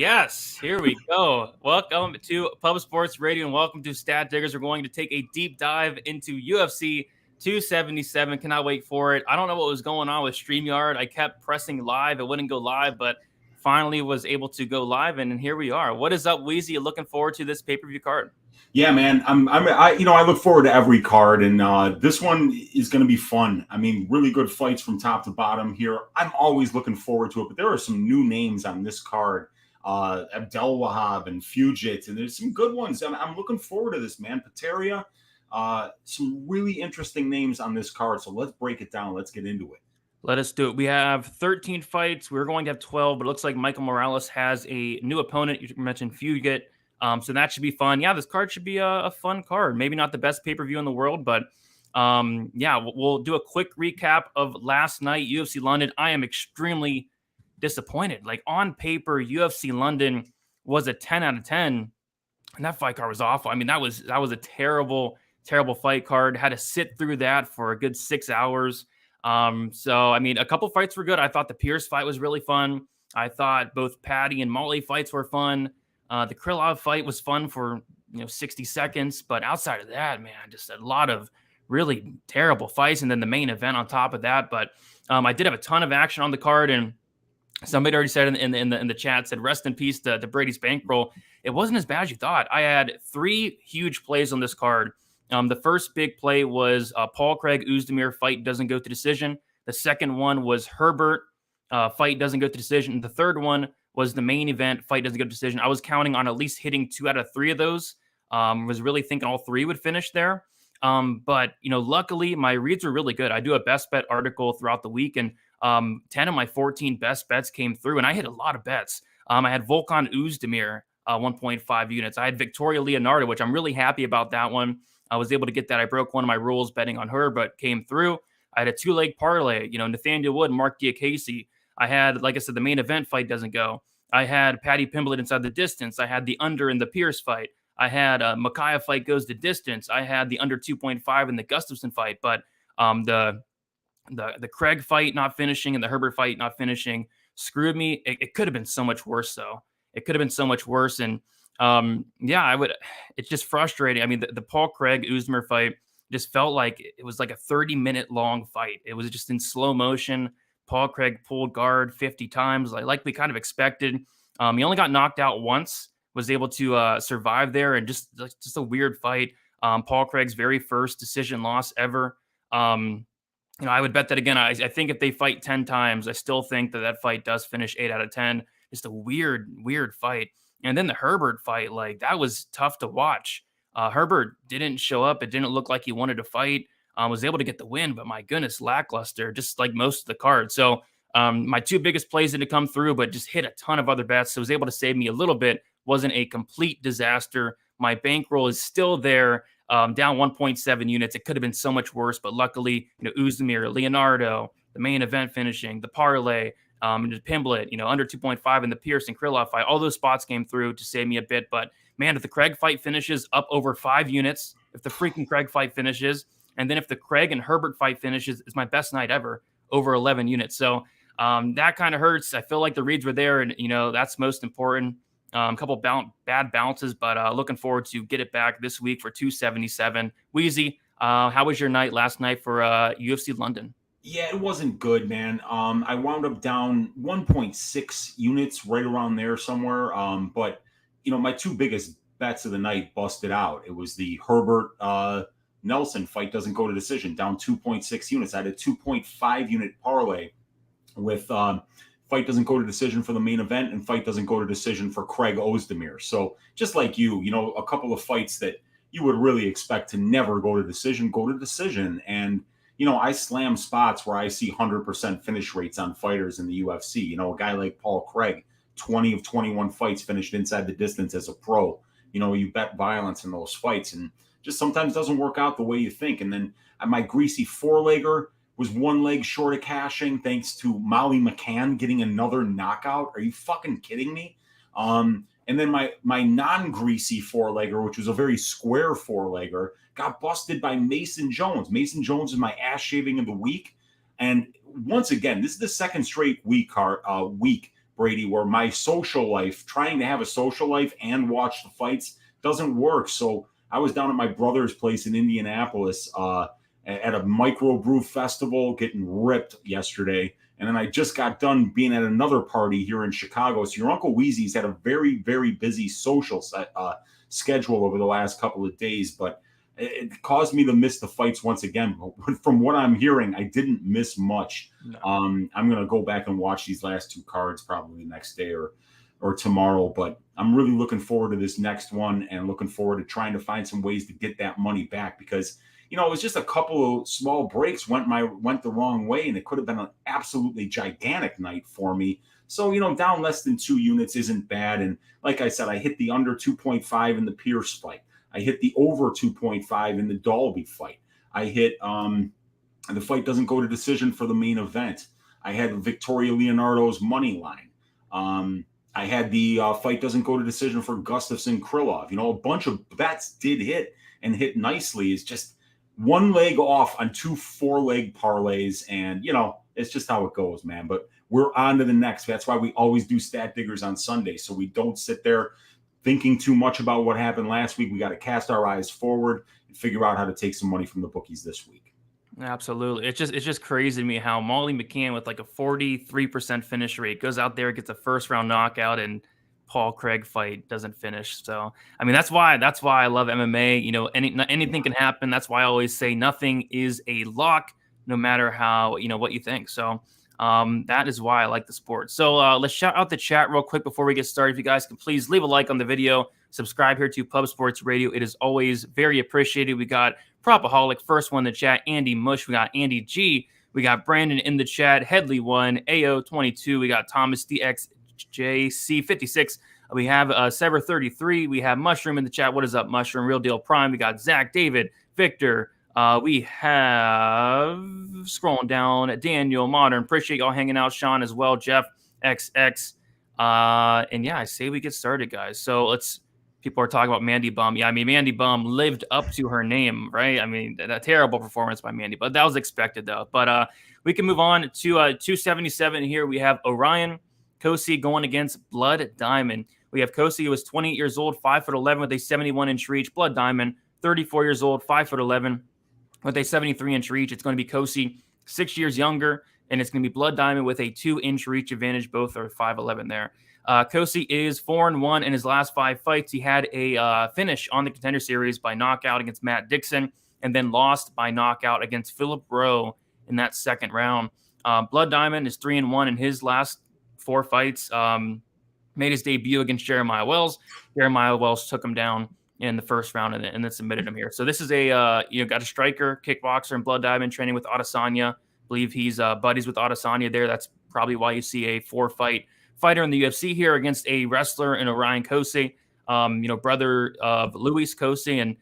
Yes, here we go. Welcome to Pub Sports Radio and welcome to Stat Diggers. We're going to take a deep dive into UFC 277. Cannot wait for it. I don't know what was going on with StreamYard. I kept pressing live. It wouldn't go live, but finally was able to go live, and here we are. What is up, Weezy? Looking forward to this pay-per-view card. Yeah, man. I look forward to every card, and this one is going to be fun. I mean, really good fights from top to bottom here. I'm always looking forward to it, but there are some new names on this card. Abdu-Ahab and Fugit, and there's some good ones. I'm looking forward to this, man. Pateria, some really interesting names on this card. So let's break it down. Let's get into it. Let us do it. We have 13 fights. We're going to have 12, but it looks like Michael Morales has a new opponent. You mentioned Fugit. So that should be fun. Yeah, this card should be a fun card. Maybe not the best pay-per-view in the world, but yeah, we'll do a quick recap of last night, UFC London. I am extremely disappointed. Like, on paper, UFC London was a 10 out of 10, and that fight card was awful. I mean, that was a terrible fight card. Had to sit through that for a good 6 hours. So I mean, a couple fights were good. I thought the Pierce fight was really fun. I thought both Patty and Molly fights were fun. The Krylov fight was fun for 60 seconds, but outside of that, man, just a lot of really terrible fights, and then the main event on top of that. But I did have a ton of action on the card, and somebody already said in the chat, said rest in peace to Brady's bankroll. It wasn't as bad as you thought. I had 3 huge plays on this card. The first big play was Paul Craig Ozdemir fight doesn't go to decision. The second one was Herbert fight doesn't go to decision. The third one was the main event fight doesn't go to decision. I was counting on at least hitting 2 out of 3 of those. Was really thinking all 3 would finish there. But luckily my reads were really good. I do a best bet article throughout the week, and 10 of my 14 best bets came through, and I hit a lot of bets. I had Volkan Ozdemir 1.5 units. I had Victoria Leonardo, which I'm really happy about that one. I was able to get that. I broke one of my rules betting on her, but came through. I had a 2-leg parlay, Nathaniel Wood, Mark Diakese. I had, like I said, the main event fight doesn't go. I had Paddy Pimblett inside the distance. I had the under in the Pierce fight. I had Micaiah fight goes to distance. I had the under 2.5 in the Gustafsson fight, but the Craig fight not finishing and the Herbert fight not finishing screwed me. It could have been so much worse, though. It could have been so much worse, and it's just frustrating. I mean, the Paul Craig Ozdemir fight just felt like it was like a 30-minute long fight. It was just in slow motion. Paul Craig pulled guard 50 times, like we kind of expected. He only got knocked out once, was able to survive there, and just a weird fight. Paul Craig's very first decision loss ever. I would bet that again. I think if they fight 10 times, I still think that fight does finish 8 out of 10. Just a weird fight. And then the Herbert fight, like, that was tough to watch. Herbert didn't show up. It didn't look like he wanted to fight. Was able to get the win, but my goodness, lackluster, just like most of the card. So my 2 biggest plays didn't come through, but just hit a ton of other bets. So it was able to save me a little bit. Wasn't a complete disaster. My bankroll is still there, down 1.7 units. It could have been so much worse, but luckily, Ozdemir, Leonardo, the main event finishing, the parlay, Pimblett, under 2.5 in the Pierce and Krylov fight. All those spots came through to save me a bit. But man, if the Craig fight finishes up over 5 units, if the freaking Craig fight finishes, and then if the Craig and Herbert fight finishes, it's my best night ever, over 11 units. So that kind of hurts. I feel like the reads were there, and that's most important. A couple bad bounces, but looking forward to get it back this week for 277. Weezy, how was your night last night for UFC London? Yeah, it wasn't good, man. I wound up down 1.6 units, right around there somewhere. But my 2 biggest bets of the night busted out. It was the Herbert Nelson fight doesn't go to decision, down 2.6 units. I had a 2.5 unit parlay with fight doesn't go to decision for the main event and fight doesn't go to decision for Craig Ozdemir. So just like you, a couple of fights that you would really expect to never go to decision. And I slam spots where I see 100% finish rates on fighters in the UFC. A guy like Paul Craig, 20 of 21 fights finished inside the distance as a pro. You bet violence in those fights, and just sometimes doesn't work out the way you think. And then my greasy 4-legger was 1 leg short of cashing thanks to Molly McCann getting another knockout. Are you fucking kidding me? And then my non-greasy 4-legger, which was a very square 4-legger, got busted by Mason Jones. Mason Jones is my ass shaving of the week. And once again, this is the second straight week Brady, where my social life, trying to have a social life and watch the fights, doesn't work. So I was down at my brother's place in Indianapolis at a microbrew festival, getting ripped yesterday. And then I just got done being at another party here in Chicago. So your Uncle Weezy's had a very, very busy social schedule over the last couple of days, but it caused me to miss the fights once again. But from what I'm hearing, I didn't miss much. No. I'm going to go back and watch these last two cards probably the next day or tomorrow. But I'm really looking forward to this next one and looking forward to trying to find some ways to get that money back, because it was just a couple of small breaks went the wrong way, and it could have been an absolutely gigantic night for me. So, down less than 2 units isn't bad. And like I said, I hit the under 2.5 in the Pierce fight. I hit the over 2.5 in the Dalby fight. I hit the fight doesn't go to decision for the main event. I had Victoria Leonardo's money line. I had the fight doesn't go to decision for Gustafsson Krylov. A bunch of bets did hit and hit nicely. It's just one leg off on 2 4-leg parlays. And, it's just how it goes, man. But we're on to the next. That's why we always do Stat Diggers on Sunday. So we don't sit there thinking too much about what happened last week. We got to cast our eyes forward and figure out how to take some money from the bookies this week. Absolutely. It's just crazy to me how Molly McCann with like a 43% finish rate goes out there, gets a first round knockout, and Paul Craig fight doesn't finish. So, I mean, that's why I love MMA. Anything can happen. That's why I always say nothing is a lock, no matter how, what you think. So, that is why I like the sport. So let's shout out the chat real quick before we get started. If you guys can please leave a like on the video, subscribe here to Pub Sports Radio. It is always very appreciated. We got Propaholic, first one in the chat, Andy Mush. We got Andy G. We got Brandon in the chat, Headley1, AO22. We got Thomas DXJC56. We have Sever33. We have Mushroom in the chat. What is up, Mushroom? Real Deal Prime. We got Zach, David, Victor. We have, scrolling down, Daniel, Modern. Appreciate y'all hanging out. Sean as well. Jeff, XX. And yeah, I say we get started, guys. So people are talking about Mandy Bum. Yeah, I mean, Mandy Bum lived up to her name, right? I mean, a terrible performance by Mandy, but that was expected, though. But we can move on to 277 here. We have Orion Cosi going against Blood Diamond. We have Cosi, who was 28 years old, 5'11" with a 71-inch reach. Blood Diamond, 34 years old, 5'11" with a 73-inch reach. It's going to be Cosi, 6 years younger, and it's going to be Blood Diamond with a 2-inch reach advantage. Both are 5'11" there. Cosi is 4-1 in his last 5 fights. He had a finish on the Contender Series by knockout against Matt Dixon, and then lost by knockout against Philip Rowe in that second round. Blood Diamond is 3-1 in his last 4 fights. Made his debut against Jeremiah Wells. Jeremiah Wells took him down in the first round and then submitted him here. So this is got a striker, kickboxer, and Blood Diamond training with Adesanya. I believe he's buddies with Adesanya there. That's probably why you see a 4-fight fighter in the UFC here against a wrestler in Orion Cosi, brother of Luis Cosi. And,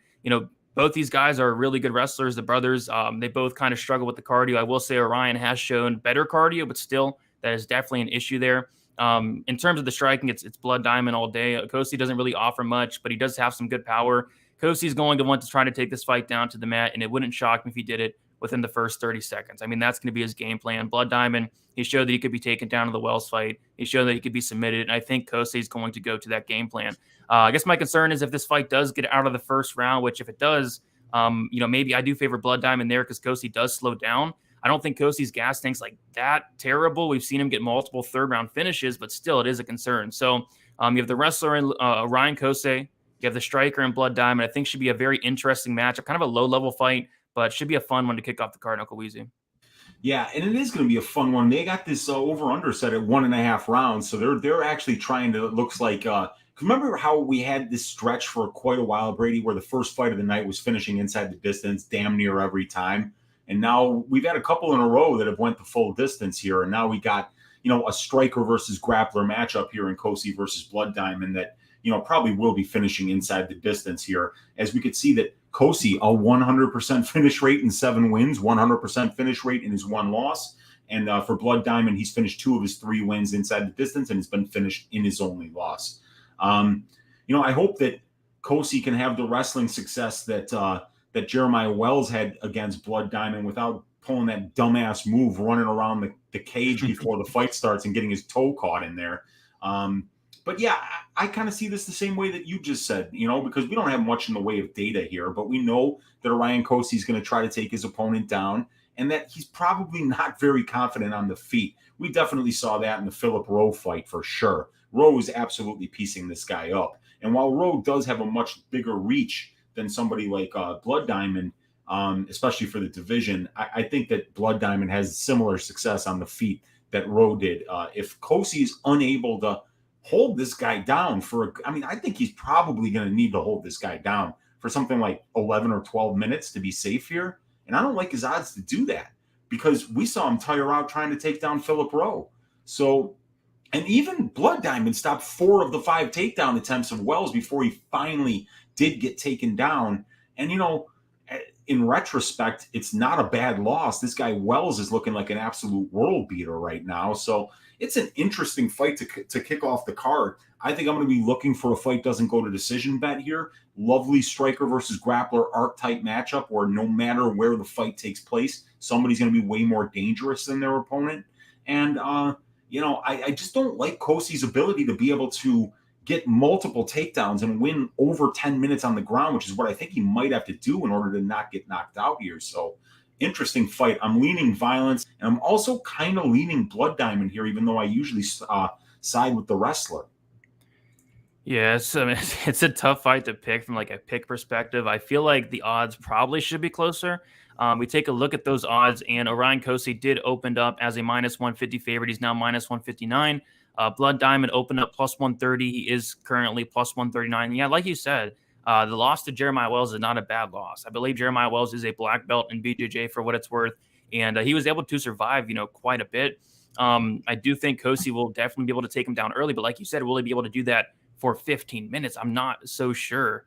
both these guys are really good wrestlers. The brothers, they both kind of struggle with the cardio. I will say Orion has shown better cardio, but still that is definitely an issue there. In terms of the striking, it's Blood Diamond all day. Cosi doesn't really offer much, but he does have some good power. Cosi is going to want to try to take this fight down to the mat, and it wouldn't shock me if he did it within the first 30 seconds. I mean, that's going to be his game plan. Blood Diamond, he showed that he could be taken down in the Wells fight. He showed that he could be submitted, and I think Cosi is going to go to that game plan. I guess my concern is if this fight does get out of the first round, which if it does, maybe I do favor Blood Diamond there because Cosi does slow down. I don't think Cosi's gas tank's like that terrible. We've seen him get multiple third-round finishes, but still it is a concern. So you have the wrestler in Orion Cosi. You have the striker in Blood Diamond. I think should be a very interesting matchup, kind of a low-level fight, but should be a fun one to kick off the card, Uncle Weezy. Yeah, and it is going to be a fun one. They got this over-under set at 1.5 rounds, so they're actually trying to, it looks like, remember how we had this stretch for quite a while, Brady, where the first fight of the night was finishing inside the distance damn near every time? And now we've had a couple in a row that have went the full distance here. And now we got, a striker versus grappler matchup here in Cosi versus Blood Diamond that, probably will be finishing inside the distance here. As we could see that Cosi, a 100% finish rate in 7 wins, 100% finish rate in his 1 loss. And for Blood Diamond, he's finished 2 of his 3 wins inside the distance and has been finished in his only loss. I hope that Cosi can have the wrestling success that Jeremiah Wells had against Blood Diamond without pulling that dumbass move, running around the cage before the fight starts and getting his toe caught in there. But yeah, I kind of see this the same way that you just said, because we don't have much in the way of data here, but we know that Ryan Cosi is going to try to take his opponent down and that he's probably not very confident on the feet. We definitely saw that in the Philip Rowe fight for sure. Rowe is absolutely piecing this guy up. And while Rowe does have a much bigger reach than somebody like Blood Diamond, especially for the division, I think that Blood Diamond has similar success on the feet that Rowe did. If Cosi is unable to hold this guy down I think he's probably going to need to hold this guy down for something like 11 or 12 minutes to be safe here. And I don't like his odds to do that because we saw him tire out trying to take down Philip Rowe. So, and even Blood Diamond stopped 4 of the 5 takedown attempts of Wells before he finally did get taken down. And, in retrospect, it's not a bad loss. This guy Wells is looking like an absolute world beater right now. So it's an interesting fight to kick off the card. I think I'm going to be looking for a fight doesn't go to decision bet here. Lovely striker versus grappler archetype matchup where no matter where the fight takes place, somebody's going to be way more dangerous than their opponent. And, I just don't like Cosi's ability to be able to get multiple takedowns and win over 10 minutes on the ground, which is what I think he might have to do in order to not get knocked out here. So interesting fight. I'm leaning violence, and I'm also kind of leaning Blood Diamond here, even though I usually side with the wrestler. Yes, it's a tough fight to pick from like a pick perspective. I feel like the odds probably should be closer. We take a look at those odds, and Orion Cosi did open up as a minus 150 favorite. He's now minus 159. Blood Diamond opened up plus 130. He is currently plus 139. Yeah, like you said, the loss to Jeremiah Wells is not a bad loss. I believe Jeremiah Wells is a black belt in BJJ for what it's worth, and he was able to survive, quite a bit. I do think Cosi will definitely be able to take him down early, but like you said, will he be able to do that for 15 minutes? I'm not so sure.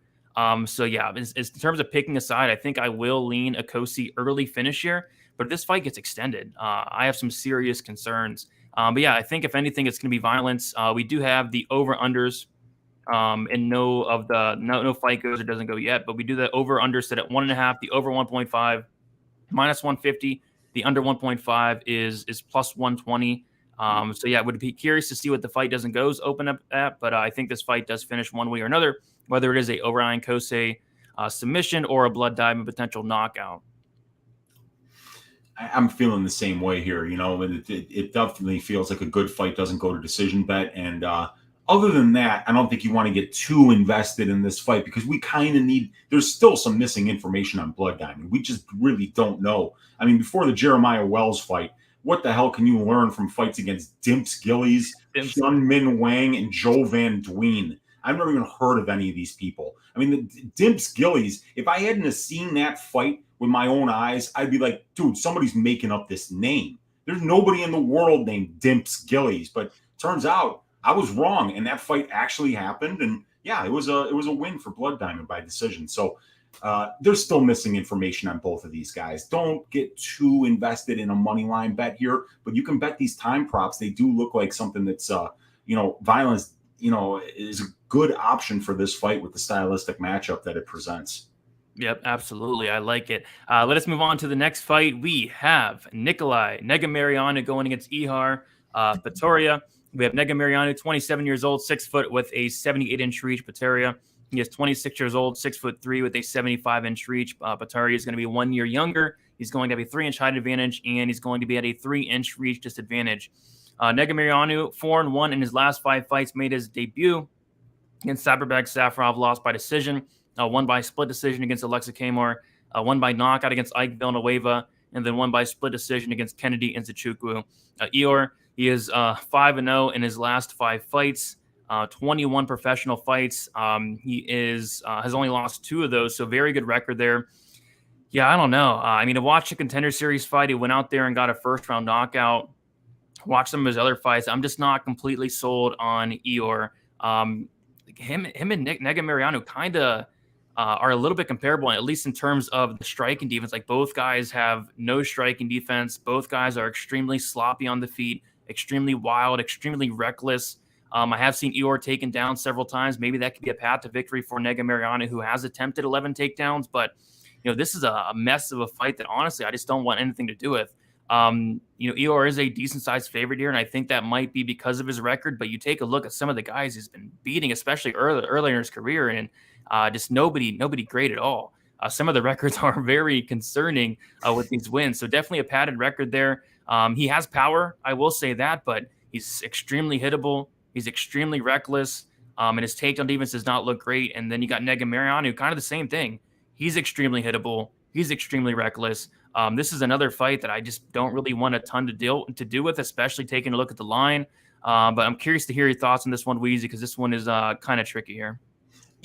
So yeah, in terms of picking a side, I think I will lean a Cosi early finish here, but if this fight gets extended, I have some serious concerns. But yeah, I think if anything, it's going to be violence. We do have the over-unders, and no fight goes or doesn't go yet, but we do the over-under set at 1.5, the over 1.5, minus 150. The under 1.5 is plus 120. So yeah, I would be curious to see what the fight doesn't goes open up at, but I think this fight does finish one way or another, whether it is a Orion Cosi submission or a Blood Diamond potential knockout. I'm feeling the same way here, and it definitely feels like a good fight doesn't go to decision bet. And other than that, I don't think you want to get too invested in this fight because we kind of there's still some missing information on Blood Diamond. We just really don't know. I mean, before the Jeremiah Wells fight, what the hell can you learn from fights against Dimps Gillies, Hyun Min Wang, and Joe Van Duyn? I've never even heard of any of these people. I mean, the Dimps Gillies, if I hadn't have seen that fight with my own eyes, I'd be like, dude, somebody's making up this name. There's nobody in the world named Dimps Gillies. But turns out I was wrong, and that fight actually happened. And yeah, it was a win for Blood Diamond by decision. So there's still missing information on both of these guys. Don't get too invested in a money line bet here, but you can bet these time props. They do look like something that's violence, is a good option for this fight with the stylistic matchup that it presents. Yep, absolutely. I like it. Let us move on to the next fight. We have Negamariano going against Ihar Pateria. We have Negamariano, 27 years old, 6 foot with a 78-inch reach. Pateria, he is 26 years old, 6'3" with a 75-inch reach. Pateria is going to be 1 year younger. He's going to have a 3-inch height advantage, and he's going to be at a 3-inch reach disadvantage. Negamariano, 4-1 in his last 5 fights, made his debut against Saberbek Safarov, lost by decision. Won by split decision against Alexa Kamar, won by knockout against Ike Villanueva, and then won by split decision against Kennedy Nzechukwu. Ihar, he is 5-0 in his last 5 fights, 21 professional fights. He has only lost 2 of those, so very good record there. Yeah, I don't know. To watch a Contender Series fight, he went out there and got a first-round knockout. Watch some of his other fights. I'm just not completely sold on Ihar. Him and Negamariano kind of are a little bit comparable, at least in terms of the striking defense. Like, both guys have no striking defense. Both guys are extremely sloppy on the feet, extremely wild, extremely reckless. I have seen Ihar taken down several times. Maybe that could be a path to victory for Negamariano, who has attempted 11 takedowns. But this is a mess of a fight that honestly I just don't want anything to do with. Ihor is a decent sized favorite here, and I think that might be because of his record. But you take a look at some of the guys he's been beating, especially earlier in his career, and just nobody great at all. Some of the records are very concerning with these wins. So definitely a padded record there. He has power, I will say that, but he's extremely hittable. He's extremely reckless, and his takedown defense does not look great. And then you got Negamariano, kind of the same thing. He's extremely hittable. He's extremely reckless. This is another fight that I just don't really want a ton to do with, especially taking a look at the line. But I'm curious to hear your thoughts on this one, Weezy, because this one is kind of tricky here.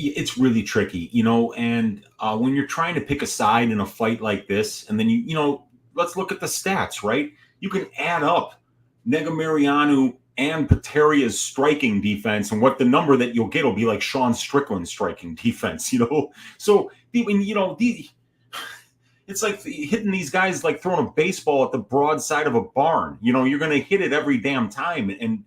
It's really tricky, and when you're trying to pick a side in a fight like this, and then let's look at the stats, right? You can add up Negamariano and Pateria's striking defense, and what the number that you'll get will be like Sean Strickland's striking defense, So, it's like hitting these guys like throwing a baseball at the broad side of a barn. You're going to hit it every damn time. And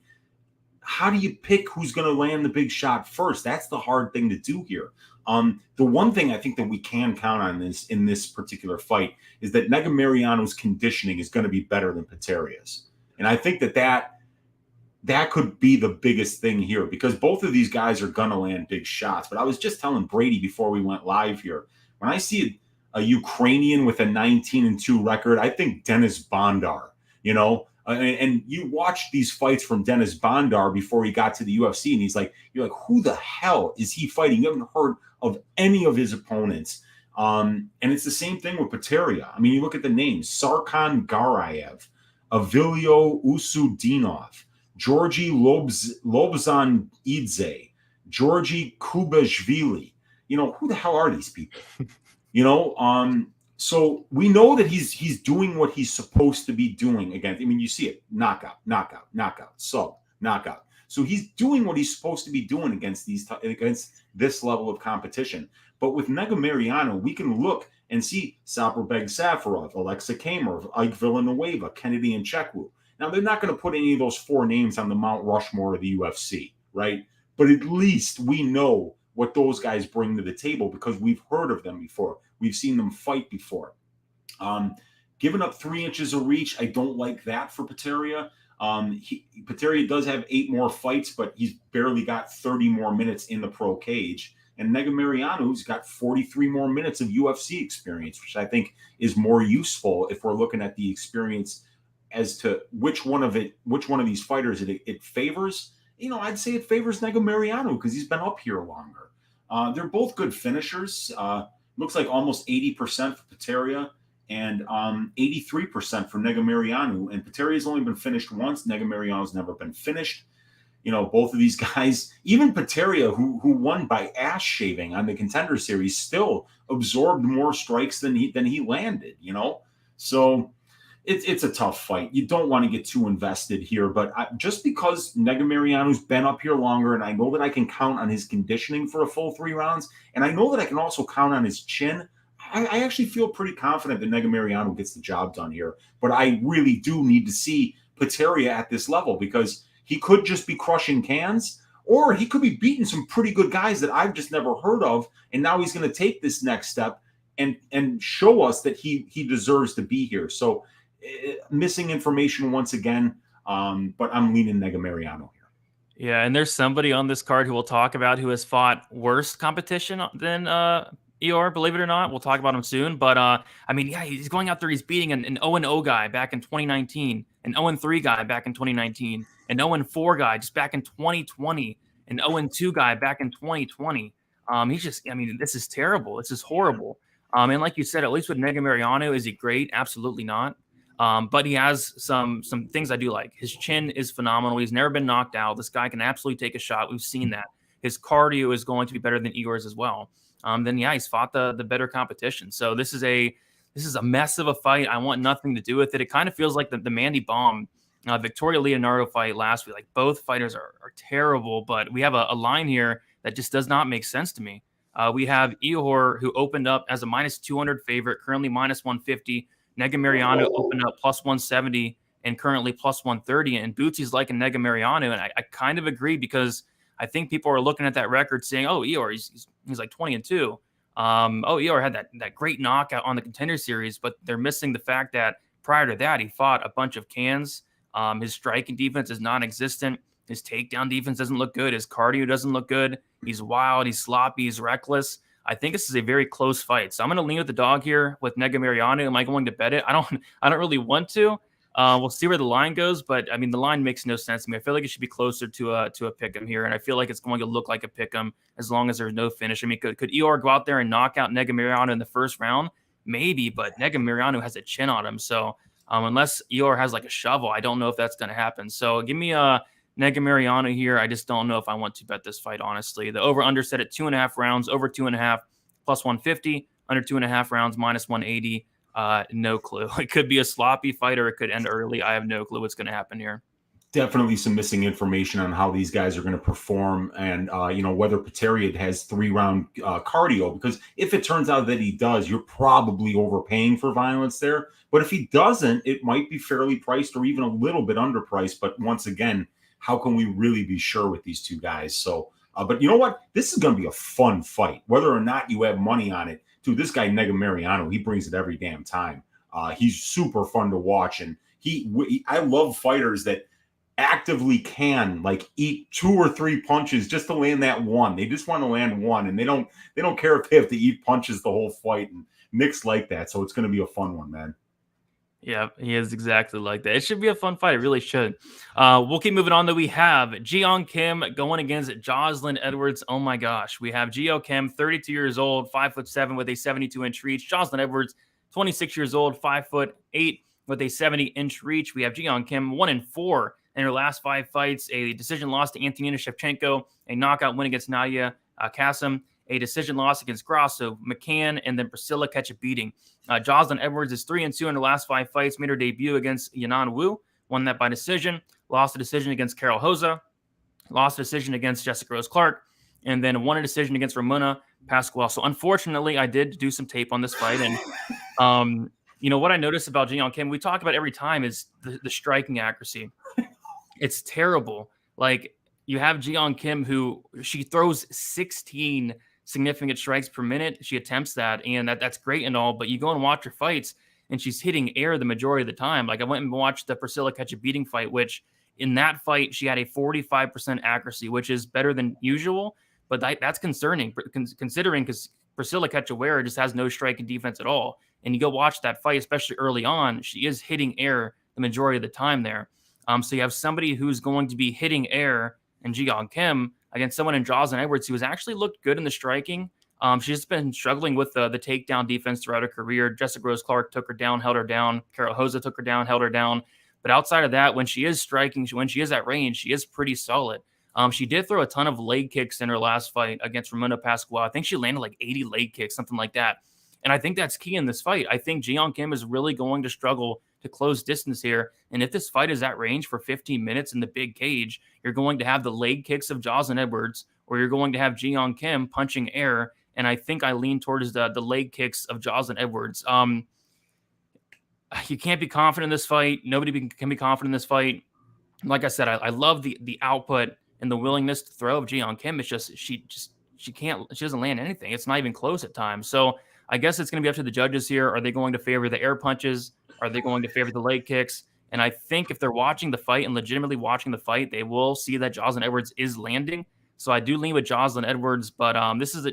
how do you pick who's going to land the big shot first? That's the hard thing to do here. The one thing I think that we can count on in this particular fight is that Negamariano's conditioning is going to be better than Pateria's. And I think that could be the biggest thing here, because both of these guys are going to land big shots. But I was just telling Brady before we went live here, when I see a Ukrainian with a 19-2 record, I think Denis Bondar, and you watch these fights from Denis Bondar before he got to the UFC, and you're like, who the hell is he fighting? You haven't heard of any of his opponents. And it's the same thing with Pateria. I mean, you look at the names: Sarkhan Garayev, Avilio Usudinov, Georgi Lobzan-Idze, Georgi Kubashvili. Who the hell are these people? So we know that he's doing what he's supposed to be doing again. I mean, you see it: knockout, sub, knockout. So he's doing what he's supposed to be doing against this level of competition. But with Negamariano, we can look and see Saperbeg Safarov, Alexa Kamarov, Ike Villanueva, Kennedy Nchekwu. Now, they're not going to put any of those four names on the Mount Rushmore of the UFC, right? But at least we know what those guys bring to the table because we've heard of them before. We've seen them fight before. Giving up 3 inches of reach, I don't like that for Pateria. Pateria does have 8 more fights, but he's barely got 30 more minutes in the pro cage. And Negamariano's got 43 more minutes of UFC experience, which I think is more useful if we're looking at the experience as to which one of these fighters it favors. I'd say it favors Negamariano because he's been up here longer. They're both good finishers. Looks like almost 80% for Pateria and 83% for Negamariano. And Pateria's only been finished once. Negamariano's never been finished. Both of these guys, even Pateria, who won by ass shaving on the Contender Series, still absorbed more strikes than he landed. So it's a tough fight. You don't want to get too invested here, but just because Negamariano's been up here longer, and I know that I can count on his conditioning for a full 3 rounds, and I know that I can also count on his chin, I actually feel pretty confident that Negamariano gets the job done here. But I really do need to see Pateria at this level because he could just be crushing cans, or he could be beating some pretty good guys that I've just never heard of, and now he's going to take this next step and show us that he deserves to be here. So missing information once again, but I'm leaning Negamariano here. Yeah, and there's somebody on this card who we'll talk about who has fought worse competition than Ihor, believe it or not. We'll talk about him soon. But, he's going out there. He's beating an 0-0 guy back in 2019, an 0-3 guy back in 2019, an 0-4 guy just back in 2020, an 0-2 guy back in 2020. This is terrible. This is horrible. And like you said, at least with Negamariano, is he great? Absolutely not. But he has some things I do like. His chin is phenomenal. He's never been knocked out. This guy can absolutely take a shot. We've seen that. His cardio is going to be better than Ihor's as well. He's fought the better competition. So this is a mess of a fight. I want nothing to do with it. It kind of feels like the Mandy Baum, Victoria Leonardo fight last week. Like both fighters are terrible, but we have a line here that just does not make sense to me. We have Ihor, who opened up as a -200 favorite, currently -150. Negamariano opened up +170 and currently +130. And Bootsy's liking Negamariano, and I kind of agree because I think people are looking at that record saying, "Oh, Ihor, he's like 20-2." Eor had that great knockout on the Contender Series, but they're missing the fact that prior to that, he fought a bunch of cans. His striking defense is non-existent. His takedown defense doesn't look good. His cardio doesn't look good. He's wild. He's sloppy. He's reckless. I think this is a very close fight. So I'm going to lean with the dog here with Negamariano. Am I going to bet it? I don't really want to. We'll see where the line goes, but I mean, the line makes no sense to me. I feel like it should be closer to a pick'em here, and I feel like it's going to look like a pick'em as long as there's no finish. I mean, could Eor go out there and knock out Negamariano in the first round? Maybe, but Negamariano has a chin on him, so unless Eor has like a shovel, I don't know if that's going to happen. So give me a Negamariano here. I just don't know if I want to bet this fight, honestly. The over-under set at 2.5 rounds, over 2.5 plus 150, under 2.5 rounds minus 180. No clue. It could be a sloppy fight or it could end early. I have no clue what's going to happen here. Definitely some missing information on how these guys are going to perform and, whether Pateria has 3-round cardio, because if it turns out that he does, you're probably overpaying for violence there. But if he doesn't, it might be fairly priced or even a little bit underpriced. But once again, how can we really be sure with these two guys? So, but you know what? This is going to be a fun fight, whether or not you have money on it. Dude, this guy Negamariano, he brings it every damn time. He's super fun to watch, and I love fighters that actively can like eat 2 or 3 punches just to land that one. They just want to land one, and they don't care if they have to eat punches the whole fight. And Nick's like that, so it's going to be a fun one, man. Yeah, he is exactly like that. It should be a fun fight. It really should. We'll keep moving on, though. We have Jeon Kim going against Jocelyn Edwards. Oh, my gosh. We have Jeon Kim, 32 years old, 5'7" with a 72-inch reach. Jocelyn Edwards, 26 years old, 5'8" with a 70-inch reach. We have Jeon Kim, 1-4 in her last 5 fights, a decision loss to Antonina Shevchenko, a knockout win against Nadia Kassem, a decision loss against Grasso, McCann, and then Priscilla catch a beating. Jocelyn Edwards is 3-2 in her last 5 fights, made her debut against Yanan Wu, won that by decision, lost a decision against Carol Hoza, lost a decision against Jessica Rose Clark, and then won a decision against Ramona Pascual. So unfortunately, I did do some tape on this fight, and what I noticed about Jeon Kim, we talk about every time, is the striking accuracy. It's terrible. Like, you have Jeon Kim, who she throws 16 significant strikes per minute. She attempts that, and that's great and all, but you go and watch her fights, and she's hitting air the majority of the time. Like, I went and watched the Priscilla catch a beating fight, which in that fight, she had a 45% accuracy, which is better than usual, but that's concerning, considering because Priscilla Cachoeira just has no striking defense at all. And you go watch that fight, especially early on, she is hitting air the majority of the time there. So you have somebody who's going to be hitting air and Jeon Kim against someone in Jocelyn Edwards who has actually looked good in the striking. She's been struggling with the takedown defense throughout her career. Jessica Rose Clark took her down, held her down. Carol Hoza took her down, held her down. But outside of that, when she is striking, when she is at range, she is pretty solid. She did throw a ton of leg kicks in her last fight against Ramona Pascual. I think she landed like 80 leg kicks, something like that. And I think that's key in this fight. I think Jeon Kim is really going to struggle to close distance here. And if this fight is at range for 15 minutes in the big cage, you're going to have the leg kicks of Jocelyn Edwards, or you're going to have Jeon Kim punching air. And I think I lean towards the leg kicks of Jocelyn Edwards. You can't be confident in this fight. Nobody can be confident in this fight. Like I said, I love the output and the willingness to throw of Jeon Kim. It's just she doesn't land anything. It's not even close at times. So I guess it's going to be up to the judges here. Are they going to favor the air punches? Are they going to favor the leg kicks? And I think if they're watching the fight and legitimately watching the fight, they will see that Jocelyn Edwards is landing. So I do lean with Jocelyn Edwards, but this is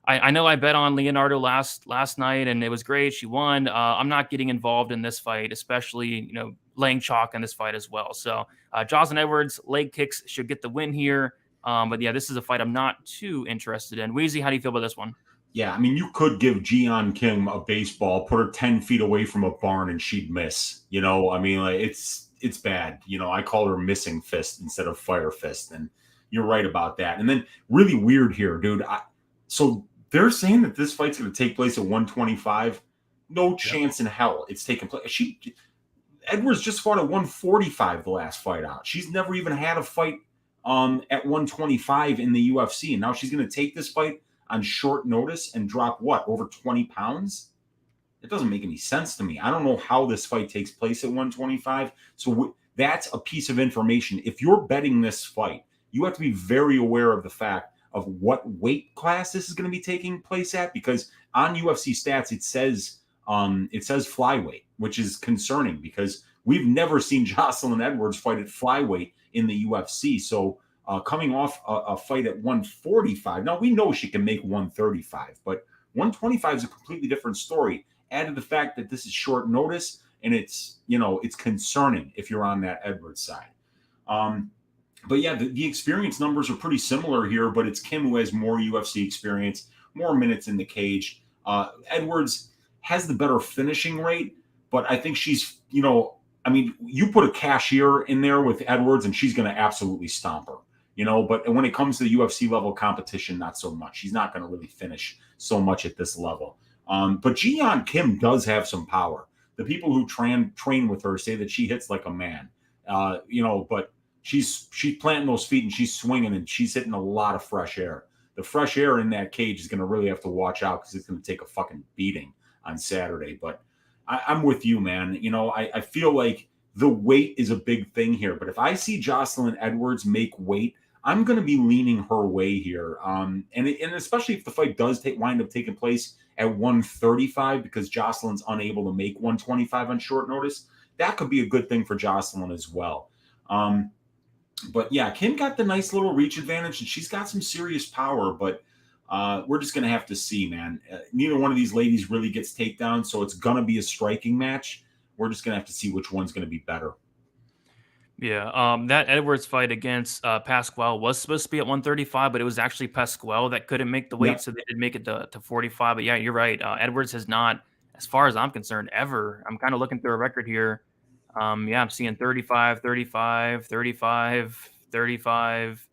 I know I bet on Leonardo last night, and it was great. She won. I'm not getting involved in this fight, especially laying chalk in this fight as well. So Jocelyn Edwards, leg kicks should get the win here. But yeah, this is a fight I'm not too interested in. Weezy, how do you feel about this one? Yeah, I mean, you could give Jeon Kim a baseball, put her 10 feet away from a barn, and she'd miss. I mean, like, it's bad. I call her missing fist instead of fire fist, and you're right about that. And then really weird here, dude. So they're saying that this fight's going to take place at 125. No chance in hell it's taking place. Edwards just fought at 145 the last fight out. She's never even had a fight at 125 in the UFC, and now she's going to take this fight on short notice and drop over 20 pounds? It doesn't make any sense to me. I don't know how this fight takes place at 125. So that's a piece of information. If you're betting this fight, you have to be very aware of the fact of what weight class this is going to be taking place at, because on UFC stats it says flyweight, which is concerning because we've never seen Jocelyn Edwards fight at flyweight in the UFC. So coming off a fight at 145, now we know she can make 135, but 125 is a completely different story. Add to the fact that this is short notice, and it's concerning if you're on that Edwards side. But yeah, the experience numbers are pretty similar here, but it's Kim who has more UFC experience, more minutes in the cage. Edwards has the better finishing rate, but I think she's, you put a cashier in there with Edwards and she's going to absolutely stomp her, but when it comes to the UFC level competition, not so much. She's not going to really finish so much at this level. But Ji-Yeon Kim does have some power. The people who train with her say that she hits like a man, but she's planting those feet and she's swinging and she's hitting a lot of fresh air. The fresh air in that cage is going to really have to watch out because it's going to take a fucking beating on Saturday. But I'm with you, man. I feel like the weight is a big thing here. But if I see Jocelyn Edwards make weight, I'm going to be leaning her way here. And especially if the fight does wind up taking place at 135 because Jocelyn's unable to make 125 on short notice, that could be a good thing for Jocelyn as well. But yeah, Kim got the nice little reach advantage and she's got some serious power, but we're just going to have to see, man. Neither one of these ladies really gets takedown, so it's going to be a striking match. We're just going to have to see which one's going to be better. Yeah, that Edwards fight against Pascual was supposed to be at 135, but it was actually Pascual that couldn't make the weight, so they did make it to 45. But yeah, you're right. Edwards has not, as far as I'm concerned, ever. I'm kind of looking through a record here. I'm seeing 35, 35, 35, 35.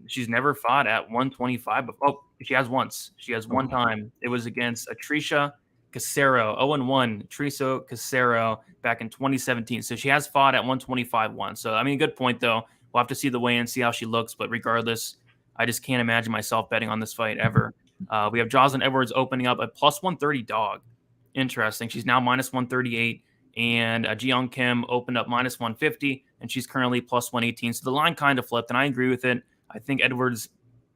She's never fought at 125. But, she has once. She has one time. It was against Tricia Casero, 0-1, Triso Casero back in 2017. So she has fought at 125 once. So, good point, though. We'll have to see the weigh-in, see how she looks. But regardless, I just can't imagine myself betting on this fight ever. We have Jocelyn Edwards opening up a plus 130 dog. Interesting. She's now minus 138. And Ji-Yeon Kim opened up minus 150, and she's currently plus 118. So the line kind of flipped, and I agree with it. I think Edwards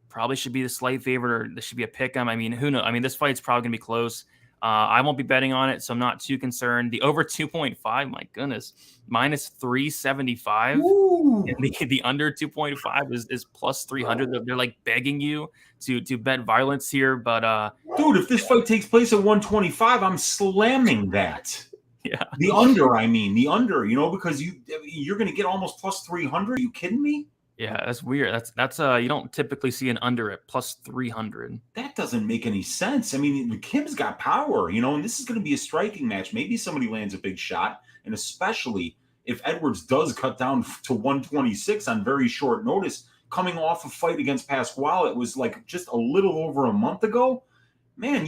probably should be the slight favorite, or this should be a pick 'em. Who knows? This fight's probably going to be close. I won't be betting on it, so I'm not too concerned. The over 2.5, my goodness, minus 375. And the under 2.5 is plus 300. They're like begging you to bet violence here. But dude, if this fight takes place at 125, I'm slamming that. Yeah, the under, because you're going to get almost plus 300. Are you kidding me? Yeah, that's weird. That's you don't typically see an under at plus 300. That doesn't make any sense. Kim's got power, and this is going to be a striking match. Maybe somebody lands a big shot, and especially if Edwards does cut down to 126 on very short notice, coming off a fight against Pascual, it was like just a little over a month ago. Man,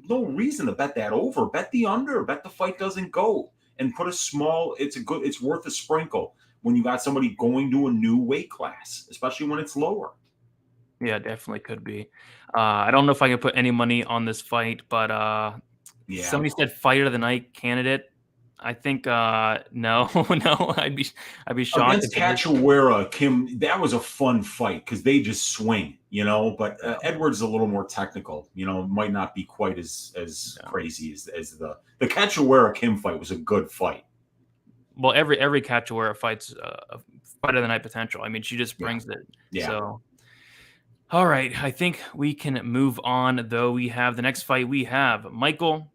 no reason to bet that over. Bet the under. Bet the fight doesn't go, and put a small. It's worth a sprinkle when you got somebody going to a new weight class, especially when it's lower. Yeah, definitely could be. I don't know if I can put any money on this fight, but somebody said fight of the night candidate. I think no, I'd be shocked. Against Cachoeira, Kim, that was a fun fight because they just swing, But Edwards is a little more technical, might not be quite as crazy as the Cachoeira Kim fight was a good fight. Well, every Cachoeira fight's a fight of the night potential. She just brings it. Yeah. So, all right, I think we can move on. Though we have the next fight. We have Michael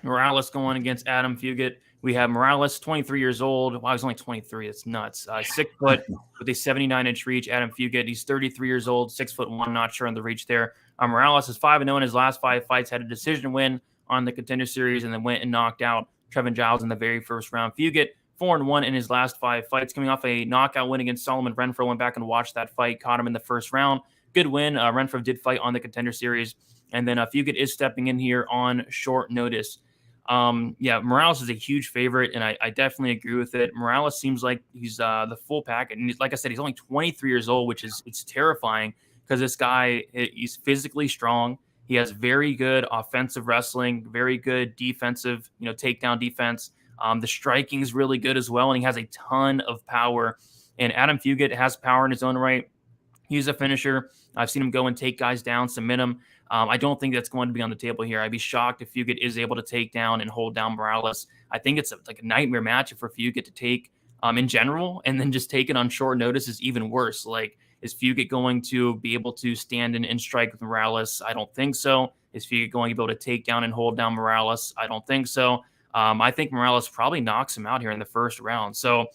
Morales going against Adam Fugit. We have Morales, 23 years old. Wow, he's only 23. It's nuts. 6 foot with a 79-inch reach. Adam Fugit, he's 33 years old, 6'1". Not sure on the reach there. Morales is 5-0 in his last 5 fights. Had a decision win on the Contender Series, and then went and knocked out Trevin Giles in the very first round. Fugit, 4-1 in his last 5 fights, coming off a knockout win against Solomon Renfro. Went back and watched that fight. Caught him in the first round. Good win. Renfro did fight on the Contender Series, and then Fugit is stepping in here on short notice. Morales is a huge favorite, and I definitely agree with it. Morales seems like he's the full package, and like I said, he's only 23 years old, which is terrifying because this guy, he's physically strong. He has very good offensive wrestling, very good defensive, takedown defense. The striking is really good as well, and he has a ton of power. And Adam Fugit has power in his own right. He's a finisher. I've seen him go and take guys down, submit them. I don't think that's going to be on the table here. I'd be shocked if Fugit is able to take down and hold down Morales. I think it's like a nightmare matchup for Fugit to take in general, and then just take it on short notice is even worse. Like, is Fugit going to be able to stand and strike with Morales? I don't think so. Is Fugit going to be able to take down and hold down Morales? I don't think so. I think Morales probably knocks him out here in the first round. So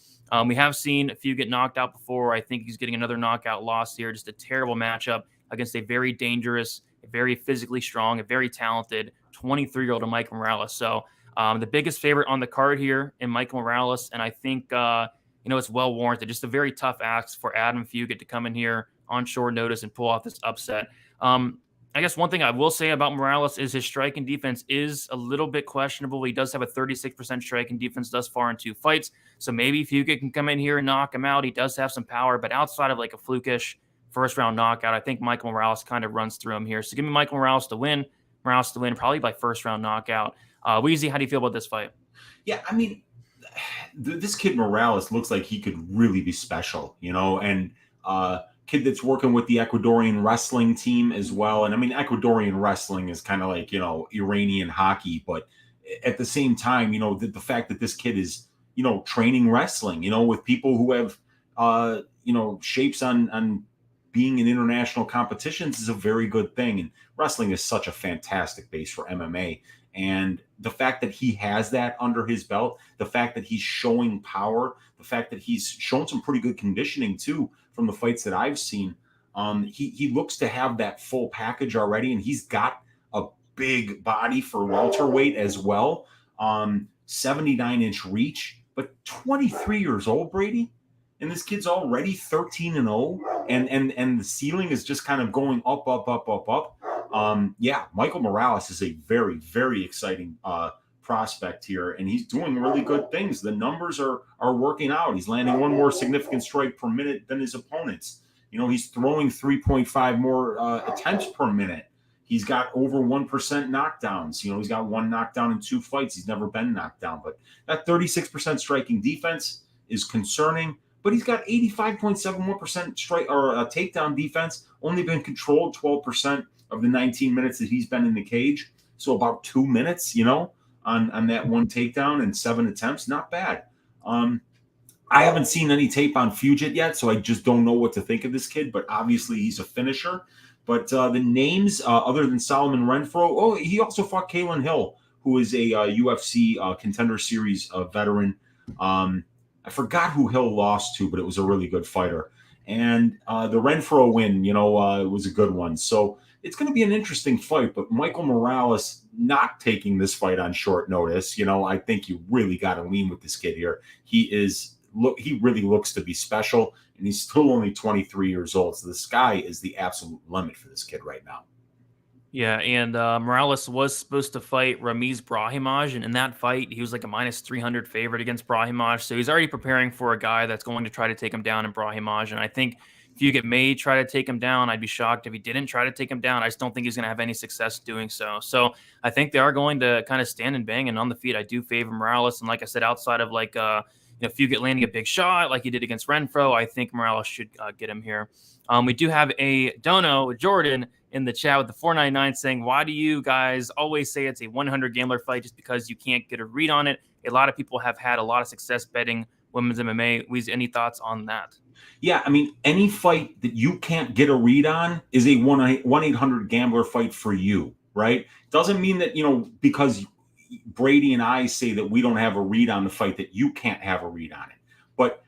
we have seen a few get knocked out before. I think he's getting another knockout loss here. Just a terrible matchup against a very dangerous, a very physically strong, a very talented 23-year-old Michael Morales. So the biggest favorite on the card here in Michael Morales, and I think it's well warranted. Just a very tough ask for Adam Fugit to come in here on short notice and pull off this upset. I guess one thing I will say about Morales is his striking defense is a little bit questionable. He does have a 36% striking defense thus far in 2 fights. So maybe Fugit can come in here and knock him out. He does have some power, but outside of like a flukish first round knockout, I think Michael Morales kind of runs through him here. So give me Michael Morales to win. Morales to win probably by first round knockout. Weezy, how do you feel about this fight? Yeah, I mean, this kid Morales looks like he could really be special, and kid that's working with the Ecuadorian wrestling team as well. And I mean, Ecuadorian wrestling is kind of like, Iranian hockey, but at the same time, the fact that this kid is, training wrestling, with people who have, shapes on being in international competitions is a very good thing. And wrestling is such a fantastic base for MMA. And the fact that he has that under his belt, the fact that he's showing power, the fact that he's shown some pretty good conditioning too from the fights that I've seen, he looks to have that full package already, and he's got a big body for welterweight as well. 79-inch reach, but 23 years old, Brady, and this kid's already 13-0, and the ceiling is just kind of going up. Michael Morales is a very, very exciting prospect here, and he's doing really good things. The numbers are working out. He's landing one more significant strike per minute than his opponents. He's throwing 3.5 more attempts per minute. He's got over 1% knockdowns. He's got 1 knockdown in 2 fights. He's never been knocked down, but that 36% striking defense is concerning. But he's got 85.71% strike or takedown defense. Only been controlled 12% of the 19 minutes that he's been in the cage. So about 2 minutes, on that 1 takedown and 7 attempts. Not bad. I haven't seen any tape on Fugit yet, so I just don't know what to think of this kid. But obviously he's a finisher. But the names, other than Solomon Renfro, he also fought Kalen Hill, who is a UFC Contender Series veteran. I forgot who Hill lost to, but it was a really good fighter. And the Renfro win, it was a good one. So it's going to be an interesting fight. But Michael Morales not taking this fight on short notice, I think you really got to lean with this kid here. He really looks to be special, and he's still only 23 years old. So the sky is the absolute limit for this kid right now. Yeah, and Morales was supposed to fight Ramiz Brahimaj, and in that fight, he was like a -300 favorite against Brahimaj. So he's already preparing for a guy that's going to try to take him down in Brahimaj. And I think Fugit may try to take him down. I'd be shocked if he didn't try to take him down. I just don't think he's going to have any success doing so. So I think they are going to kind of stand and bang, and on the feet, I do favor Morales. And like I said, outside of like Fugit landing a big shot like he did against Renfro, I think Morales should get him here. We do have a Dono Jordan in the chat with the 499 saying, why do you guys always say it's a 100 gambler fight just because you can't get a read on it? A lot of people have had a lot of success betting women's MMA. Weezy, any thoughts on that? Yeah, I mean, any fight that you can't get a read on is a 1-800 gambler fight for you, right? Doesn't mean that, because Brady and I say that we don't have a read on the fight, that you can't have a read on it. But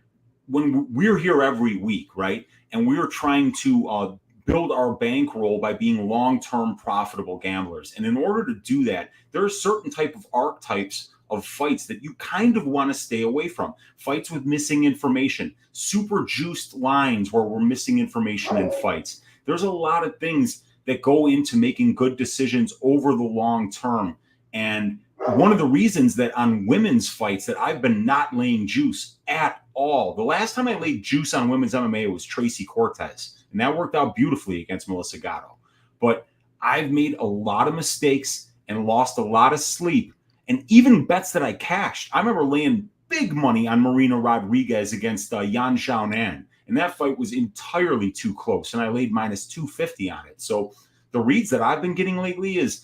when we're here every week, right, and we're trying to build our bankroll by being long-term profitable gamblers. And in order to do that, there are certain type of archetypes of fights that you kind of want to stay away from. Fights with missing information, super juiced lines where we're missing information in fights. There's a lot of things that go into making good decisions over the long term. And one of the reasons that on women's fights that I've been not laying juice at all. The last time I laid juice on women's MMA was Tracy Cortez. And that worked out beautifully against Melissa Gatto. But I've made a lot of mistakes and lost a lot of sleep. And even bets that I cashed. I remember laying big money on Marina Rodriguez against Yan Xiaonan. and that fight was entirely too close, and I laid minus 250 on it. So the reads that I've been getting lately is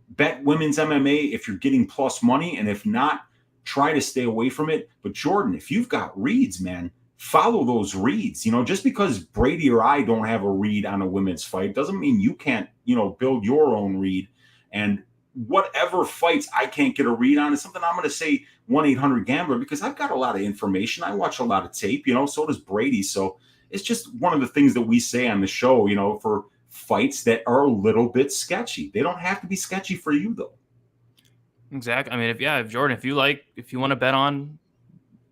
bet women's MMA if you're getting plus money, and if not, try to stay away from it. But Jordan, if you've got reads, man, follow those reads. Just because Brady or I don't have a read on a women's fight doesn't mean you can't, build your own read. And whatever fights I can't get a read on is something I'm going to say 1-800-GAMBLER, because I've got a lot of information. I watch a lot of tape, so does Brady. So it's just one of the things that we say on the show, for fights that are a little bit sketchy. They don't have to be sketchy for you, though. Exactly. I mean, if Jordan, if you want to bet on,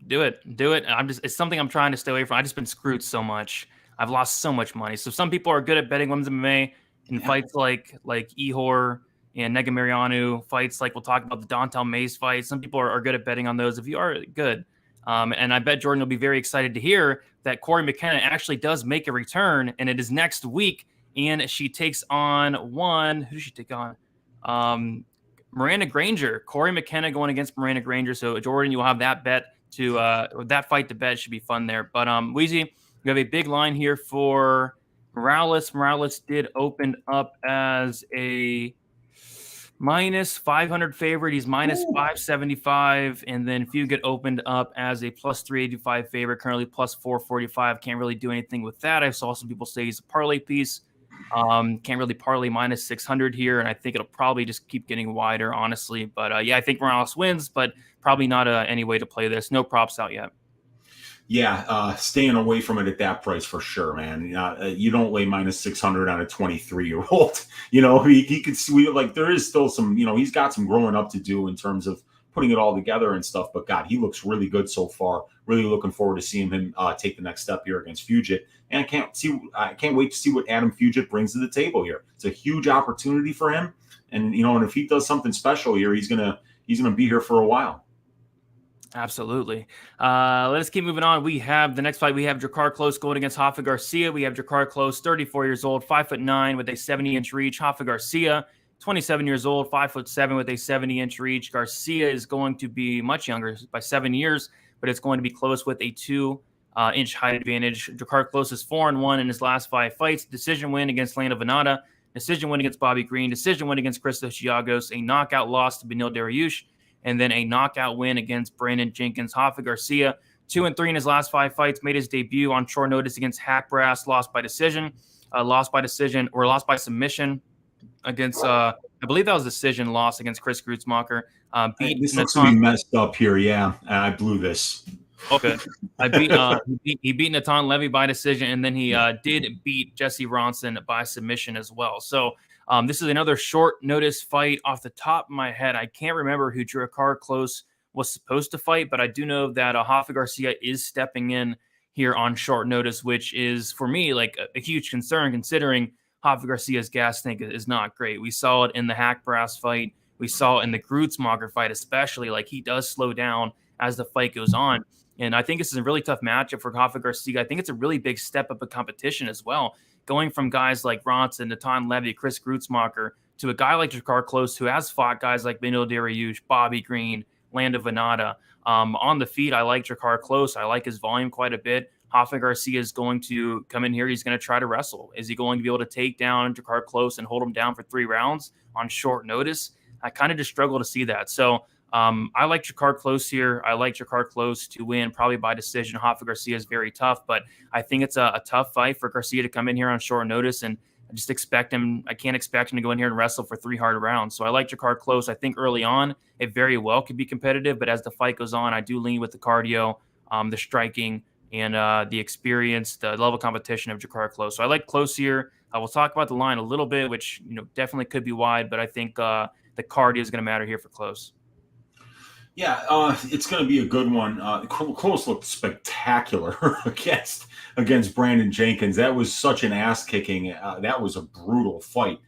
do it. It's something I'm trying to stay away from. I've just been screwed so much. I've lost so much money. So some people are good at betting women's MMA in fights like Ihor and Negamariano, fights like we'll talk about the Dontel Mays fight. Some people are good at betting on those. If you are good, and I bet Jordan will be very excited to hear that Corey McKenna actually does make a return, and it is next week, and she takes on who does she take on? Miranda Granger. Corey McKenna going against Miranda Granger. So Jordan, you'll have that bet to that fight to bet. Should be fun there. But Weezy, we have a big line here for Morales. Morales did open up as a minus 500 favorite. He's minus 575. And then Fugit opened up as a plus 385 favorite, currently plus 445. Can't really do anything with that. I saw some people say he's a parlay piece. Can't really parlay minus 600 here, and I think it'll probably just keep getting wider, honestly. But I think Morales wins, but probably not any way to play this. No props out yet. Yeah, staying away from it at that price for sure, man. You don't lay minus 600 on a 23-year-old. He could see, there is still some, he's got some growing up to do in terms of putting it all together and stuff. But God, he looks really good so far. Really looking forward to seeing him take the next step here against Fugit. And I can't wait to see what Adam Fugit brings to the table here. It's a huge opportunity for him. And, and if he does something special here, he's gonna be here for a while. Absolutely. Let's keep moving on. We have the next fight. We have Drakkar Klose going against Rafa Garcia. We have Drakkar Klose, 34 years old, 5'9" with a 70-inch reach. Rafa Garcia, 27 years old, 5'7" with a 70-inch reach. Garcia is going to be much younger by 7 years, but it's going to be Klose with a 2-inch height advantage. Drakkar Klose is 4-1 in his last 5 fights. Decision win against Lando Venata. Decision win against Bobby Green. Decision win against Christos Giagos. A knockout loss to Beneil Dariush. And then a knockout win against Brandon Jenkins. Rafa Garcia, 2-3 in his last 5 fights, made his debut on short notice against Hack Brass, lost by submission against, I believe that was a decision loss against Chris Grutzmacher. This looks to be messed up here. Yeah, I blew this. Okay. He beat Natan Levy by decision, and then he did beat Jesse Ronson by submission as well. So this is another short notice fight. Off the top of my head, I can't remember who Drakkar Klose was supposed to fight, but I do know that Rafa Garcia is stepping in here on short notice, which is, for me, like a huge concern, considering Rafa Garcia's gas tank is not great. We saw it in the Hack Brass fight. We saw it in the Grutzmacher fight, especially. Like, he does slow down as the fight goes on. And I think this is a really tough matchup for Rafa Garcia. I think it's a really big step up of competition as well. Going from guys like Ronson, Natan Levy, Chris Grutzmacher, to a guy like Drakkar Klose, who has fought guys like Beneil Dariush, Bobby Green, Lando Venata. On the feet, I like Drakkar Klose. I like his volume quite a bit. Rafa Garcia is going to come in here. He's going to try to wrestle. Is he going to be able to take down Drakkar Klose and hold him down for 3 rounds on short notice? I kind of just struggle to see that. So I like Drakkar Klose here. I like Drakkar Klose to win, probably by decision. Rafa Garcia is very tough, but I think it's a tough fight for Garcia to come in here on short notice, and I just expect him. I can't expect him to go in here and wrestle for 3 hard rounds. So I like Drakkar Klose. I think early on it very well could be competitive, but as the fight goes on, I do lean with the cardio, the striking, and the experience, the level of competition of Drakkar Klose. So I like Klose here. We'll talk about the line a little bit, which definitely could be wide, but I think the cardio is going to matter here for Klose. Yeah, it's going to be a good one. Klose looked spectacular against Brandon Jenkins. That was such an ass-kicking. That was a brutal fight.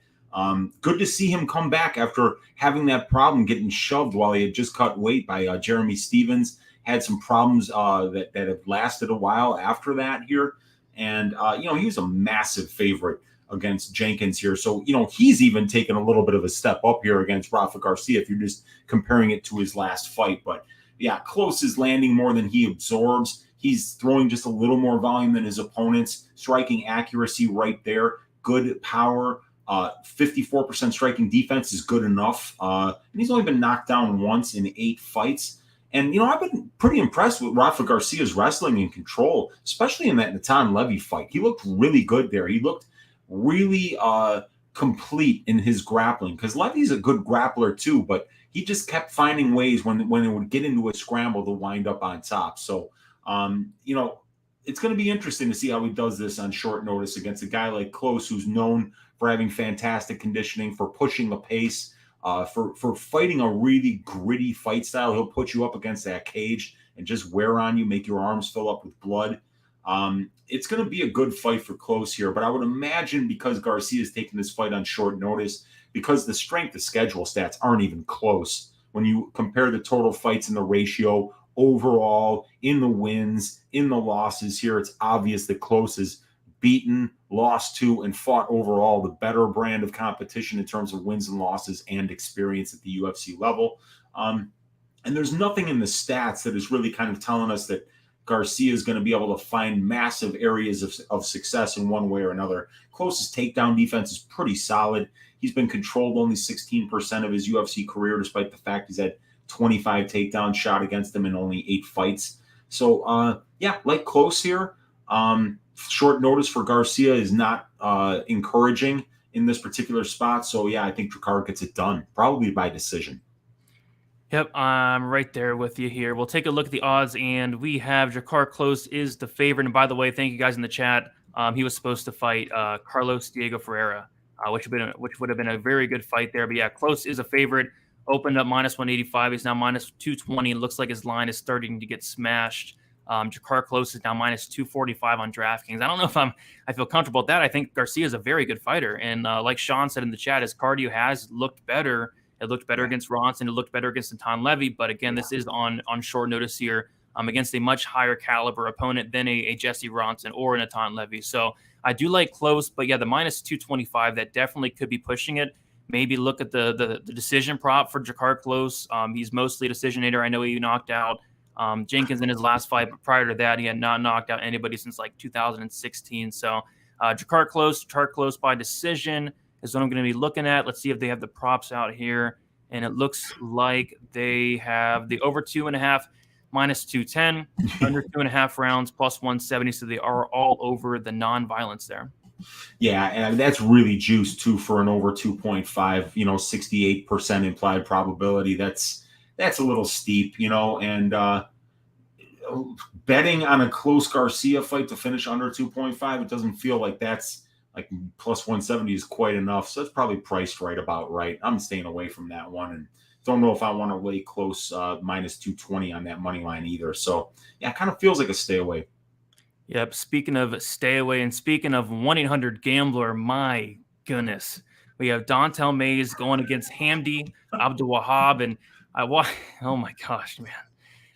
Good to see him come back after having that problem getting shoved while he had just cut weight by Jeremy Stevens. Had some problems that have lasted a while after that here. And, he was a massive favorite against Jenkins here. So, he's even taken a little bit of a step up here against Rafa Garcia if you're just comparing it to his last fight. But, yeah, Klose is landing more than he absorbs. He's throwing just a little more volume than his opponents. Striking accuracy right there. Good power. 54% striking defense is good enough. And he's only been knocked down once in 8 fights. And, I've been pretty impressed with Rafa Garcia's wrestling and control, especially in that Natan Levy fight. He looked really good there. He looked really complete in his grappling, because Levy's a good grappler too, but he just kept finding ways when it would get into a scramble to wind up on top. So, it's going to be interesting to see how he does this on short notice against a guy like Klose, who's known for having fantastic conditioning, for pushing the pace, for fighting a really gritty fight style. He'll put you up against that cage and just wear on you, make your arms fill up with blood. It's going to be a good fight for Klose here, but I would imagine, because Garcia is taking this fight on short notice, because the strength of schedule stats aren't even close. When you compare the total fights and the ratio overall, in the wins, in the losses here, it's obvious that Klose is beaten, lost to, and fought overall the better brand of competition in terms of wins and losses and experience at the UFC level. And there's nothing in the stats that is really kind of telling us that Garcia is going to be able to find massive areas of success in one way or another. Klose's takedown defense is pretty solid. He's been controlled only 16% of his UFC career, despite the fact he's had 25 takedowns shot against him in only 8 fights. So, like Klose here, short notice for Garcia is not encouraging in this particular spot. So, I think Drakkar gets it done, probably by decision. Yep, I'm right there with you here. We'll take a look at the odds, and we have Drakkar Klose is the favorite. And by the way, thank you guys in the chat. He was supposed to fight Carlos Diego Ferreira, which would have been a very good fight there. But yeah, Klose is a favorite. Opened up -185. He's now -220. It looks like his line is starting to get smashed. Drakkar Klose is now -245 on DraftKings. I don't know if I feel comfortable with that. I think Garcia is a very good fighter. And like Sean said in the chat, his cardio has looked better. It looked better against Ronson. It looked better against Natan Levy. But again, this is on short notice here against a much higher caliber opponent than a Jesse Ronson or a Natan Levy. So I do like Klose, but yeah, the -225, that definitely could be pushing it. Maybe look at the decision prop for Drakkar Klose. He's mostly a decisionator. I know he knocked out Jenkins in his last fight, but prior to that, he had not knocked out anybody since like 2016. So Drakkar Klose by decision is what I'm going to be looking at. Let's see if they have the props out here. And it looks like they have the over 2.5 -210, under 2.5 rounds +170. So they are all over the non-violence there. Yeah, and that's really juiced too for an over 2.5, 68% implied probability. That's a little steep, and betting on a close Garcia fight to finish under 2.5, it doesn't feel like that's like +170 is quite enough. So it's probably priced about right. I'm staying away from that one, and don't know if I want to lay close -220 on that money line either. So yeah, it kind of feels like a stay away. Yep. Speaking of stay away, and speaking of 1-800-GAMBLER, my goodness, we have Dontel Mays going against Hamdi Abdu-Ahab, and oh my gosh, man,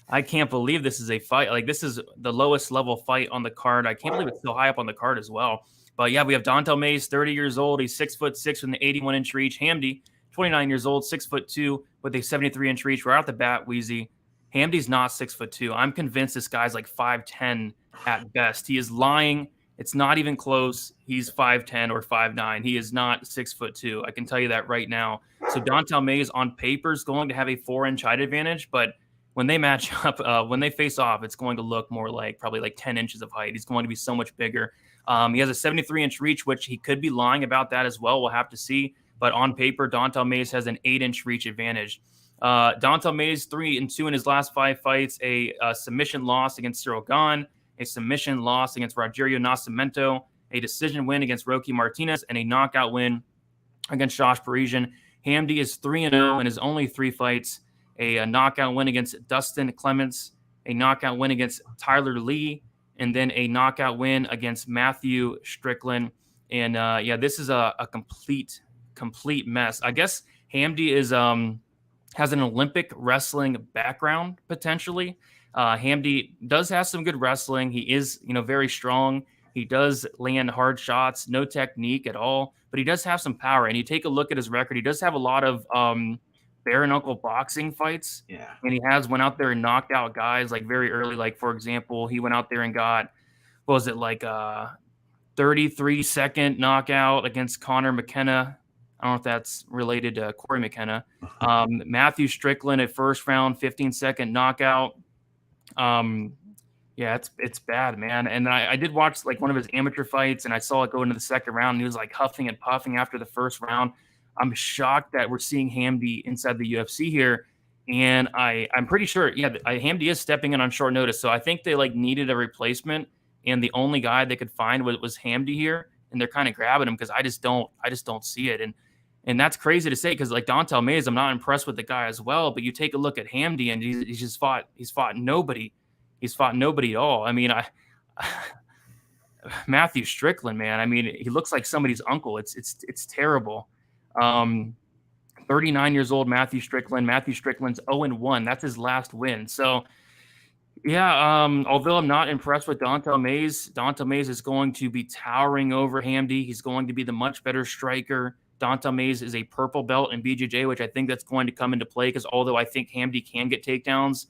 I can't believe this is a fight. Like, this is the lowest level fight on the card. I can't believe it's so high up on the card as well. But yeah, we have Dontel Mays, 30 years old. He's 6'6" with an 81-inch reach. Hamdi, 29 years old, 6'2" with a 73-inch reach. Right off the bat, Weezy, Hamdi's not 6'2". I'm convinced this guy's like 5'10" at best. He is lying. It's not even close. He's 5'10" or 5'9". He is not 6'2". I can tell you that right now. So Dontel Mays on paper is going to have a 4-inch height advantage, but when they match up, when they face off, it's going to look more like probably like 10 inches of height. He's going to be so much bigger. He has a 73-inch reach, which he could be lying about that as well. We'll have to see. But on paper, Dontel Mays has an 8-inch reach advantage. Dontel Mays 3-2 in his last 5 fights, a submission loss against Cyril Gane, a submission loss against Rogerio Nascimento, a decision win against Roque Martinez, and a knockout win against Josh Parisian. Hamdi is 3-0 in his only 3 fights, a knockout win against Dustin Clements, a knockout win against Tyler Lee, and then a knockout win against Matthew Strickland. And this is a complete mess. I guess Hamdi is has an Olympic wrestling background potentially. Hamdi does have some good wrestling. He is, very strong. He does land hard shots, no technique at all, but he does have some power. And you take a look at his record, he does have a lot of bare knuckle boxing fights. Yeah. And he has went out there and knocked out guys like very early. Like, for example, he went out there and got, what was it, like 33-second knockout against Connor McKenna. I don't know if that's related to Corey McKenna. Matthew Strickland at first round, 15-second knockout. Yeah, it's bad, man. And then I did watch like one of his amateur fights, and I saw it go into the second round, and he was like huffing and puffing after the first round. I'm shocked that we're seeing Hamdi inside the UFC here. And I'm pretty sure, yeah, Hamdi is stepping in on short notice. So I think they like needed a replacement, and the only guy they could find was Hamdi here, and they're kind of grabbing him because I just don't see it. And that's crazy to say because like Dontel Mays, I'm not impressed with the guy as well. But you take a look at Hamdi, and he's fought nobody. He's fought nobody at all. I mean, Matthew Strickland, man. I mean, he looks like somebody's uncle. It's terrible. 39 years old, Matthew Strickland. Matthew Strickland's 0-1. That's his last win. So, yeah, although I'm not impressed with Dontel Mays is going to be towering over Hamdi. He's going to be the much better striker. Dontel Mays is a purple belt in BJJ, which I think that's going to come into play because although I think Hamdi can get takedowns,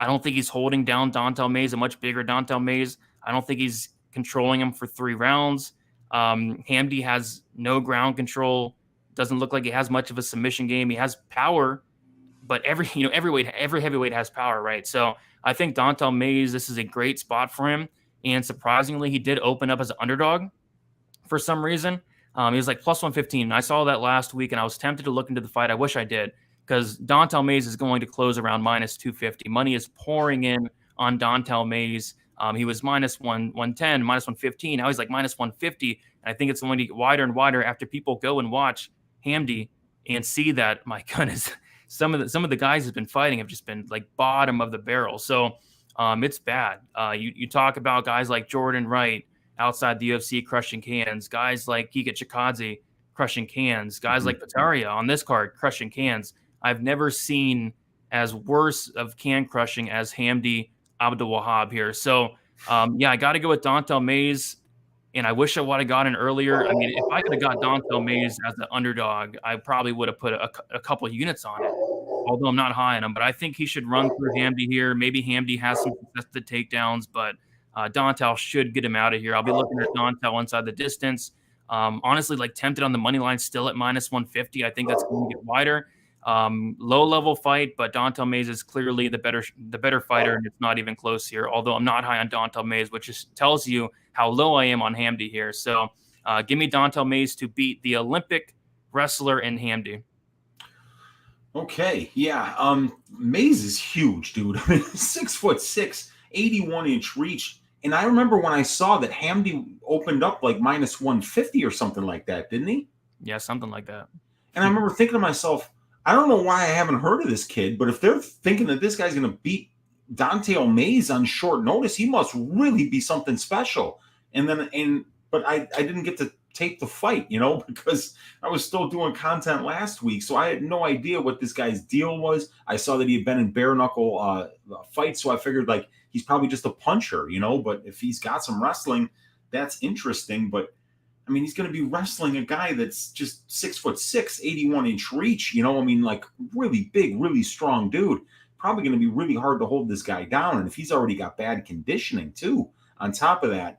I don't think he's holding down Dontel Mays, a much bigger Dontel Mays. I don't think he's controlling him for 3 rounds. Hamdi has no ground control. Doesn't look like he has much of a submission game. He has power, but every heavyweight has power, right? So I think Dontel Mays, this is a great spot for him. And surprisingly, he did open up as an underdog for some reason. He was like plus 115. I saw that last week, and I was tempted to look into the fight. I wish I did, because Dontel Mays is going to close around minus 250. Money is pouring in on Dontel Mays. He was minus 110, minus 115. Now he's like minus 150. And I think it's going to get wider and wider after people go and watch Hamdi and see that, my goodness, some of the guys he's been fighting have just been like bottom of the barrel. So it's bad. You talk about guys like Jordan Wright outside the UFC crushing cans, guys like Giga Chikadze crushing cans, guys like Pateria on this card crushing cans. I've never seen as worse of can crushing as Hamdi Abdu-Ahab here. So, yeah, I got to go with Dontel Mays, and I wish I would have gotten earlier. I mean, if I could have got Dontel Mays as the underdog, I probably would have put a couple of units on it, although I'm not high on him. But I think he should run through Hamdi here. Maybe Hamdi has some contested takedowns, but Dontel should get him out of here. I'll be looking at Dontel inside the distance. Honestly, like tempted on the money line, still at minus 150. I think that's going to get wider. Low level fight, but Dontel Mays is clearly the better fighter, and it's not even close here. Although I'm not high on Dontel Mays, which just tells you how low I am on Hamdi here. So give me Dontel Mays to beat the Olympic wrestler in Hamdi. Okay, yeah. Mays is huge, dude. I mean, 6'6", 81-inch reach. And I remember when I saw that Hamdi opened up like minus 150 or something like that, didn't he? Yeah, something like that. And I remember thinking to myself, I don't know why I haven't heard of this kid, but if they're thinking that this guy's going to beat Dontel Mays on short notice, he must really be something special. But I didn't get to tape the fight, because I was still doing content last week. So I had no idea what this guy's deal was. I saw that he had been in bare knuckle fights. So I figured like he's probably just a puncher, but if he's got some wrestling, that's interesting. But I mean, he's going to be wrestling a guy that's just 6'6", 81-inch reach, I mean, like really big, really strong dude. Probably going to be really hard to hold this guy down. And if he's already got bad conditioning too, on top of that,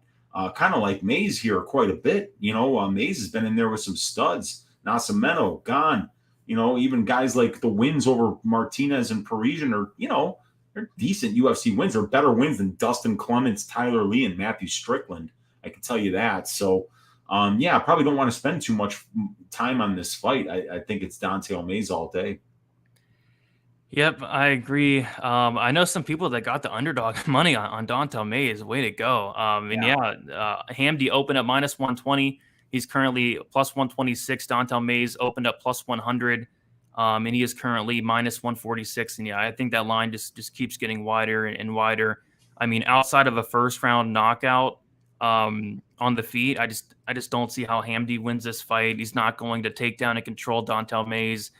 kind of like Mays here quite a bit, Mays has been in there with some studs. Nascimento, gone, even guys like the wins over Martinez and Parisian are, they're decent UFC wins. They're better wins than Dustin Clements, Tyler Lee, and Matthew Strickland. I can tell you that. So, yeah, I probably don't want to spend too much time on this fight. I think it's Dontel Mays all day. Yep, I agree. I know some people that got the underdog money on Dontel Mays. Way to go. Hamdi opened up minus 120. He's currently plus 126. Dontel Mays opened up plus 100. And he is currently minus 146. And yeah, I think that line just keeps getting wider and wider. I mean, outside of a first round knockout, on the feet, I just don't see how Hamdi wins this fight. He's not going to take down and control Dontel Mays.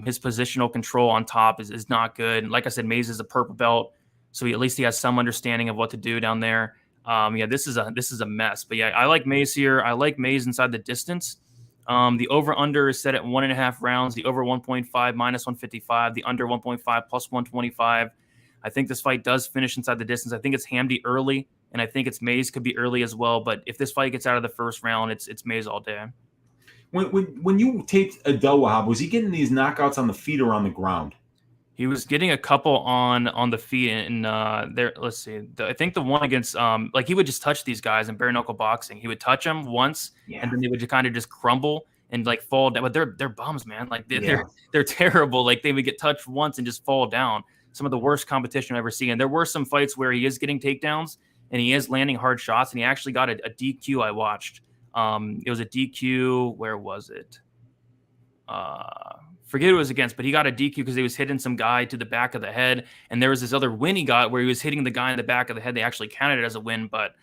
His positional control on top is not good. And like I said, Mays is a purple belt, so at least he has some understanding of what to do down there. Yeah, this is a mess. But yeah, I like Mays here. I like Mays inside the distance. The over-under is set at 1.5 rounds. The over 1.5 minus 155. The under 1.5 plus 125. I think this fight does finish inside the distance. I think it's Hamdy early, and I think it's Mays could be early as well. But if this fight gets out of the first round, it's Mays all day. When you taped Abdu-Ahab, was he getting these knockouts on the feet or on the ground? He was getting a couple on the feet, and there. Let's see. I think the one against like he would just touch these guys in bare knuckle boxing. He would touch them once, and then they would kind of just crumble and like fall down. But they're bums, man. Like they're terrible. Like they would get touched once and just fall down. Some of the worst competition I've ever seen. And there were some fights where he is getting takedowns and he is landing hard shots, and he actually got a DQ I watched. It was a DQ. Where was it? Forget who it was against, but he got a DQ because he was hitting some guy to the back of the head. And there was this other win he got where he was hitting the guy in the back of the head. They actually counted it as a win, but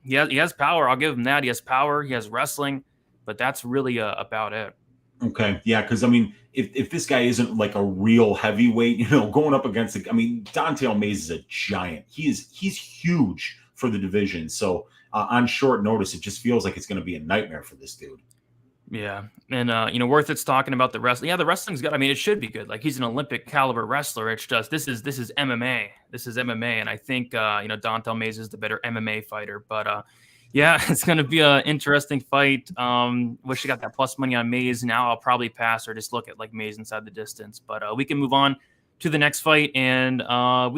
he has power. I'll give him that. He has power. He has wrestling, but that's really about it. Okay. Yeah. Cause I mean, if this guy isn't like a real heavyweight, going up against Don'Tale Mayes is a giant. He's huge for the division. So on short notice, it just feels like it's going to be a nightmare for this dude. Yeah. And, Worth it's talking about the wrestling. Yeah, the wrestling's good. I mean, it should be good. Like he's an Olympic caliber wrestler. It's just, this is MMA. This is MMA. And I think, Don'Tale Mayes is the better MMA fighter, but, yeah, it's going to be an interesting fight. Wish I got that plus money on Mays. Now I'll probably pass or just look at like Mays inside the distance. But we can move on to the next fight. And I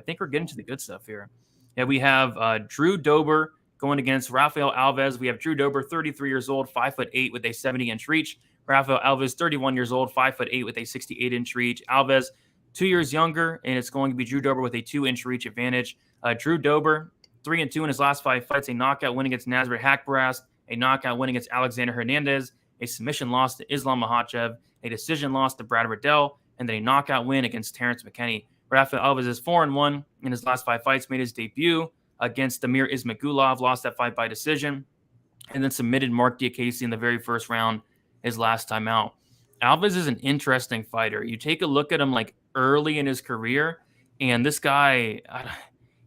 think we're getting to the good stuff here. Yeah, we have Drew Dober going against Rafael Alves. We have Drew Dober, 33 years old, 5'8" with a 70-inch reach. Rafael Alves, 31 years old, 5'8" with a 68-inch reach. Alves, 2 years younger, and it's going to be Drew Dober with a 2-inch reach advantage. Drew Dober, 3-2 in his last 5 fights, a knockout win against Nasrat Haqparast, a knockout win against Alexandre Hernandez, a submission loss to Islam Makhachev, a decision loss to Brad Riddell, and then a knockout win against Terrence McKinney. Rafael Alves is 4-1 in his last 5 fights, made his debut against Damir Ismagulov, lost that fight by decision, and then submitted Mark Diakese in the very first round his last time out. Alves is an interesting fighter. You take a look at him like early in his career, and this guy,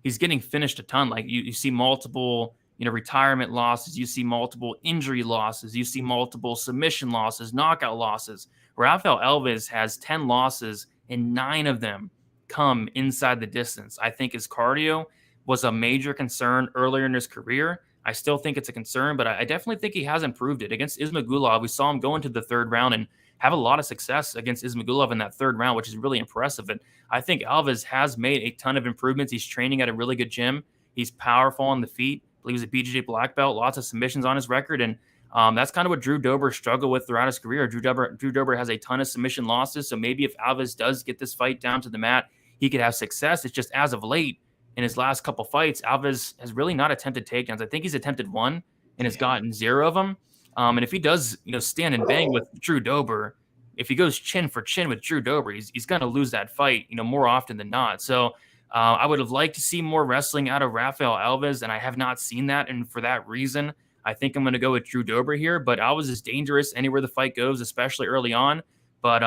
he's getting finished a ton. Like you see multiple, retirement losses. You see multiple injury losses. You see multiple submission losses, knockout losses. Rafael Alves has 10 losses, and 9 of them come inside the distance. I think his cardio was a major concern earlier in his career. I still think it's a concern, but I definitely think he has improved it. Against Ismagulov, we saw him go into the 3rd round and have a lot of success against Ismagulov in that 3rd round, which is really impressive. And I think Alves has made a ton of improvements. He's training at a really good gym. He's powerful on the feet. I believe he's a BJJ black belt, lots of submissions on his record. And that's kind of what Drew Dober struggled with throughout his career. Drew Dober has a ton of submission losses. So maybe if Alves does get this fight down to the mat, he could have success. It's just as of late, in his last couple fights, Alves has really not attempted takedowns. I think he's attempted 1 and has gotten 0 of them. And if he does, stand and bang with Drew Dober, if he goes chin for chin with Drew Dober, he's going to lose that fight, more often than not. So I would have liked to see more wrestling out of Rafael Alves, and I have not seen that. And for that reason, I think I'm going to go with Drew Dober here. But Alves is dangerous anywhere the fight goes, especially early on. But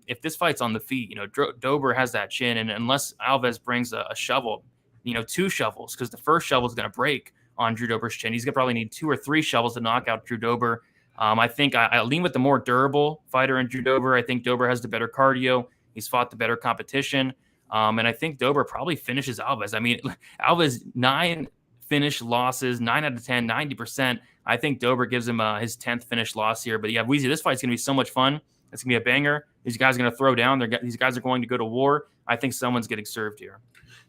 if this fight's on the feet, Dober has that chin, and unless Alves brings a shovel, 2 shovels, because the first shovel is going to break on Drew Dober's chin. He's going to probably need 2 or 3 shovels to knock out Drew Dober. I think I lean with the more durable fighter in Drew Dober. I think Dober has the better cardio. He's fought the better competition. And I think Dober probably finishes Alves. I mean, Alves, 9 finish losses, 9 out of 10, 90%. I think Dober gives him his 10th finish loss here. But yeah, Weezy, this fight's going to be so much fun. It's going to be a banger. These guys are going to throw down. These guys are going to go to war. I think someone's getting served here.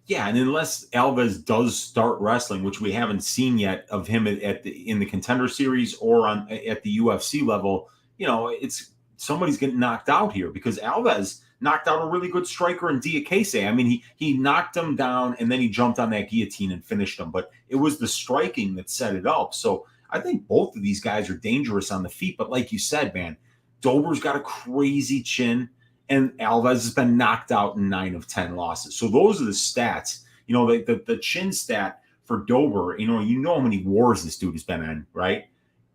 Yeah, and unless Alves does start wrestling, which we haven't seen yet of him in the Contender Series or at the UFC level, it's somebody's getting knocked out here, because Alves knocked out a really good striker in Diakese. I mean, he knocked him down and then he jumped on that guillotine and finished him. But it was the striking that set it up. So I think both of these guys are dangerous on the feet. But like you said, man, Dober's got a crazy chin, and Alves has been knocked out in 9 of 10 losses. So those are the stats. The chin stat for Dober, how many wars this dude has been in, right?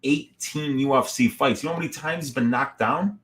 18 UFC fights. You know how many times he's been knocked down?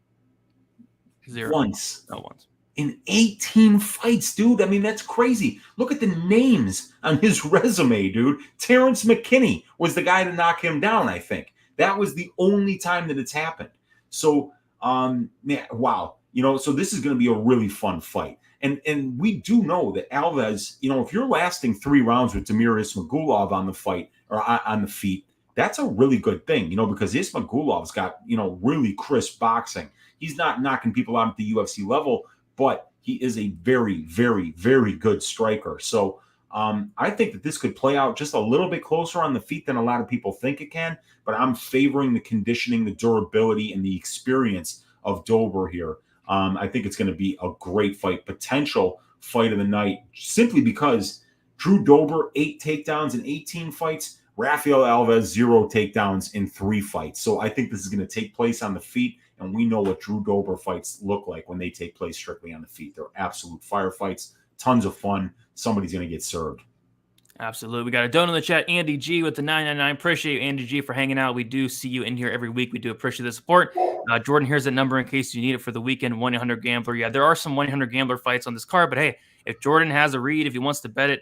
0. Once. No, once. In 18 fights, dude. I mean, that's crazy. Look at the names on his resume, dude. Terrence McKinney was the guy to knock him down, I think. That was the only time that it's happened. So, man, wow. So this is going to be a really fun fight. And we do know that Alves, if you're lasting 3 rounds with Damir Ismagulov on the fight or on the feet, that's a really good thing, because Ismagulov's got, really crisp boxing. He's not knocking people out at the UFC level, but he is a very, very, very good striker. So I think that this could play out just a little bit closer on the feet than a lot of people think it can, but I'm favoring the conditioning, the durability, and the experience of Dober here. I think it's going to be a great fight, potential fight of the night, simply because Drew Dober, 8 takedowns in 18 fights, Rafael Alves, 0 takedowns in 3 fights. So I think this is going to take place on the feet, and we know what Drew Dober fights look like when they take place strictly on the feet. They're absolute firefights, tons of fun. Somebody's going to get served. Absolutely. We got a donut in the chat. Andy G with the 999. Appreciate you, Andy G, for hanging out. We do see you in here every week. We do appreciate the support. Jordan, here's the number in case you need it for the weekend. 1-800-GAMBLER. Yeah, there are some 1-800-GAMBLER fights on this card, but hey, if Jordan has a read, if he wants to bet it,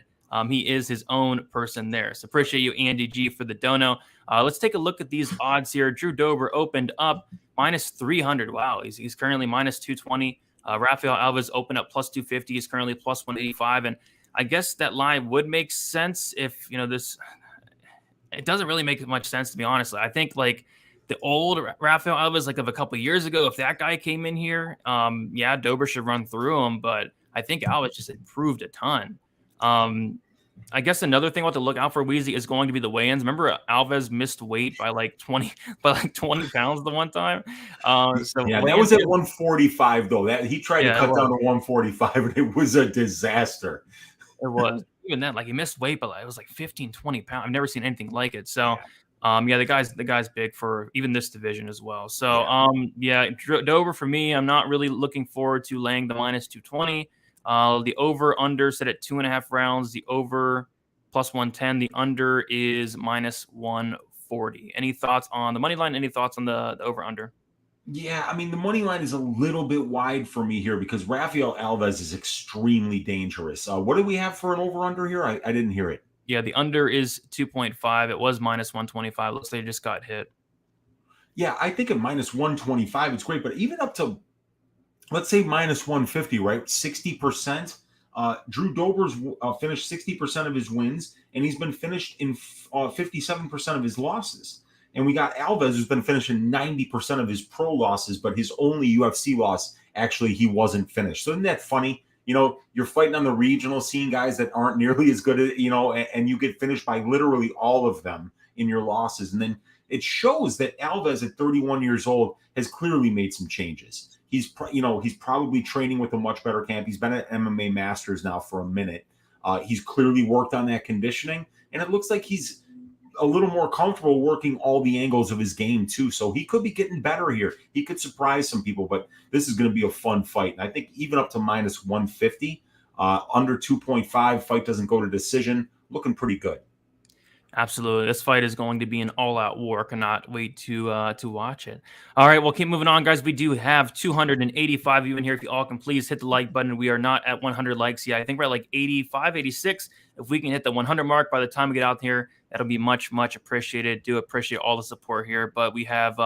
he is his own person there. So appreciate you, Andy G, for the dono. Let's take a look at these odds here. Drew Dober opened up -300. Wow, he's currently -220. Rafael Alves opened up +250. He's currently +185. And I guess that line would make sense if, it doesn't really make much sense, to be honest. I think like the old Rafael Alves, like of a couple of years ago, if that guy came in here, yeah, Dober should run through him, but I think Alves just improved a ton. I guess another thing we'll have to look out for, Weezy, is going to be the weigh-ins. Remember, Alves missed weight by like 20 pounds the one time. So yeah, that was at 145 though. That he tried to cut down to 145, and it was a disaster. It was. Even then, like he missed weight, but it was like 15, 20 pounds. I've never seen anything like it. So, the guy's big for even this division as well. So, Dober for me, I'm not really looking forward to laying the -220. The over under set at 2.5 rounds. The over +110. The under is -140. Any thoughts on the money line? Any thoughts on the over under? Yeah, I mean, the money line is a little bit wide for me here because Rafael Alves is extremely dangerous. What do we have for an over-under here? I didn't hear it. Yeah, the under is 2.5. It was -125. Looks like it just got hit. Yeah, I think at -125, it's great. But even up to, let's say, -150, right? 60%. Drew Dober's finished 60% of his wins, and he's been finished in 57% of his losses. And we got Alves, who's been finishing 90% of his pro losses, but his only UFC loss, actually, he wasn't finished. So isn't that funny? You're fighting on the regional scene, guys that aren't nearly as good, and you get finished by literally all of them in your losses. And then it shows that Alves at 31 years old has clearly made some changes. He's probably training with a much better camp. He's been at MMA Masters now for a minute. He's clearly worked on that conditioning, and it looks like he's a little more comfortable working all the angles of his game too. So he could be getting better here. He could surprise some people, but this is going to be a fun fight. And I think even up to -150, under 2.5, fight doesn't go to decision, looking pretty good. Absolutely. This fight is going to be an all-out war. Cannot wait to watch it. All right, we'll keep moving on, guys. We do have 285 of you in here. If you all can please hit the like button. We are not at 100 likes yet. I think we're at like 85, 86. If we can hit the 100 mark by the time we get out here, that'll be much, much appreciated. Do appreciate all the support here. But we have,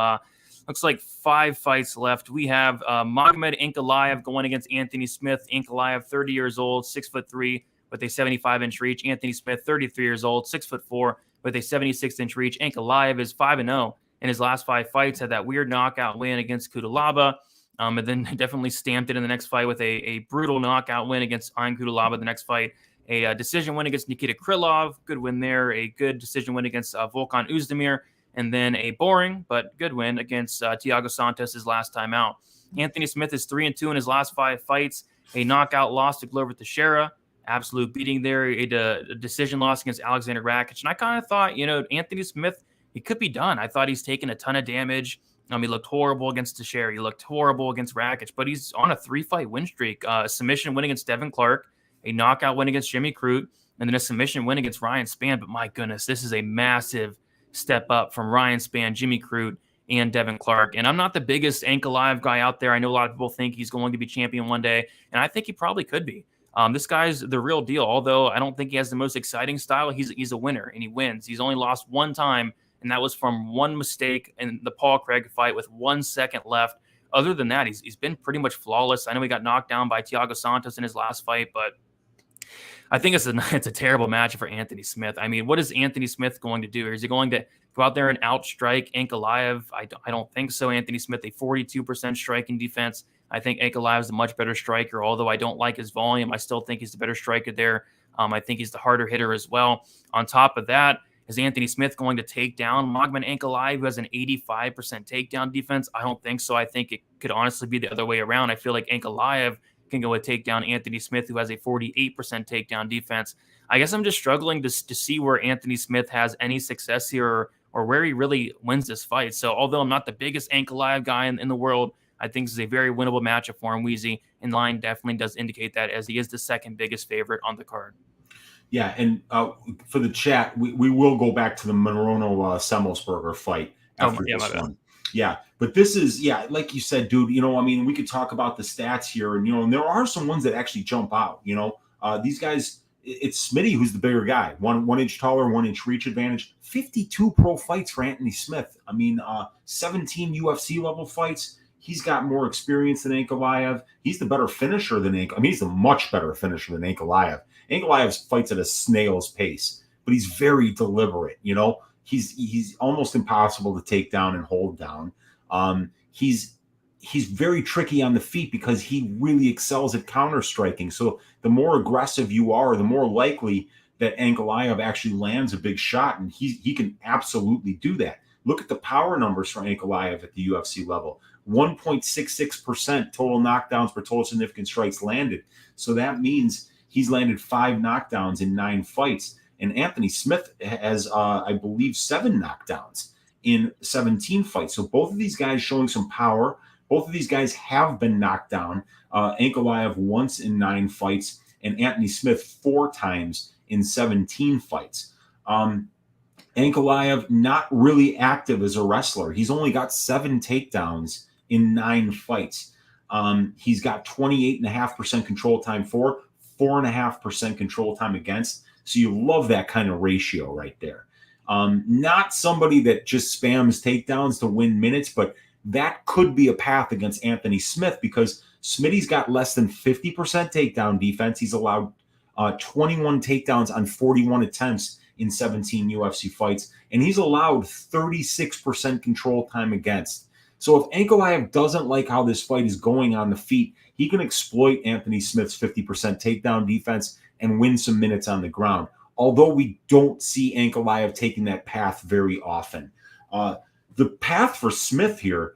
looks like 5 fights left. We have Magomed Ankalaev going against Anthony Smith. Ankalaev, 30 years old, 6'3", with a 75-inch reach. Anthony Smith, 33 years old, 6'4", with a 76-inch reach. Ankalaev is 5-0 in his last 5 fights. Had that weird knockout win against Kudalaba, and then definitely stamped it in the next fight with a brutal knockout win against Ian Kudalaba. The next fight, a decision win against Nikita Krylov. Good win there. A good decision win against Volkan Oezdemir. And then a boring but good win against Thiago Santos his last time out. Anthony Smith is 3-2 in his last 5 fights. A knockout loss to Glover Teixeira. Absolute beating there. A decision loss against Alexandre Rakic. And I kind of thought, Anthony Smith, he could be done. I thought he's taken a ton of damage. He looked horrible against Teixeira. He looked horrible against Rakic. But he's on a 3-fight win streak. A submission win against Devin Clark. A knockout win against Jimmy Crute. And then a submission win against Ryan Spann. But my goodness, this is a massive step up from Ryan Spann, Jimmy Crute, and Devin Clark. And I'm not the biggest Ankalaev guy out there. I know a lot of people think he's going to be champion one day. And I think he probably could be. This guy's the real deal. Although I don't think he has the most exciting style, he's a winner and he wins. He's only lost 1 time and that was from one mistake in the Paul Craig fight with 1 second left. Other than that, he's been pretty much flawless. I know he got knocked down by Thiago Santos in his last fight, but I think it's a terrible match for Anthony Smith. I mean, what is Anthony Smith going to do? Is he going to go out there and outstrike Ankalaev? I don't think so. Anthony Smith, a 42% striking defense. I think Ankalaev is a much better striker, although I don't like his volume. I still think he's the better striker there. I think he's the harder hitter as well. On top of that, is Anthony Smith going to take down Magomed Ankalaev, who has an 85% takedown defense? I don't think so. I think it could honestly be the other way around. I feel like Ankalaev can go and take down Anthony Smith, who has a 48% takedown defense. I guess I'm just struggling to see where Anthony Smith has any success here or where he really wins this fight. So although I'm not the biggest Ankalaev guy in the world, I think this is a very winnable matchup for him, Weezy. And line definitely does indicate that, as he is the second biggest favorite on the card. Yeah, and for the chat, we will go back to the Morono Semelsberger fight after this one. Yeah, but this is, like you said, dude, I mean, we could talk about the stats here, and there are some ones that actually jump out, these guys, it's Smitty who's the bigger guy, one inch taller, 1 inch reach advantage, 52 pro fights for Anthony Smith. I mean, 17 UFC level fights. He's got more experience than Ankalaev. He's the better finisher than Ankalaev. I mean, he's a much better finisher than Ankalaev. Ankalaev fights at a snail's pace, but he's very deliberate, He's almost impossible to take down and hold down. He's very tricky on the feet because he really excels at counter striking. So the more aggressive you are, the more likely that Ankalaev actually lands a big shot, and he can absolutely do that. Look at the power numbers for Ankalaev at the UFC level. 1.66% total knockdowns per total significant strikes landed. So that means he's landed 5 knockdowns in 9 fights. And Anthony Smith has, I believe, 7 knockdowns in 17 fights. So both of these guys showing some power. Both of these guys have been knocked down. Ankalaev once in 9 fights, and Anthony Smith 4 times in 17 fights. Ankalaev not really active as a wrestler. He's only got 7 takedowns in 9 fights. He's got 28.5% control time for, 4.5% control time against. So you love that kind of ratio right there. Not somebody that just spams takedowns to win minutes, but that could be a path against Anthony Smith because Smitty's got less than 50% takedown defense. He's allowed 21 takedowns on 41 attempts in 17 UFC fights, and he's allowed 36% control time against. So if Ankalaev doesn't like how this fight is going on the feet, he can exploit Anthony Smith's 50% takedown defense and win some minutes on the ground. Although we don't see Ankalaev taking that path very often. The path for Smith here,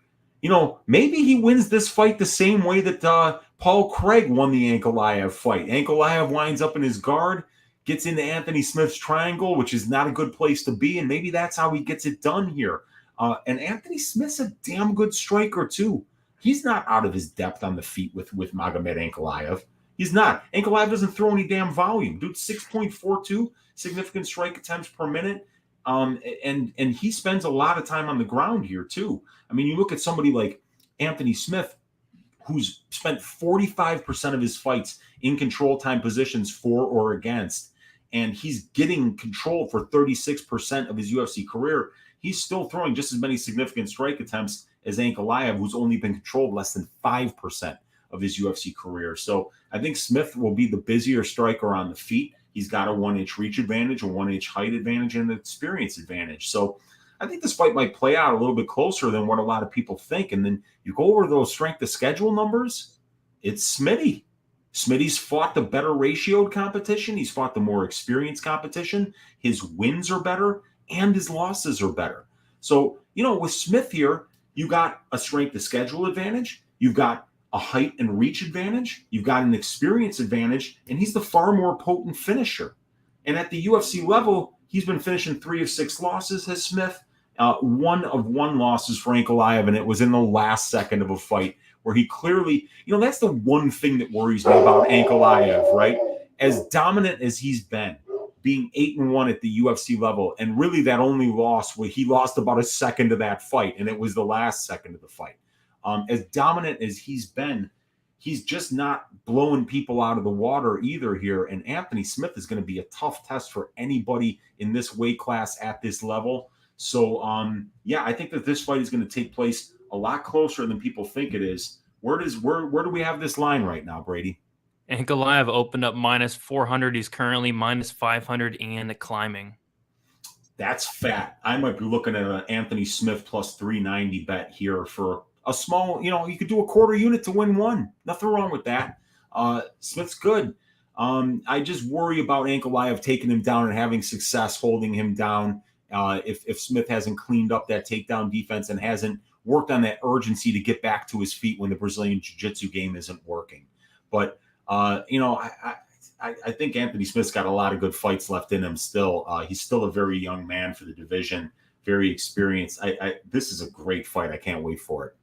maybe he wins this fight the same way that Paul Craig won the Ankalaev fight. Ankalaev winds up in his guard, gets into Anthony Smith's triangle, which is not a good place to be, and maybe that's how he gets it done here. And Anthony Smith's a damn good striker, too. He's not out of his depth on the feet with Magomed Ankalaev. He's not. Ankalaev doesn't throw any damn volume. Dude, 6.42 significant strike attempts per minute. And he spends a lot of time on the ground here, too. I mean, you look at somebody like Anthony Smith, who's spent 45% of his fights in control time positions for or against, and he's getting control for 36% of his UFC career. He's still throwing just as many significant strike attempts as Ankalaev, who's only been controlled less than 5% of his UFC career. So I think Smith will be the busier striker on the feet. He's got a 1 inch reach advantage, a 1 inch height advantage, and an experience advantage. So I think this fight might play out a little bit closer than what a lot of people think. And then you go over those strength of schedule numbers, it's Smitty. Smitty's fought the better ratioed competition. He's fought the more experienced competition. His wins are better and his losses are better. So, with Smith here, you got a strength of schedule advantage. You've got a height and reach advantage. You've got an experience advantage, and he's the far more potent finisher. And at the UFC level, he's been finishing 3 of 6 losses, has Smith. 1 of 1 losses for Ankalaev, and it was in the last second of a fight where he clearly, that's the one thing that worries me about Ankalaev, right? As dominant as he's been, being 8-1 at the UFC level, and really that only loss where he lost about a second of that fight, and it was the last second of the fight. As dominant as he's been, he's just not blowing people out of the water either here. And Anthony Smith is going to be a tough test for anybody in this weight class at this level. So, yeah, I think that this fight is going to take place a lot closer than people think it is. Where do we have this line right now, Brady? Ankalaev opened up minus 400. He's currently minus 500 and climbing. That's fat. I might be looking at an Anthony Smith plus 390 bet here for a small, you could do a quarter unit to win one. Nothing wrong with that. Smith's good. I just worry about Ankalaev taking him down and having success holding him down. If Smith hasn't cleaned up that takedown defense and hasn't worked on that urgency to get back to his feet when the Brazilian Jiu-Jitsu game isn't working. But, I think Anthony Smith's got a lot of good fights left in him still. He's still a very young man for the division, very experienced. This is a great fight. I can't wait for it.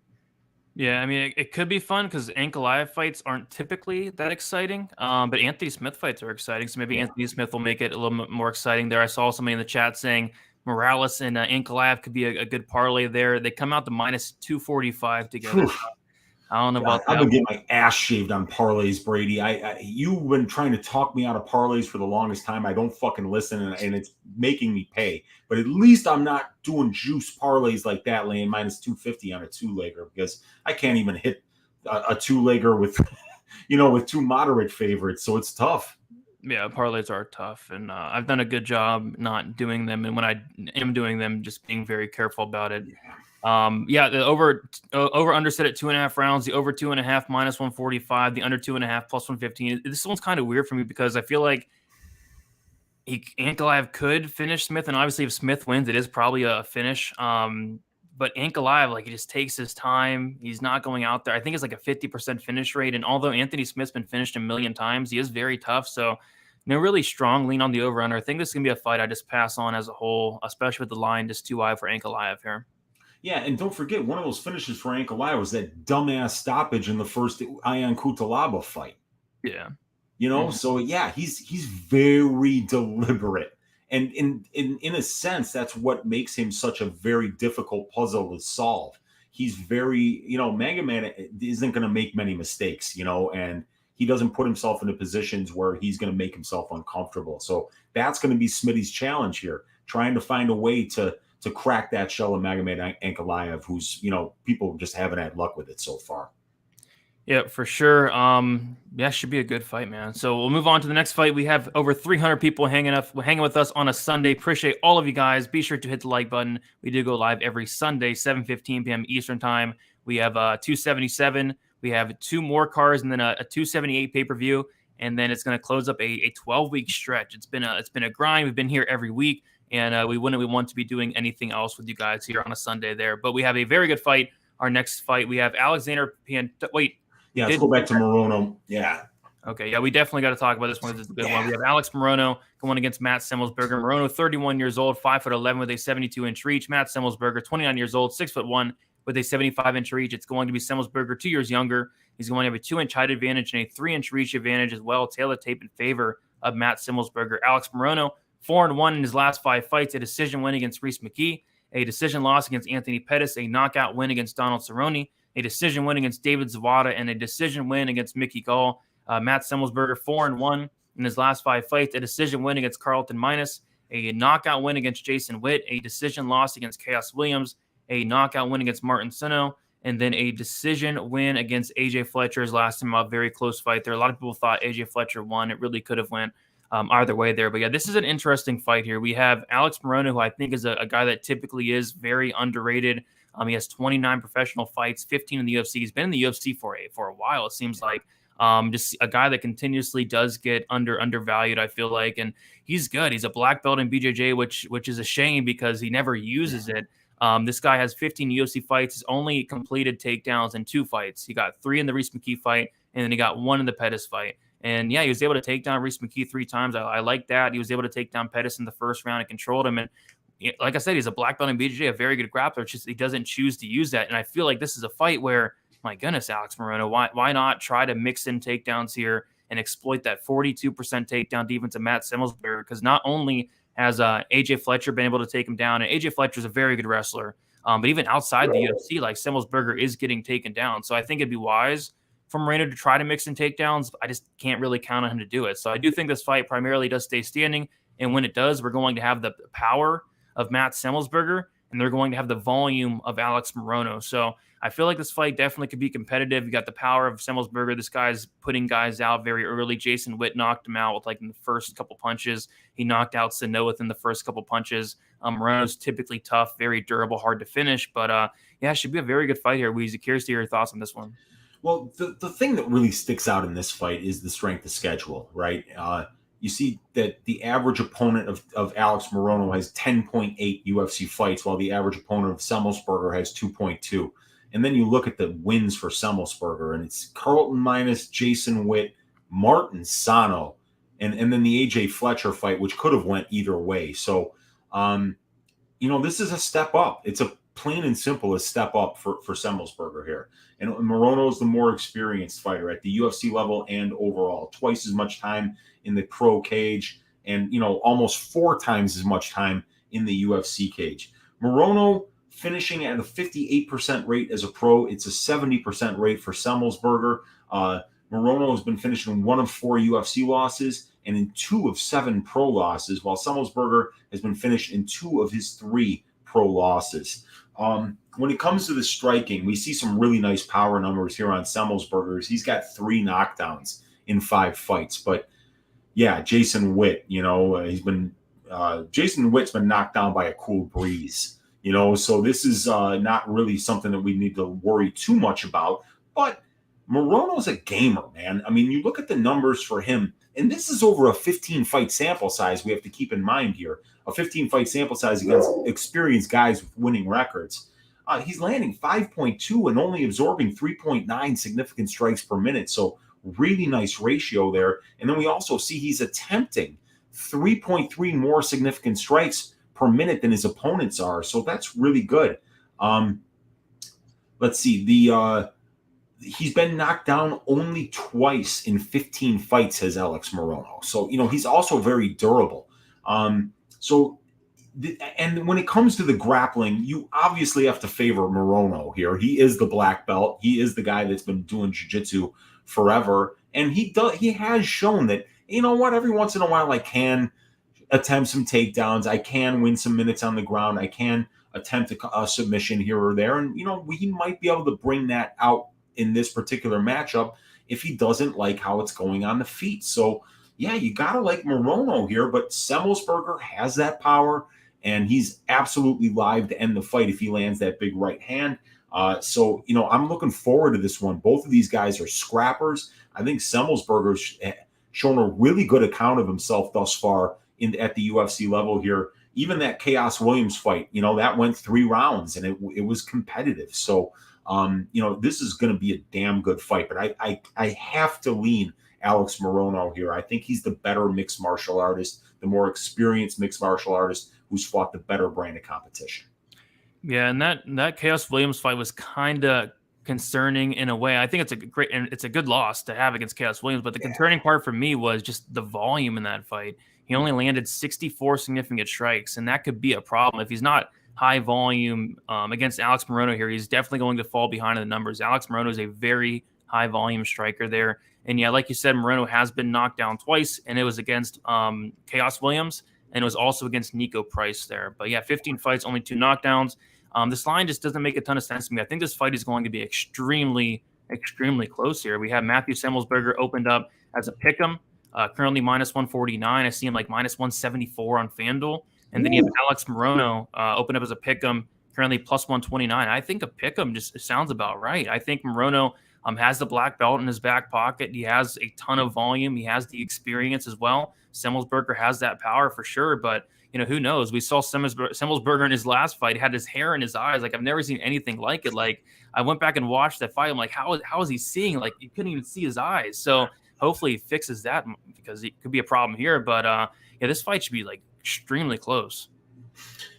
Yeah, I mean, it could be fun because Ankalaev fights aren't typically that exciting, but Anthony Smith fights are exciting. So maybe Anthony Smith will make it a little bit more exciting there. I saw somebody in the chat saying Morales and Ankalaev could be a good parlay there. They come out to minus 245 together. I don't know about that. I've been getting my ass shaved on parlays, Brady. You've been trying to talk me out of parlays for the longest time. I don't fucking listen, and it's making me pay. But at least I'm not doing juice parlays like that, laying minus 250 on a two-legger, because I can't even hit a two-legger with, with two moderate favorites. So it's tough. Yeah, parlays are tough, and I've done a good job not doing them. And when I am doing them, just being very careful about it. The over under set at 2.5 rounds, the over 2.5 minus 145, the under 2.5 plus 115. This one's kind of weird for me because I feel like Ankalaev could finish Smith, and obviously if Smith wins, it is probably a finish. But Ankalaev, he just takes his time. He's not going out there. I think it's like a 50% finish rate. And although Anthony Smith's been finished a million times, he is very tough. So really strong lean on the over under. I think this is gonna be a fight I just pass on as a whole, especially with the line just too high for Ankalaev here. Yeah, and don't forget, one of those finishes for Ankalaev was that dumbass stoppage in the first Ion Cutelaba fight. Yeah. So yeah, he's very deliberate. And in a sense, that's what makes him such a very difficult puzzle to solve. He's very, Magomed isn't going to make many mistakes, and he doesn't put himself into positions where he's going to make himself uncomfortable. So that's going to be Smitty's challenge here, trying to find a way to crack that shell of Magomed Ankalaev, who's, people just haven't had luck with it so far. Yeah, for sure. Should be a good fight, man. So we'll move on to the next fight. We have over 300 people hanging with us on a Sunday. Appreciate all of you guys. Be sure to hit the like button. We do go live every Sunday, 7:15 p.m. Eastern time. We have 277. We have two more cars and then a 278 pay-per-view. And then it's going to close up a 12-week stretch. It's been a grind. We've been here every week. And we wouldn't want to be doing anything else with you guys here on a Sunday there. But we have a very good fight. Our next fight, we have Alexandre Pantoja. Yeah, let's go back to Morono. Yeah. Okay, yeah, we definitely got to talk about this one. This is a good one. We have Alex Morono going against Matt Semelsberger. Morono, 31 years old, 5'11" with a 72-inch reach. Matt Semelsberger, 29 years old, 6'1" with a 75-inch reach. It's going to be Semelsberger 2 years younger. He's going to have a 2-inch height advantage and a 3-inch reach advantage as well. Tailor tape in favor of Matt Semelsberger. Alex Morono, 4-1 in his last 5 fights, a decision win against Reese McKee, a decision loss against Anthony Pettis, a knockout win against Donald Cerrone, a decision win against David Zawada, and a decision win against Mickey Gall. Matt Semelsberger, 4-1 in his last 5 fights, a decision win against Carlton Minus, a knockout win against Jason Witt, a decision loss against Chaos Williams, a knockout win against Martin Sino, and then a decision win against AJ Fletcher's last time, a very close fight there. A lot of people thought AJ Fletcher won. It really could have went either way there. But yeah, this is an interesting fight here. We have Alex Morono, who I think is a guy that typically is very underrated. He has 29 professional fights, 15 in the UFC. He's been in the UFC for a while, it seems like. Just a guy that continuously does get undervalued, I feel like. And he's good. He's a black belt in BJJ, which is a shame because he never uses it. This guy has 15 UFC fights. He's only completed takedowns in 2 fights. He got 3 in the Reese McKee fight, and then he got 1 in the Pettis fight. And yeah, he was able to take down Reese McKee 3 times. I like that. He was able to take down Pettis in the first round and controlled him. And like I said, he's a black belt in BJJ, a very good grappler. It's just he doesn't choose to use that. And I feel like this is a fight where, my goodness, Alex Morono, why not try to mix in takedowns here and exploit that 42% takedown defense of Matt Semelsberger? Because not only has AJ Fletcher been able to take him down, and AJ Fletcher is a very good wrestler, but even outside the UFC, like Semelsberger is getting taken down. So I think it'd be wise for Moreno to try to mix in takedowns. I just can't really count on him to do it. So I do think this fight primarily does stay standing. And when it does, we're going to have the power of Matt Semelsberger, and they're going to have the volume of Alex Morono. So I feel like this fight definitely could be competitive. You got the power of Semelsberger. This guy's putting guys out very early. Jason Witt knocked him out with like in the first couple punches. He knocked out Sano within the first couple punches. Morono's typically tough, very durable, hard to finish. But yeah, it should be a very good fight here. Weezy, curious to hear your thoughts on this one. Well, the thing that really sticks out in this fight is the strength of schedule, right? You see that the average opponent of Alex Morono has 10.8 UFC fights, while the average opponent of Semelsberger has 2.2. And then you look at the wins for Semelsberger, and it's Carlton Minus, Jason Witt, Martin Sano, and then the AJ Fletcher fight, which could have went either way. So, this is a step up. It's a plain and simple a step up for Semelsberger here. And Morono is the more experienced fighter at the UFC level and overall. Twice as much time in the pro cage and, almost 4 times as much time in the UFC cage. Morono finishing at a 58% rate as a pro. It's a 70% rate for Semelsberger. Morono has been finishing in 1 of 4 UFC losses and in 2 of 7 pro losses, while Semelsberger has been finished in 2 of his 3 pro losses. When it comes to the striking, we see some really nice power numbers here on Semelsberger. He's got 3 knockdowns in 5 fights. But yeah, Jason Witt, Jason Witt's been knocked down by a cool breeze, so this is not really something that we need to worry too much about. But Morono's a gamer, man. I mean, you look at the numbers for him, and this is over a 15-fight sample size we have to keep in mind here. A 15-fight sample size against experienced guys with winning records. He's landing 5.2 and only absorbing 3.9 significant strikes per minute. So really nice ratio there. And then we also see he's attempting 3.3 more significant strikes per minute than his opponents are. So that's really good. Let's see. He's been knocked down only twice in 15 fights, has Alex Morono. So, he's also very durable. And when it comes to the grappling, you obviously have to favor Morono here. He is the black belt. He is the guy that's been doing jiu-jitsu forever. And he has shown that, every once in a while I can attempt some takedowns. I can win some minutes on the ground. I can attempt a submission here or there. And, he might be able to bring that out in this particular matchup if he doesn't like how it's going on the feet. So, yeah, you got to like Morono here, but Semelsberger has that power, and he's absolutely live to end the fight if he lands that big right hand. So, I'm looking forward to this one. Both of these guys are scrappers. I think Semelsberger's shown a really good account of himself thus far at the UFC level here. Even that Chaos Williams fight, that went 3 rounds, and it was competitive. So, this is going to be a damn good fight, but I have to lean Alex Morono here. I think he's the better mixed martial artist, the more experienced mixed martial artist who's fought the better brand of competition. Yeah, and that Chaos Williams fight was kind of concerning in a way. I think it's a good loss to have against Chaos Williams, but the concerning part for me was just the volume in that fight. He only landed 64 significant strikes, and that could be a problem if he's not high volume against Alex Morono here. He's definitely going to fall behind in the numbers. Alex Morono is a very high volume striker there. And yeah, like you said, Moreno has been knocked down twice, and it was against Chaos Williams, and it was also against Nico Price there. But yeah, 15 fights, only 2 knockdowns. This line just doesn't make a ton of sense to me. I think this fight is going to be extremely, extremely close here. We have Matthew Semelsberger opened up as a pick'em, currently minus 149. I see him like minus 174 on FanDuel. And then you have Alex Morono open up as a pick'em, currently plus 129. I think a pick'em just sounds about right. I think Morono has the black belt in his back pocket. He has a ton of volume. He has the experience as well. Semelsberger has that power for sure, but who knows? We saw Semelsberger in his last fight, had his hair in his eyes. Like, I've never seen anything like it. Like, I went back and watched that fight. I'm like, how is he seeing? Like, you couldn't even see his eyes. So hopefully he fixes that, because it could be a problem here. But yeah, this fight should be like extremely close.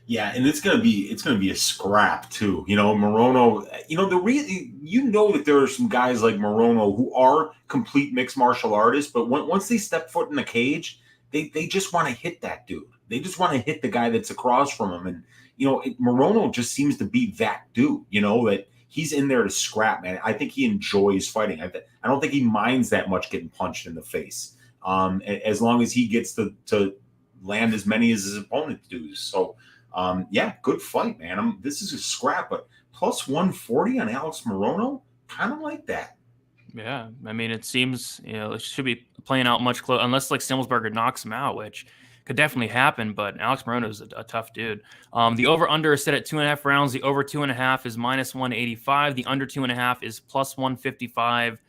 Yeah, and it's gonna be a scrap too. Morono. That there are some guys like Morono who are complete mixed martial artists, but once they step foot in the cage, they just want to hit that dude. They just want to hit the guy that's across from him, and Morono just seems to be that dude. That he's in there to scrap, man. I think he enjoys fighting. I don't think he minds that much getting punched in the face, as long as he gets to land as many as his opponent does. So. Yeah, good fight, man. This is a scrap, but plus 140 on Alex Morono, kind of like that. Yeah, I mean, it seems it should be playing out much closer, unless like Semelsberger knocks him out, which could definitely happen. But Alex Morono is a tough dude. The over under is set at 2.5 rounds. The over 2.5 is minus 185. The under 2.5 is plus 155.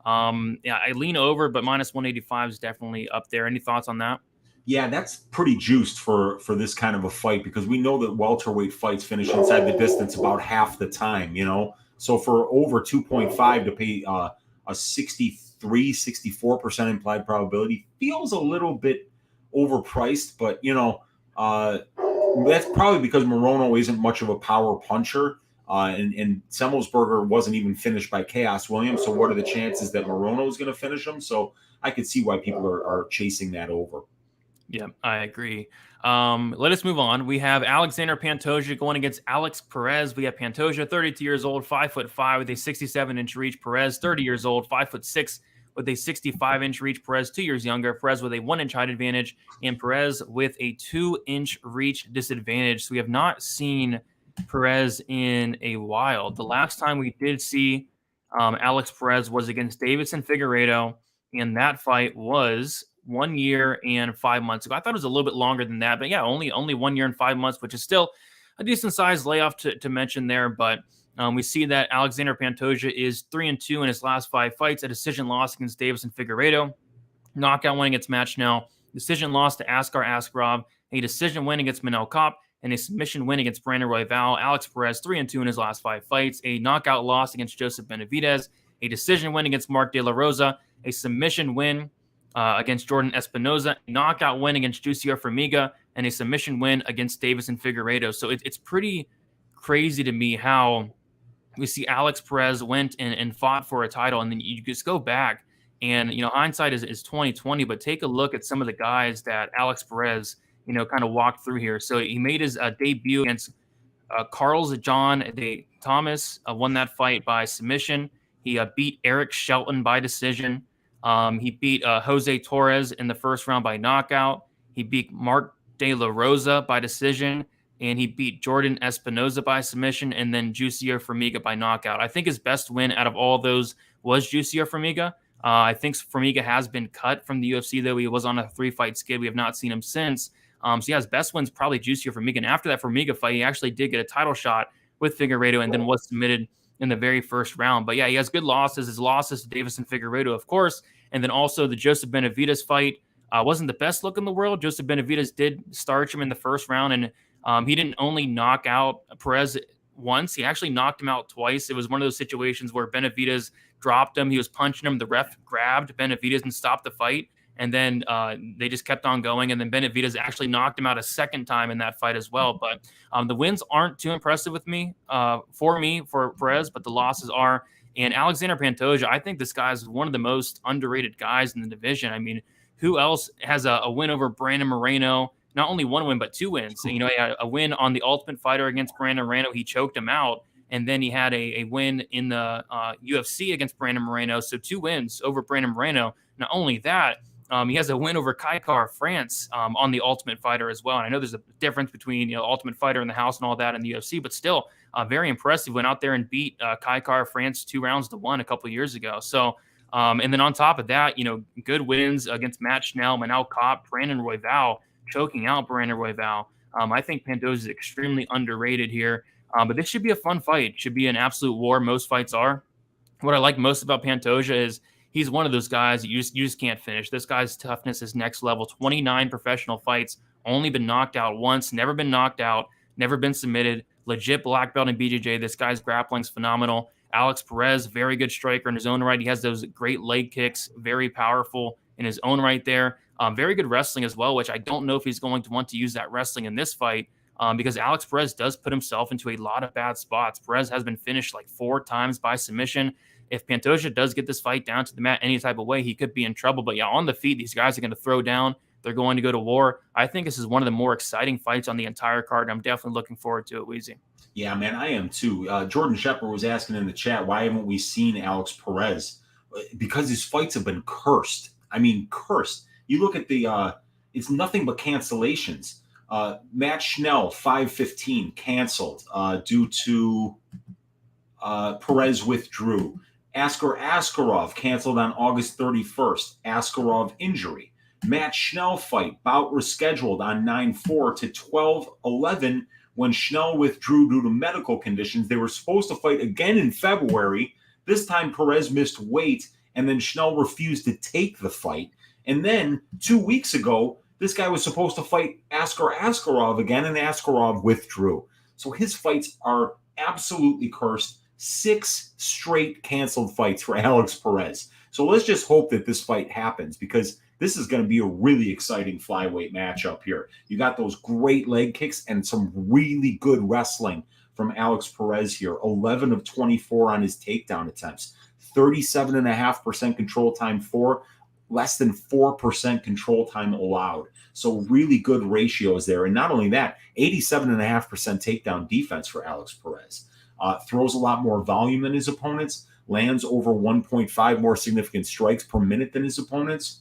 Yeah, I lean over, but minus 185 is definitely up there. Any thoughts on that? Yeah, that's pretty juiced for this kind of a fight, because we know that welterweight fights finish inside the distance about half the time, So for over 2.5 to pay a 64% implied probability feels a little bit overpriced, but that's probably because Morono isn't much of a power puncher. And Semelsberger wasn't even finished by Chaos Williams. So what are the chances that Morono is going to finish him? So I could see why people are chasing that over. Yeah, I agree. Let us move on. We have Alexandre Pantoja going against Alex Perez. We have Pantoja, 32 years old, 5'5" with a 67-inch reach. Perez, 30 years old, 5'6" with a 65-inch reach. Perez, 2 years younger. Perez with a 1-inch height advantage, and Perez with a 2-inch reach disadvantage. So we have not seen Perez in a while. The last time we did see Alex Perez was against Deiveson Figueiredo, and that fight was 1 year and 5 months ago. I thought it was a little bit longer than that, but yeah, only 1 year and 5 months, which is still a decent sized layoff to mention there. But we see that Alexandre Pantoja is 3-2 in his last 5 fights, a decision loss against Deiveson Figueiredo, knockout win against Machnell, decision loss to Askar Askarov, a decision win against Manel Kopp, and a submission win against Brandon Royval. Alex Perez, 3-2 in his last 5 fights, a knockout loss against Joseph Benavidez, a decision win against Mark De La Rosa, a submission win against Jordan Espinoza, a knockout win against Jussier Formiga, and a submission win against Deiveson Figueiredo. So it's pretty crazy to me how we see Alex Perez went and fought for a title, and then you just go back and hindsight is 2020, but take a look at some of the guys that Alex Perez kind of walked through here. So he made his debut against Carlos John de Thomas, won that fight by submission. He beat Eric Shelton by decision. He beat Jose Torres in the first round by knockout. He beat Mark De La Rosa by decision, and he beat Jordan Espinoza by submission, and then Jussier Formiga by knockout. I think his best win out of all those was Jussier Formiga. I think Formiga has been cut from the UFC, though. He was on a 3-fight skid. We have not seen him since. So yeah, his best win's probably Jussier Formiga. And after that Formiga fight, he actually did get a title shot with Figueiredo and then was submitted in the very first round. But yeah, he has good losses. His losses to Deiveson Figueiredo, of course, and then also the Joseph Benavidez fight wasn't the best look in the world. Joseph Benavidez did starch him in the first round, and he didn't only knock out Perez once. He actually knocked him out twice. It was one of those situations where Benavidez dropped him. He was punching him. The ref grabbed Benavidez and stopped the fight, and then they just kept on going, and then Benavidez actually knocked him out a second time in that fight as well. But the wins aren't too impressive for Perez, but the losses are. And Alexandre Pantoja, I think this guy is one of the most underrated guys in the division. I mean, who else has a win over Brandon Moreno? Not only 1 win, but 2 wins. So, he had a win on the Ultimate Fighter against Brandon Moreno. He choked him out. And then he had a win in the UFC against Brandon Moreno. So 2 wins over Brandon Moreno. Not only that, he has a win over Kaikar France on the Ultimate Fighter as well. And I know there's a difference between Ultimate Fighter in the house and all that in the UFC, but still very impressive. Went out there and beat Kaikar France 2-1 a couple of years ago. So and then on top of that, good wins against Matt Schnell, Manel Kopp, Brandon Royval, choking out Brandon Royval. I think Pantoja is extremely underrated here. But this should be a fun fight. It should be an absolute war. Most fights are. What I like most about Pantoja is he's one of those guys that you just can't finish. This guy's toughness is next level. 29 professional fights, only been knocked out once, never been knocked out, never been submitted. Legit black belt in BJJ. This guy's grappling's phenomenal. Alex Perez, very good striker in his own right. He has those great leg kicks, very powerful in his own right there. Very good wrestling as well, which I don't know if he's going to want to use that wrestling in this fight. Because Alex Perez does put himself into a lot of bad spots. Perez has been finished like 4 times by submission. If Pantoja does get this fight down to the mat any type of way, he could be in trouble. But yeah, on the feet, these guys are going to throw down. They're going to go to war. I think this is one of the more exciting fights on the entire card. I'm definitely looking forward to it, Weezy. Yeah, man, I am too. Jordan Shepard was asking in the chat, why haven't we seen Alex Perez? Because his fights have been cursed. I mean, cursed. You look at it's nothing but cancellations. Matt Schnell, 5:15, canceled due to Perez withdrew. Askar Askarov canceled on August 31st. Askarov injury. Matt Schnell fight, bout rescheduled on 9/4 to 12/11 when Schnell withdrew due to medical conditions. They were supposed to fight again in February. This time Perez missed weight, and then Schnell refused to take the fight. And then 2 weeks ago, this guy was supposed to fight Askar Askarov again, and Askarov withdrew. So his fights are absolutely cursed. 6 straight canceled fights for Alex Perez. So let's just hope that this fight happens, because this is going to be a really exciting flyweight matchup here. You got those great leg kicks and some really good wrestling from Alex Perez here. 11 of 24 on his takedown attempts. 37.5% control time for, less than 4% control time allowed. So really good ratios there. And not only that, 87.5% takedown defense for Alex Perez. Throws a lot more volume than his opponents, lands over 1.5 more significant strikes per minute than his opponents.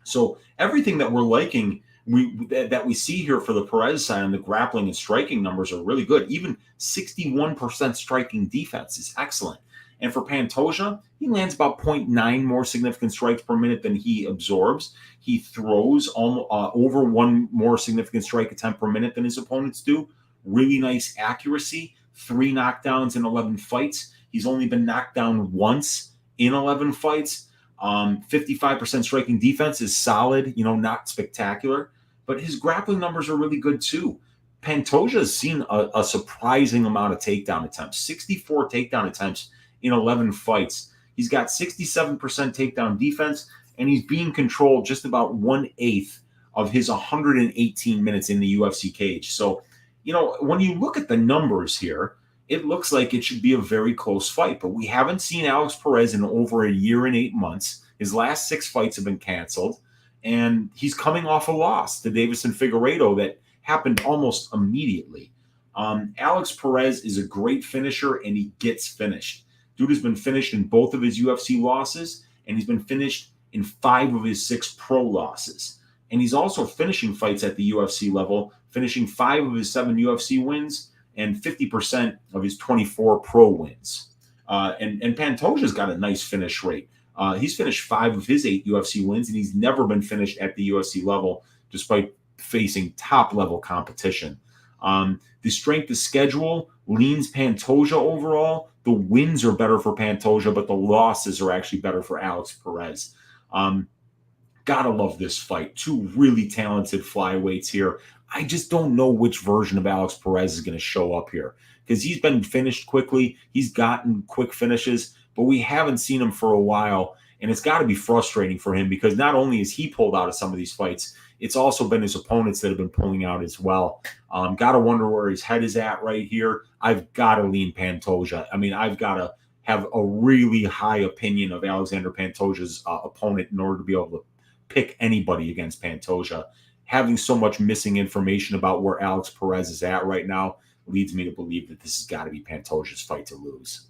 So everything that we're liking, that we see here for the Perez side, and the grappling and striking numbers are really good. Even 61% striking defense is excellent. And for Pantoja, he lands about 0.9 more significant strikes per minute than he absorbs. He throws over 1 more significant strike attempt per minute than his opponents do. Really nice accuracy. 3 knockdowns in 11 fights. He's only been knocked down once in 11 fights. 55% striking defense is solid, not spectacular, but his grappling numbers are really good too. Pantoja has seen a surprising amount of takedown attempts, 64 takedown attempts in 11 fights. He's got 67% takedown defense, and he's being controlled just about 1/8 of his 118 minutes in the UFC cage. So, when you look at the numbers here, it looks like it should be a very close fight, but we haven't seen Alex Perez in over a year and 8 months. His last 6 fights have been canceled, and he's coming off a loss to Deiveson Figueiredo that happened almost immediately. Alex Perez is a great finisher, and he gets finished. Dude has been finished in both of his UFC losses, and he's been finished in 5 of his 6 pro losses. And he's also finishing fights at the UFC level, finishing 5 of his 7 UFC wins and 50% of his 24 pro wins. And Pantoja's got a nice finish rate. He's finished 5 of his 8 UFC wins, and he's never been finished at the UFC level despite facing top-level competition. The strength of schedule leans Pantoja overall. The wins are better for Pantoja, but the losses are actually better for Alex Perez. Gotta love this fight. 2 really talented flyweights here. I just don't know which version of Alex Perez is going to show up here, because he's been finished quickly. He's gotten quick finishes, but we haven't seen him for a while. And it's got to be frustrating for him, because not only is he pulled out of some of these fights, it's also been his opponents that have been pulling out as well. Got to wonder where his head is at right here. I've got to lean Pantoja. I mean, I've got to have a really high opinion of Alexandre Pantoja's opponent in order to be able to pick anybody against Pantoja. Having so much missing information about where Alex Perez is at right now leads me to believe that this has got to be Pantoja's fight to lose.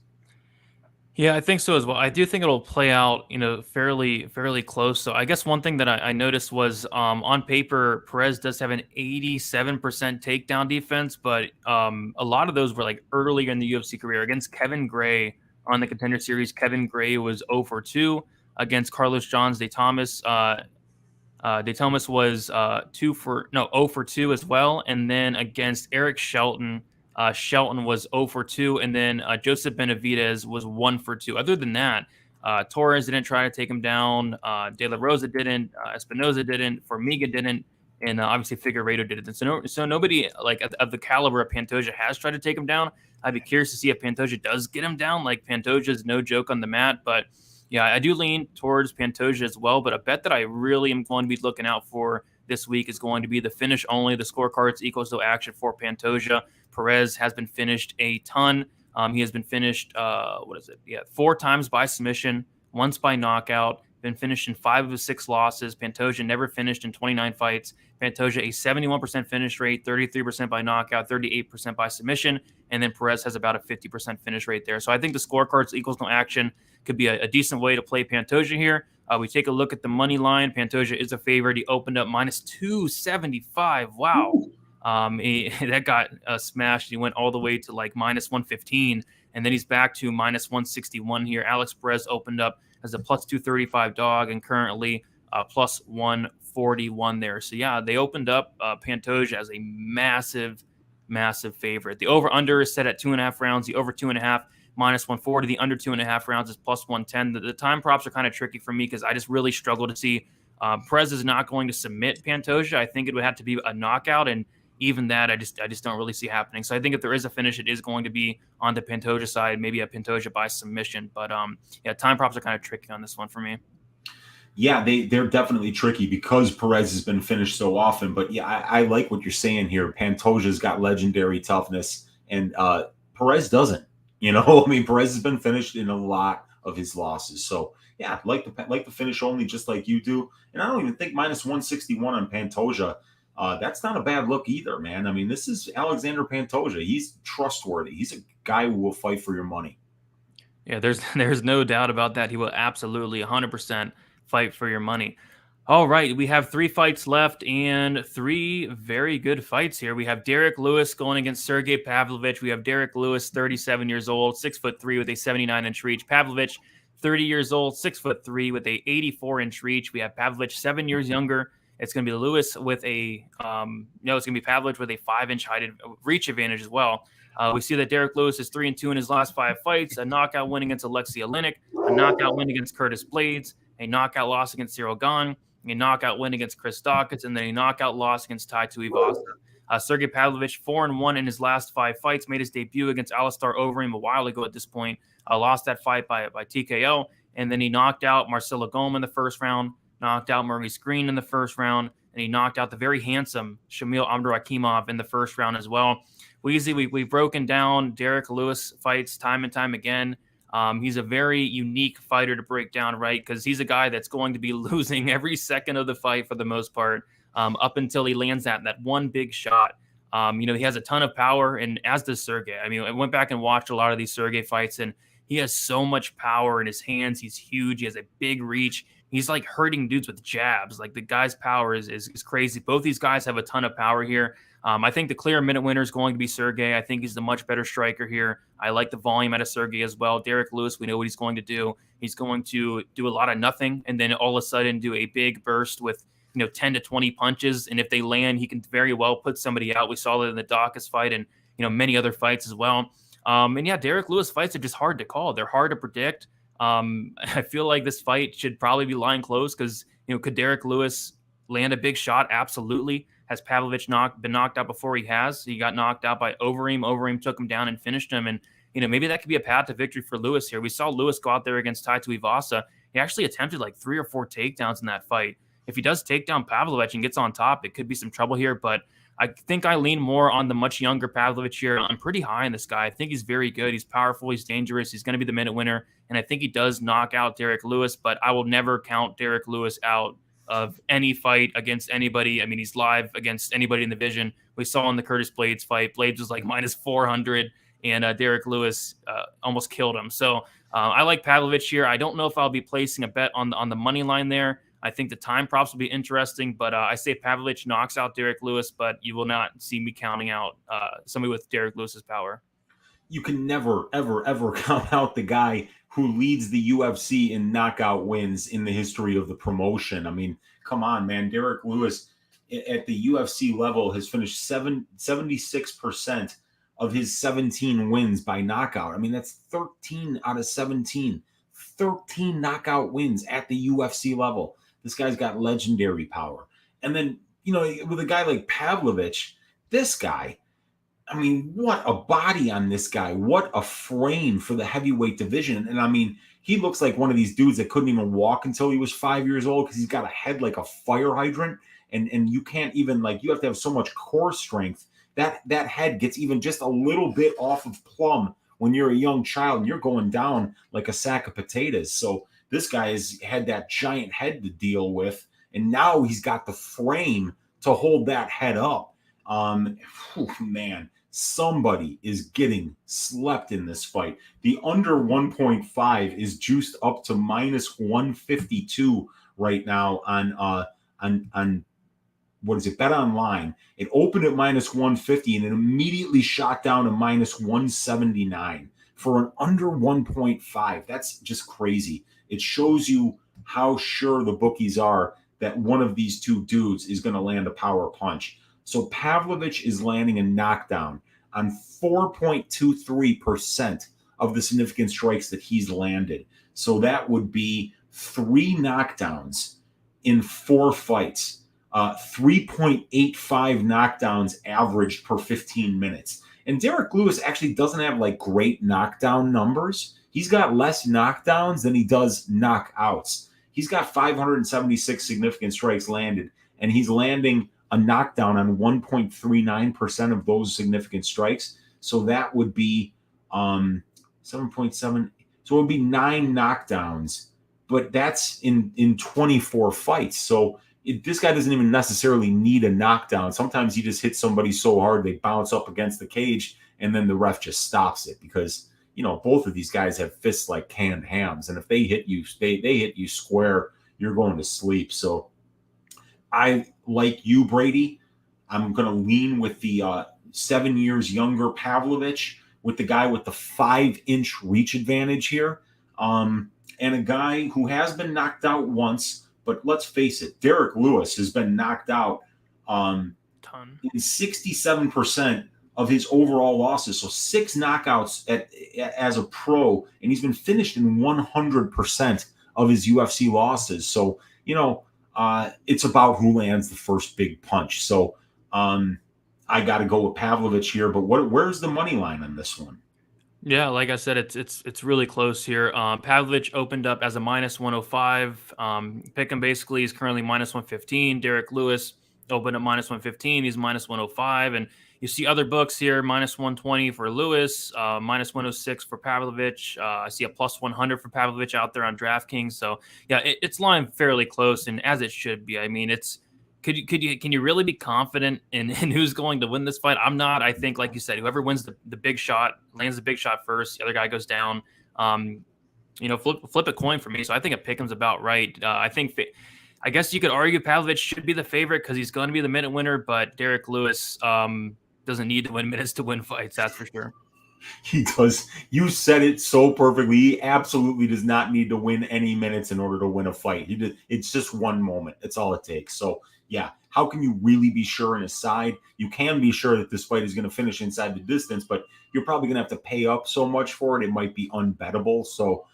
Yeah, I think so as well. I do think it'll play out, fairly close. So I guess one thing that I noticed was on paper, Perez does have an 87% takedown defense, but a lot of those were like earlier in the UFC career. Against Kevin Gray on the Contender Series, Kevin Gray was 0 for 2. Against Carlos Johns de Thomas, De Thomas was 0 for 2 as well. And then against Eric Shelton, Shelton was 0 for 2. And then Joseph Benavidez was 1 for 2. Other than that, Torres didn't try to take him down. De La Rosa didn't. Espinoza didn't. Formiga didn't. And obviously Figueiredo didn't. So nobody like of the caliber of Pantoja has tried to take him down. I'd be curious to see if Pantoja does get him down. Like, Pantoja is no joke on the mat, but yeah, I do lean towards Pantoja as well, but a bet that I really am going to be looking out for this week is going to be the finish only. The scorecards equals no action for Pantoja. Perez has been finished a ton. He has been finished, 4 times by submission, once by knockout, been finished in 5 of his 6 losses. Pantoja never finished in 29 fights. Pantoja a 71% finish rate, 33% by knockout, 38% by submission, and then Perez has about a 50% finish rate there. So I think the scorecards equals no action could be a decent way to play Pantoja here. We take a look at the money line. Pantoja is a favorite. He opened up minus 275. Wow. That got smashed. He went all the way to like minus 115, and then he's back to minus 161 here. Alex Perez opened up as a plus 235 dog and currently plus 141 there. So yeah, they opened up Pantoja as a massive favorite. The over-under is set at 2.5 rounds. The over 2.5 minus 140. The under 2.5 rounds is plus 110. The time props are kind of tricky for me because I just really struggle to see Perez is not going to submit Pantoja. I think it would have to be a knockout, and even that I just don't really see happening. So I think if there is a finish, it is going to be on the Pantoja side, maybe a Pantoja by submission. But yeah, time props are kind of tricky on this one for me. Yeah, they're definitely tricky because Perez has been finished so often. But yeah, I like what you're saying here. Pantoja's got legendary toughness, and Perez doesn't. You know, I mean, Perez has been finished in a lot of his losses. So yeah, like the finish only, just like you do. And I don't even think minus 161 on Pantoja. That's not a bad look either, man. I mean, this is Alexandre Pantoja. He's trustworthy. He's a guy who will fight for your money. Yeah, there's no doubt about that. He will absolutely 100% fight for your money. All right, we have 3 fights left and 3 very good fights here. We have Derrick Lewis going against Sergei Pavlovich. We have Derrick Lewis, 37 years old, 6'3" with a 79-inch reach. Pavlovich, 30 years old, 6'3" with a 84-inch reach. We have Pavlovich 7 years younger. It's going to be Lewis with a it's going to be Pavlovich with a 5-inch reach advantage as well. We see that Derrick Lewis is 3-2 in his last 5 fights, a knockout win against Alexei Oleinik, a knockout win against Curtis Blades, a knockout loss against Cyril Gane, a knockout win against Chris Dawkins, and then a knockout loss against Tai Tuivasa. Sergei Pavlovich, 4-1 in his last 5 fights, made his debut against Alistair Overeem a while ago at this point, lost that fight by TKO, and then he knocked out Marcelo Goma in the first round, knocked out Maurice Green in the first round, and he knocked out the very handsome Shamil Abdurakhimov in the first round as well. Weezy, we've broken down Derrick Lewis fights time and time again. He's a very unique fighter to break down, right? Because he's a guy that's going to be losing every second of the fight for the most part, up until he lands that one big shot. He has a ton of power, and as does Sergei. I mean, I went back and watched a lot of these Sergei fights, and he has so much power in his hands. He's huge. He has a big reach. He's like hurting dudes with jabs. Like the guy's power is crazy. Both these guys have a ton of power here. I think the clear minute winner is going to be Sergei. I think he's the much better striker here. I like the volume out of Sergei as well. Derrick Lewis, we know what he's going to do. He's going to do a lot of nothing and then all of a sudden do a big burst with 10 to 20 punches. And if they land, he can very well put somebody out. We saw that in the Dawkins fight and many other fights as well. And yeah, Derrick Lewis fights are just hard to call. They're hard to predict. I feel like this fight should probably be line close because could Derrick Lewis land a big shot? Absolutely. Has Pavlovich been knocked out before? He has. He got knocked out by Overeem. Overeem took him down and finished him. And, maybe that could be a path to victory for Lewis here. We saw Lewis go out there against Tai Tuivasa. He actually attempted like 3 or 4 takedowns in that fight. If he does take down Pavlovich and gets on top, it could be some trouble here. But I think I lean more on the much younger Pavlovich here. I'm pretty high on this guy. I think he's very good. He's powerful. He's dangerous. He's going to be the minute winner. And I think he does knock out Derrick Lewis, but I will never count Derrick Lewis out of any fight against anybody. I mean, he's live against anybody in the division. We saw in the Curtis Blades fight, Blades was like minus 400, and Derrick Lewis almost killed him. So I like Pavlovich here. I don't know if I'll be placing a bet on the money line there. I think the time props will be interesting, but I say Pavlovich knocks out Derrick Lewis, but you will not see me counting out somebody with Derrick Lewis's power. You can never, ever, ever count out the guy who leads the UFC in knockout wins in the history of the promotion. I mean, come on, man. Derrick Lewis at the UFC level has finished 76% of his 17 wins by knockout. I mean, that's 13 out of 17. 13 knockout wins at the UFC level. This guy's got legendary power. And then, with a guy like Pavlovich, this guy, I mean, what a body on this guy. What a frame for the heavyweight division. And I mean, he looks like one of these dudes that couldn't even walk until he was 5 years old because he's got a head like a fire hydrant. And you can't even, you have to have so much core strength. That head gets even just a little bit off of plumb when you're a young child and you're going down like a sack of potatoes. So this guy has had that giant head to deal with. And now he's got the frame to hold that head up. Man. Somebody is getting slept in this fight. The under 1.5 is juiced up to minus 152 right now on Bet Online. It opened at minus 150 and it immediately shot down to minus 179 for an under 1.5. That's just crazy. It shows you how sure the bookies are that one of these two dudes is going to land a power punch. So Pavlovich is landing a knockdown on 4.23% of the significant strikes that he's landed. So that would be 3 knockdowns in 4 fights, 3.85 knockdowns averaged per 15 minutes. And Derrick Lewis actually doesn't have like great knockdown numbers. He's got less knockdowns than he does knockouts. He's got 576 significant strikes landed, and he's landing a knockdown on 1.39% of those significant strikes. So that would be 7.7. So it would be 9 knockdowns, but that's in 24 fights. So this guy doesn't even necessarily need a knockdown. Sometimes he just hits somebody so hard they bounce up against the cage, and then the ref just stops it because, you know, both of these guys have fists like canned hams, and if they hit you, they hit you square, you're going to sleep. So I, like you, Brady, I'm going to lean with the 7 years younger Pavlovich, with the guy with the 5-inch reach advantage here, and a guy who has been knocked out once. But let's face it, Derrick Lewis has been knocked out in 67% of his overall losses. So 6 knockouts as a pro, and he's been finished in 100% of his UFC losses. So, you know, it's about who lands the first big punch. So I got to go with Pavlovich here. But where's the money line on this one? Yeah, like I said, it's really close here. Pavlovich opened up as a minus 105. Pick'em basically is currently minus 115. Derrick Lewis opened at minus 115. He's minus 105. And you see other books here, minus 120 for Lewis, minus 106 for Pavlovich. I see a plus 100 for Pavlovich out there on DraftKings. So, yeah, it's lying fairly close, and as it should be. I mean, can you really be confident in who's going to win this fight? I'm not. I think, like you said, whoever wins the big shot, lands the big shot first, the other guy goes down. Flip a coin for me. So I think a pick'em's about right. I guess you could argue Pavlovich should be the favorite because he's going to be the minute winner, but Derrick Lewis doesn't need to win minutes to win fights. That's for sure. He does. You said it so perfectly. He absolutely does not need to win any minutes in order to win a fight. It's just one moment. That's all it takes. So, yeah, how can you really be sure in his side? You can be sure that this fight is going to finish inside the distance, but you're probably going to have to pay up so much for it. It might be unbettable. So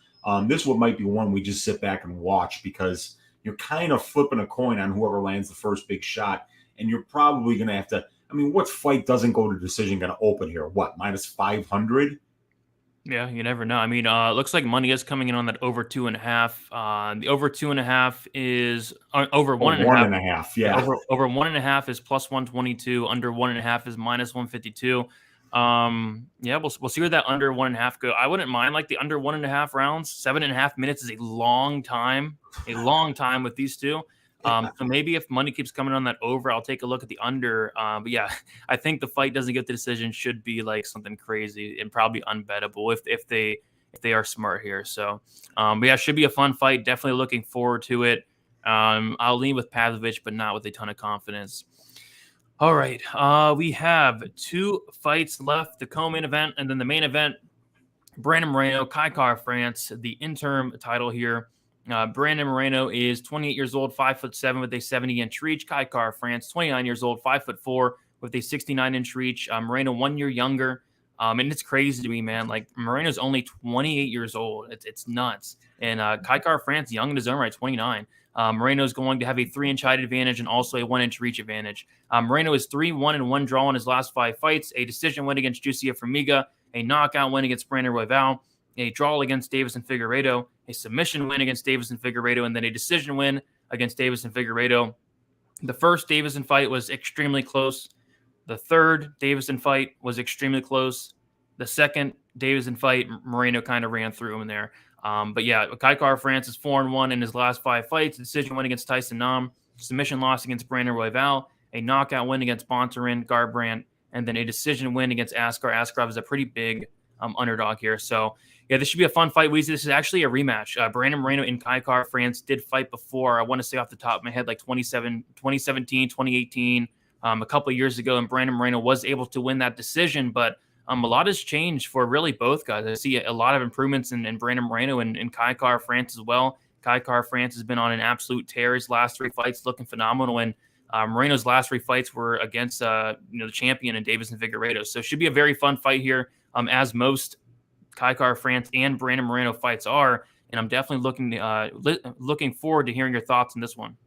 this one might be one we just sit back and watch because you're kind of flipping a coin on whoever lands the first big shot. And you're probably going to have to, I mean, what fight doesn't go to decision going to open here? What, minus 500? Yeah, you never know. I mean, it looks like money is coming in on that over 2.5. The over 2.5 is over 1.5. 1.5, yeah. Over 1.5 is plus 122. Under 1.5 is minus 152. Yeah, we'll see where that under 1.5 go. I wouldn't mind like the under 1.5 rounds. 7.5 minutes is a long time with these two. So maybe if money keeps coming on that over, I'll take a look at the under. But yeah, I think the fight doesn't get the decision should be like something crazy and probably unbettable if they are smart here. So, but yeah, should be a fun fight. Definitely looking forward to it. I'll lean with Pavlovich, but not with a ton of confidence. All right, we have 2 fights left: the co-main event and then the main event. Brandon Moreno, Kai France, the interim title here. Brandon Moreno is 28 years old, 5'7" with a 70-inch reach. Kai France, 29 years old, 5'4" with a 69-inch reach. Moreno 1 year younger. And it's crazy to me, man. Like, Moreno's only 28 years old. It's nuts. And Kai France, young in his own right, 29. Moreno's going to have a 3-inch height advantage and also a 1-inch reach advantage. Moreno is 3-1 and 1 draw in his last 5 fights. A decision win against Jussier Formiga, a knockout win against Brandon Royval, a draw against Davis and Figueiredo, a submission win against Davis and Figueiredo, and then a decision win against Davis and Figueiredo. The first Davison fight was extremely close. The third Davison fight was extremely close. The second Davison fight, Moreno kind of ran through him there. But yeah, Kai France is 4-1 in his last 5 fights. A decision win against Tyson Nam, submission loss against Brandon Royval, a knockout win against Bontarin Garbrandt, and then a decision win against Askar. Askarov is a pretty big underdog here. So, Yeah, this should be a fun fight, Weezy. This is actually a rematch. Brandon Moreno and Kai Kara France did fight before. I want to say off the top of my head, like 2017, 2018, a couple of years ago, and Brandon Moreno was able to win that decision. But a lot has changed for really both guys. I see a lot of improvements in Brandon Moreno and Kai Kara France as well. Kai Kara France has been on an absolute tear. His last 3 fights looking phenomenal, and Moreno's last 3 fights were against the champion in Davis and Figueiredo. So it should be a very fun fight here, as most Kai Kara France and Brandon Moreno fights are, and I'm definitely looking forward to hearing your thoughts on this one.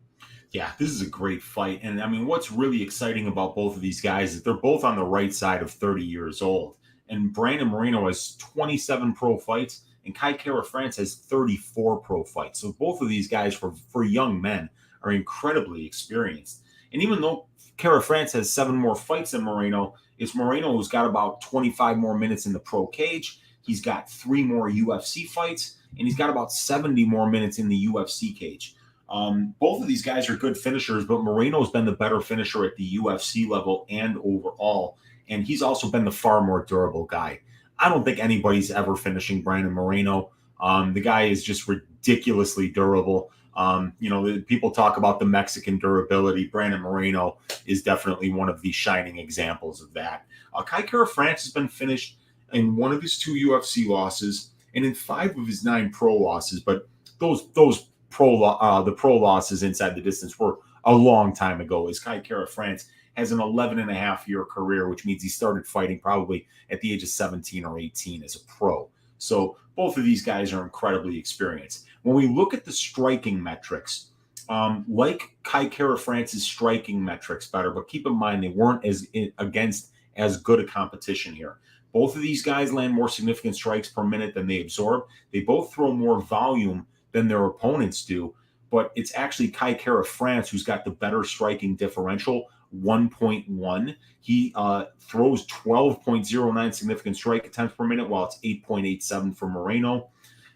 Yeah, this is a great fight. And I mean, what's really exciting about both of these guys is they're both on the right side of 30 years old. And Brandon Moreno has 27 pro fights, and Kai Kara France has 34 pro fights. So both of these guys, for young men, are incredibly experienced. And even though Kara France has 7 more fights than Moreno, it's Moreno who's got about 25 more minutes in the pro cage. He's got 3 more UFC fights, and he's got about 70 more minutes in the UFC cage. Both of these guys are good finishers, but Moreno's been the better finisher at the UFC level and overall, and he's also been the far more durable guy. I don't think anybody's ever finishing Brandon Moreno. The guy is just ridiculously durable. People talk about the Mexican durability. Brandon Moreno is definitely one of the shining examples of that. Kai Kara France has been finished in 1 of his 2 UFC losses and in 5 of his 9 pro losses. But the pro losses inside the distance were a long time ago, as Kai Kara France has an 11-and-a-half-year career, which means he started fighting probably at the age of 17 or 18 as a pro. So both of these guys are incredibly experienced. When we look at the striking metrics, like Kai Kara France's striking metrics better, but keep in mind they weren't against as good a competition here. Both of these guys land more significant strikes per minute than they absorb. They both throw more volume than their opponents do, but it's actually Kai Kara France who's got the better striking differential, 1.1. He throws 12.09 significant strike attempts per minute, while it's 8.87 for Moreno,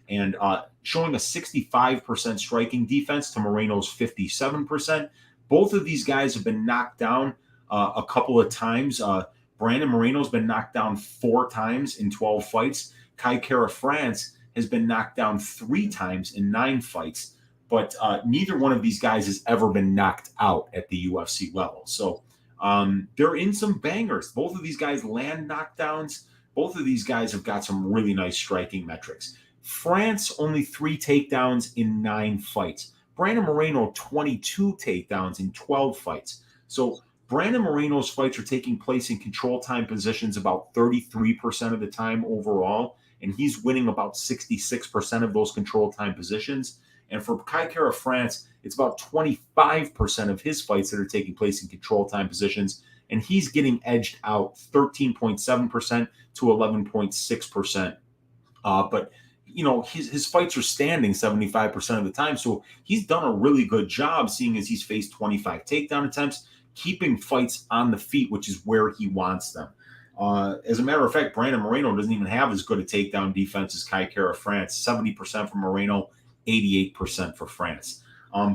and showing a 65% striking defense to Moreno's 57%. Both of these guys have been knocked down a couple of times. Brandon Moreno's been knocked down 4 times in 12 fights. Kai Kara France has been knocked down 3 times in 9 fights, but neither one of these guys has ever been knocked out at the UFC level. So they're in some bangers. Both of these guys land knockdowns. Both of these guys have got some really nice striking metrics. France, only 3 takedowns in 9 fights. Brandon Moreno, 22 takedowns in 12 fights. So Brandon Moreno's fights are taking place in control time positions about 33% of the time overall, and he's winning about 66% of those control time positions. And for Kai Kara France, it's about 25% of his fights that are taking place in control time positions, and he's getting edged out 13.7% to 11.6%. But his fights are standing 75% of the time, so he's done a really good job, seeing as he's faced 25 takedown attempts, keeping fights on the feet, which is where he wants them. As a matter of fact, Brandon Moreno doesn't even have as good a takedown defense as Kai Kara France. 70% for Moreno, 88% for France.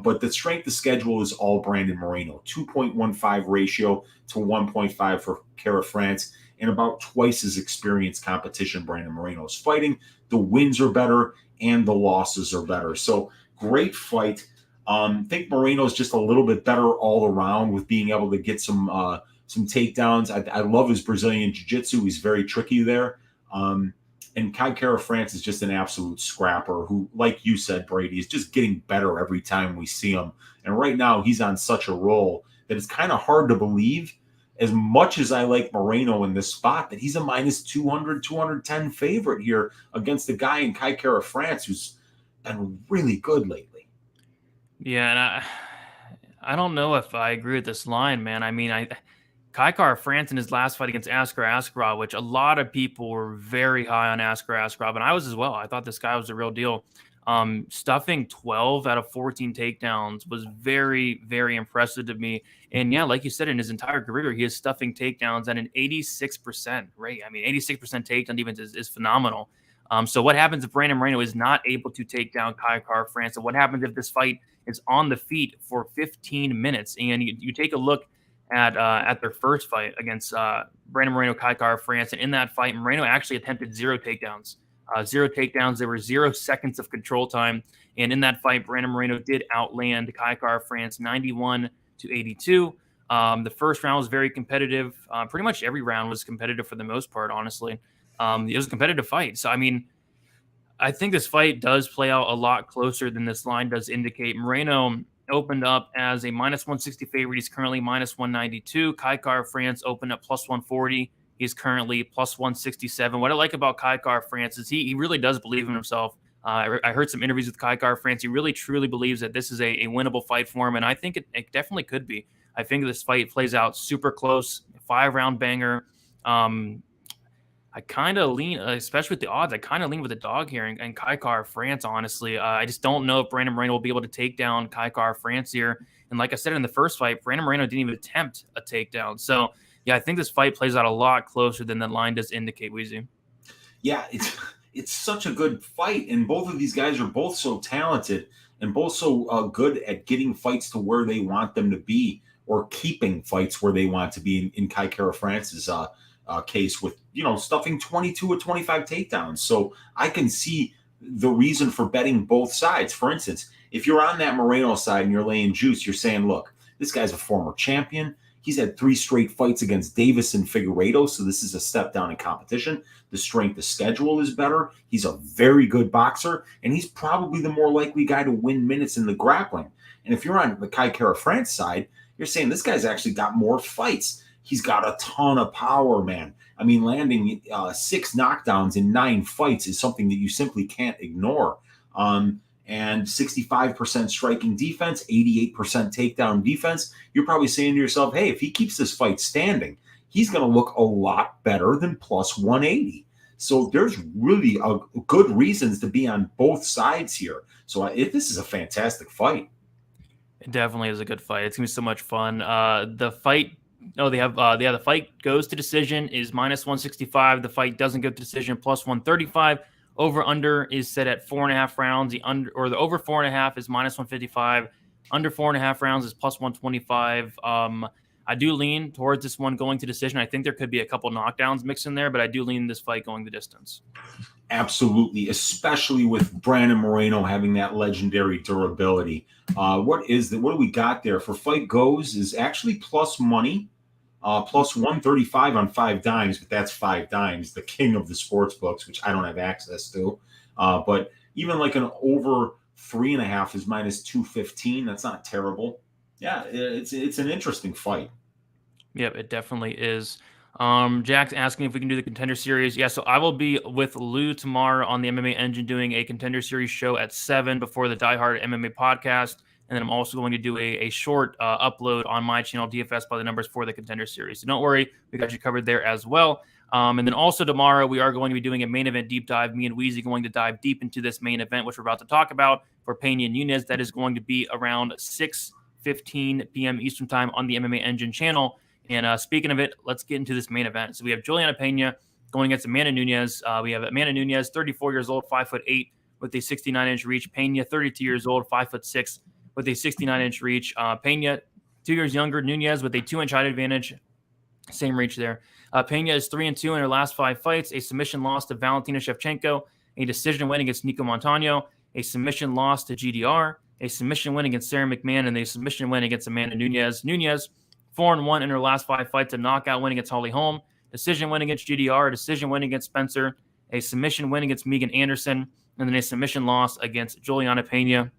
But the strength of schedule is all Brandon Moreno. 2.15 ratio to 1.5 for Kara France, and about twice as experienced competition Brandon Moreno is fighting. The wins are better and the losses are better. So great fight. Think Moreno's just a little bit better all around with being able to get some takedowns. I love his Brazilian jiu-jitsu. He's very tricky there. And Kai Kara France is just an absolute scrapper who, like you said, Brady, is just getting better every time we see him. And right now he's on such a roll that it's kind of hard to believe, as much as I like Moreno in this spot, that he's a minus 200, 210 favorite here against the guy in Kai Kara France who's been really good lately. Yeah, and I don't know if I agree with this line, man. I mean, Kai Kara France in his last fight against Askar Askarov, which a lot of people were very high on Askar Askarov, and I was as well. I thought this guy was the real deal. Stuffing 12 out of 14 takedowns was very, very impressive to me. And yeah, like you said, in his entire career, he is stuffing takedowns at an 86% rate. I mean, 86% takedown defense is phenomenal. So what happens if Brandon Moreno is not able to take down Kai Kara France? And what happens if this fight is on the feet for 15 minutes? And you take a look at their first fight against Brandon Moreno, Kai Kara France, and in that fight, Moreno actually attempted 0 takedowns. 0 takedowns. There were 0 seconds of control time. And in that fight, Brandon Moreno did outland Kai Kara-France 91-82. The first round was very competitive. Pretty much every round was competitive for the most part, honestly. It was a competitive fight. So, I mean, I think this fight does play out a lot closer than this line does indicate. Moreno opened up as a -160 favorite. He's currently -192. Kai Kara-France opened up +140. He's currently +167. What I like about Kai Kara-France is he really does believe in himself. I heard some interviews with Kai Kara-France. He really, truly believes that this is a winnable fight for him, and I think it definitely could be. I think this fight plays out super close, 5-round banger. I kind of lean, especially with the odds, I kind of lean with the dog here and Kai Kara-France, honestly. I just don't know if Brandon Moreno will be able to take down Kai Kara-France here. And like I said in the first fight, Brandon Moreno didn't even attempt a takedown. So, yeah, I think this fight plays out a lot closer than the line does indicate, Weezy. Yeah, it's such a good fight. And both of these guys are both so talented and both so good at getting fights to where they want them to be, or keeping fights where they want to be in Kai Kara-France's case with, stuffing 22 or 25 takedowns. So I can see the reason for betting both sides. For instance, if you're on that Moreno side and you're laying juice, you're saying, look, this guy's a former champion. He's had 3 straight fights against Davis and Figueiredo, so this is a step down in competition. The strength of schedule is better. He's a very good boxer, and he's probably the more likely guy to win minutes in the grappling. And if you're on the Kai Kara-France side, you're saying this guy's actually got more fights. He's got a ton of power, man. I mean, landing 6 knockdowns in 9 fights is something that you simply can't ignore. And 65% striking defense, 88% takedown defense. You're probably saying to yourself, hey, if he keeps this fight standing, he's going to look a lot better than +180. So there's really good reasons to be on both sides here. So this is a fantastic fight. It definitely is a good fight. It's going to be so much fun. The fight goes to decision is -165. The fight doesn't go to decision, +135. Over under is set at 4.5 rounds. The over 4.5 is -155. Under 4.5 rounds is +125. I do lean towards this one going to decision. I think there could be a couple knockdowns mixed in there, but I do lean this fight going the distance. Absolutely, especially with Brandon Moreno having that legendary durability. What do we got there for Fight Goes is actually plus money. Plus 135 on 5 dimes, but that's 5 dimes, the king of the sports books, which I don't have access to. But even like an over 3.5 is -215. That's not terrible. Yeah, it's an interesting fight. Yep, it definitely is. Jack's asking if we can do the Contender Series. Yeah, so I will be with Lou tomorrow on the MMA Engine doing a Contender Series show at 7 before the Die Hard MMA podcast. And then I'm also going to do a short upload on my channel, DFS by the Numbers, for the Contender Series. So don't worry, we got you covered there as well. And then also tomorrow, we are going to be doing a main event deep dive. Me and Weezy going to dive deep into this main event, which we're about to talk about for Peña and Nunes. That is going to be around 6:15 p.m. Eastern time on the MMA Engine channel. And speaking of it, let's get into this main event. So we have Julianna Pena going against Amanda Nunes. We have Amanda Nunes, 34 years old, 5'8", with a 69-inch reach. Peña, 32 years old, 5'6", with a 69-inch reach. Peña, 2 years younger. Nunes with a 2-inch height advantage. Same reach there. Peña is 3-2 in her last 5 fights. A submission loss to Valentina Shevchenko. A decision win against Nico Montano. A submission loss to GDR. A submission win against Sarah McMahon. And a submission win against Amanda Nunes. Nunes, 4-1 in her last 5 fights. A knockout win against Holly Holm. Decision win against GDR. A decision win against Spencer. A submission win against Megan Anderson. And then a submission loss against Julianna Pena.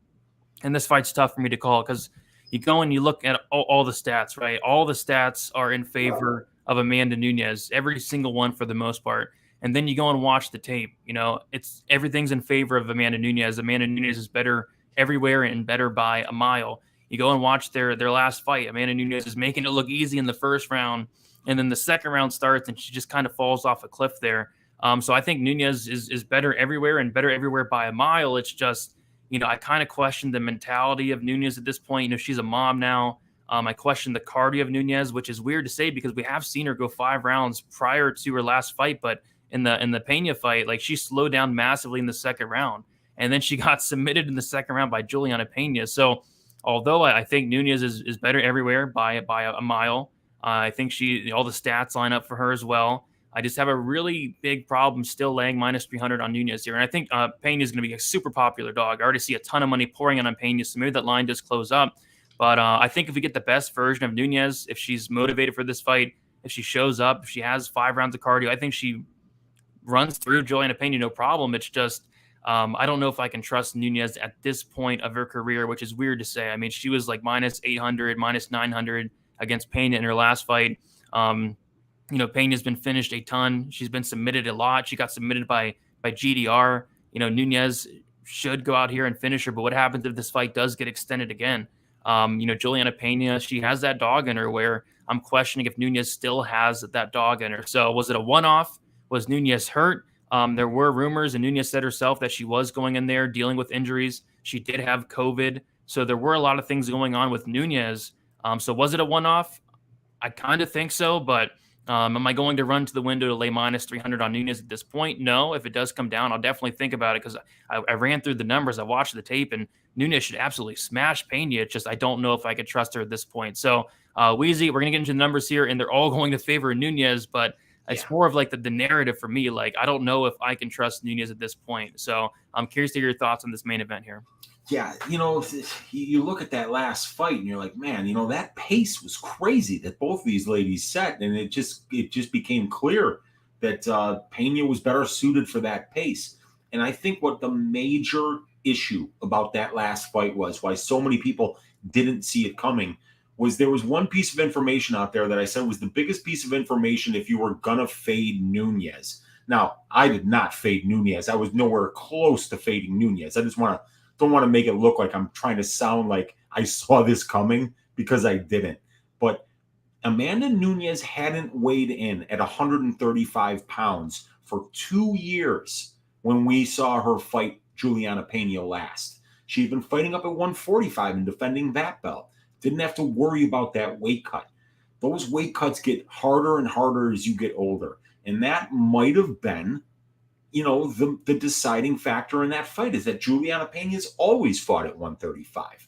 And this fight's tough for me to call because you go and you look at all the stats, right? All the stats are in favor of Amanda Nunes, every single one for the most part. And then you go and watch the tape. Everything's in favor of Amanda Nunes. Amanda Nunes is better everywhere and better by a mile. You go and watch their last fight. Amanda Nunes is making it look easy in the first round, and then the second round starts, and she just kind of falls off a cliff there. So I think Nunes is better everywhere and better everywhere by a mile. It's just, I kind of question the mentality of Nunes at this point. She's a mom now. I question the cardio of Nunes, which is weird to say because we have seen her go 5 rounds prior to her last fight. But in the Peña fight, like, she slowed down massively in the second round. And then she got submitted in the second round by Julianna Pena. So although I think Nunes is better everywhere by a mile, I think all the stats line up for her as well. I just have a really big problem still laying minus 300 on Nunes here. And I think Peña is going to be a super popular dog. I already see a ton of money pouring in on Peña, so maybe that line does close up. But I think if we get the best version of Nunes, if she's motivated for this fight, if she shows up, if she has 5 rounds of cardio, I think she runs through Julianna Pena, no problem. It's just I don't know if I can trust Nunes at this point of her career, which is weird to say. I mean, she was like minus 800, minus 900 against Peña in her last fight. Peña's been finished a ton. She's been submitted a lot. She got submitted by GDR. Nunes should go out here and finish her, but what happens if this fight does get extended again? Julianna Pena, she has that dog in her where I'm questioning if Nunes still has that dog in her. So was it a one-off? Was Nunes hurt? There were rumors, and Nunes said herself that she was going in there dealing with injuries. She did have COVID. So there were a lot of things going on with Nunes. So was it a one-off? I kind of think so, but am I going to run to the window to lay minus 300 on Nunes at this point? No. If it does come down, I'll definitely think about it because I ran through the numbers. I watched the tape, and Nunes should absolutely smash Peña. It's just I don't know if I could trust her at this point. So, Weezy, we're going to get into the numbers here, and they're all going to favor Nunes, but it's more of like the narrative for me. Like, I don't know if I can trust Nunes at this point. So I'm curious to hear your thoughts on this main event here. Yeah, you look at that last fight and you're like, man, that pace was crazy that both of these ladies set, and it just became clear that Peña was better suited for that pace. And I think what the major issue about that last fight was, why so many people didn't see it coming, was there was one piece of information out there that I said was the biggest piece of information if you were gonna fade Nunes. Now, I did not fade Nunes. I was nowhere close to fading Nunes. I just don't want to make it look like I'm trying to sound like I saw this coming, because I didn't. But Amanda Nunes hadn't weighed in at 135 pounds for 2 years when we saw her fight Julianna Pena last. She'd been fighting up at 145 and defending that belt. Didn't have to worry about that weight cut. Those weight cuts get harder and harder as you get older. And that might have been the deciding factor in that fight, is that Julianna Pena's always fought at 135.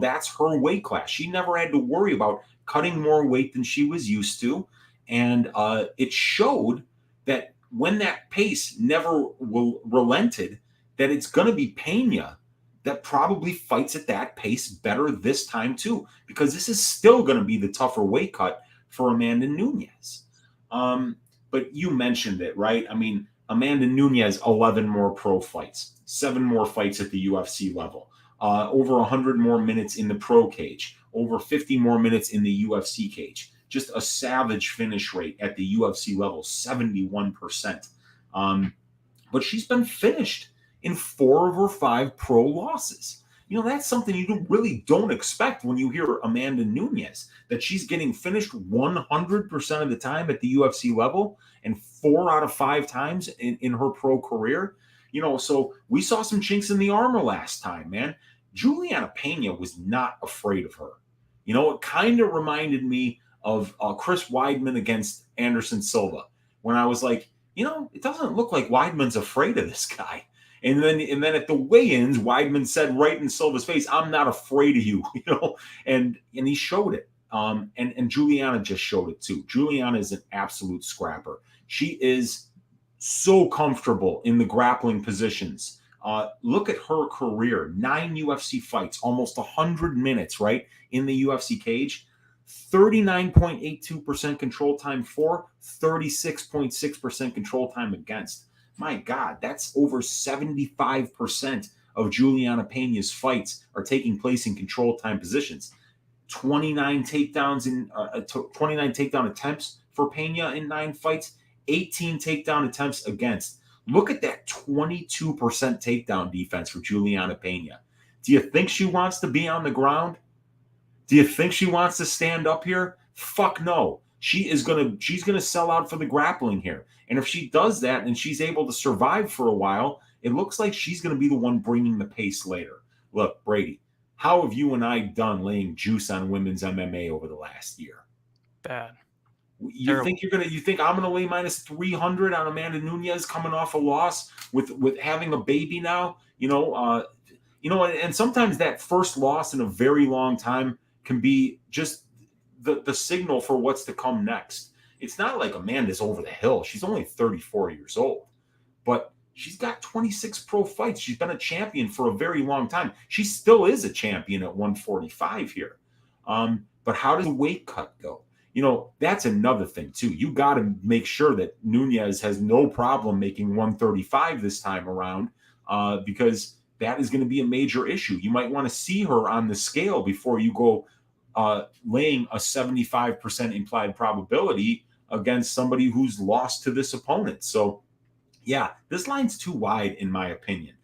That's her weight class. She never had to worry about cutting more weight than she was used to. And it showed that when that pace never relented, that it's going to be Peña that probably fights at that pace better this time too, because this is still going to be the tougher weight cut for Amanda Nunes. But you mentioned it, right? I mean, Amanda Nunes, 11 more pro fights, 7 more fights at the UFC level, over 100 more minutes in the pro cage, over 50 more minutes in the UFC cage. Just a savage finish rate at the UFC level, 71%. But she's been finished in 4 of her 5 pro losses. That's something you really don't expect when you hear Amanda Nunes, that she's getting finished 100% of the time at the UFC level and 4 out of 5 times in her pro career. So we saw some chinks in the armor last time, man. Julianna Pena was not afraid of her. It kind of reminded me of Chris Weidman against Anderson Silva, when I was like, it doesn't look like Weidman's afraid of this guy. And then at the weigh-ins, Weidman said right in Silva's face, "I'm not afraid of you," and he showed it. And Julianna just showed it too. Julianna is an absolute scrapper. She is so comfortable in the grappling positions. Look at her career: 9 UFC fights, almost 100 minutes, right, in the UFC cage. 39.82% control time for, 36.6% control time against. My God, that's over 75% of Julianna Pena's fights are taking place in control time positions. 29 takedowns 29 takedown attempts for Peña in 9 fights, 18 takedown attempts against. Look at that 22% takedown defense for Julianna Pena. Do you think she wants to be on the ground? Do you think she wants to stand up here? Fuck no. She's gonna sell out for the grappling here. And if she does that and she's able to survive for a while, it looks like she's going to be the one bringing the pace later. Look, Brady, how have you and I done laying juice on women's MMA over the last year? Bad. You think I'm gonna lay minus 300 on Amanda Nunes coming off a loss with having a baby now? And sometimes that first loss in a very long time can be just the signal for what's to come next. it's not like Amanda's over the hill. She's only 34 years old, but she's got 26 pro fights. She's been a champion for a very long time. She still is a champion at 145 here. But how does the weight cut go? You know, that's another thing too. You got to make sure that Nunes has no problem making 135 this time around, because that is going to be a major issue. You might want to see her on the scale before you go laying a 75% implied probability against somebody who's lost to this opponent. So, yeah, this line's too wide, in my opinion.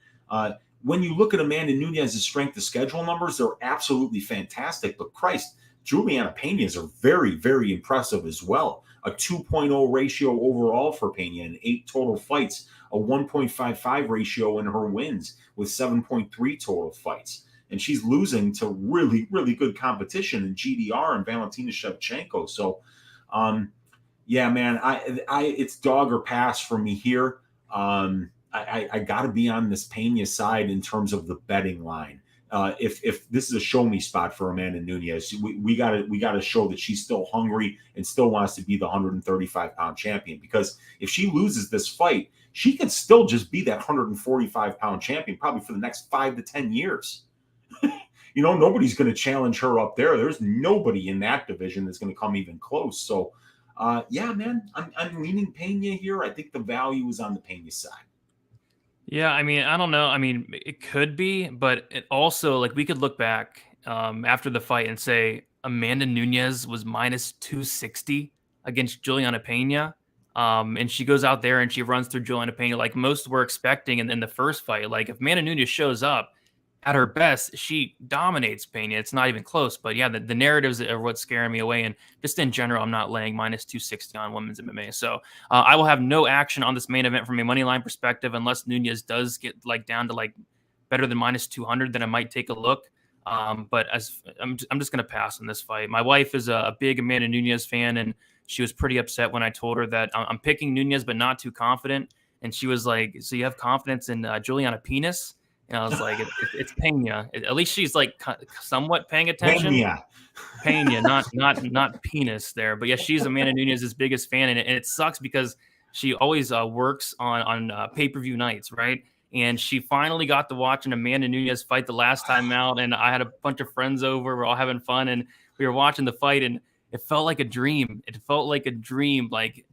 When you look at Amanda Nunes' strength of schedule numbers, they're absolutely fantastic. But Christ, Julianna Pena's are very, very impressive as well. A 2.0 ratio overall for Peña in 8 total fights, a 1.55 ratio in her wins with 7.3 total fights. And she's losing to really, really good competition in GDR and Valentina Shevchenko. So, yeah, man, it's dog or pass for me here. I got to be on this Peña side in terms of the betting line. If this is a show me spot for Amanda Nunes, we gotta show that she's still hungry and still wants to be the 135-pound champion. Because if she loses this fight, she could still just be that 145-pound champion probably for the next 5 to 10 years. You know, nobody's going to challenge her up there. There's nobody in that division that's going to come even close. So, yeah, man, I'm leaning Peña here. I think the value is on the Peña side. Yeah, I mean, I don't know. I mean, it could be, but it also, like, we could look back after the fight and say Amanda Nunes was minus 260 against Julianna Pena. And she goes out there and she runs through Julianna Pena like most were expecting in the first fight. Like, if Amanda Nunes shows up at her best, she dominates Peña. It's not even close. But yeah, the narratives are what's scaring me away. And just in general, I'm not laying minus 260 on women's MMA. So I will have no action on this main event from a money line perspective unless Nunes does get like down to like better than minus 200. Then I might take a look. But as I'm just going to pass on this fight. My wife is a big Amanda Nunes fan, and she was pretty upset when I told her that I'm picking Nunes, but not too confident. And she was like, "So you have confidence in Julianna Penis?" And I was like, it's Peña. At least she's like somewhat paying attention. Peña, not penis there. But yeah, she's Amanda Nunes' biggest fan, and it sucks because she always works on pay-per-view nights, right? And she finally got to watch an Amanda Nunes fight the last time out, and I had a bunch of friends over. We're all having fun, and we were watching the fight, and it felt like a dream. It felt like a dream, like,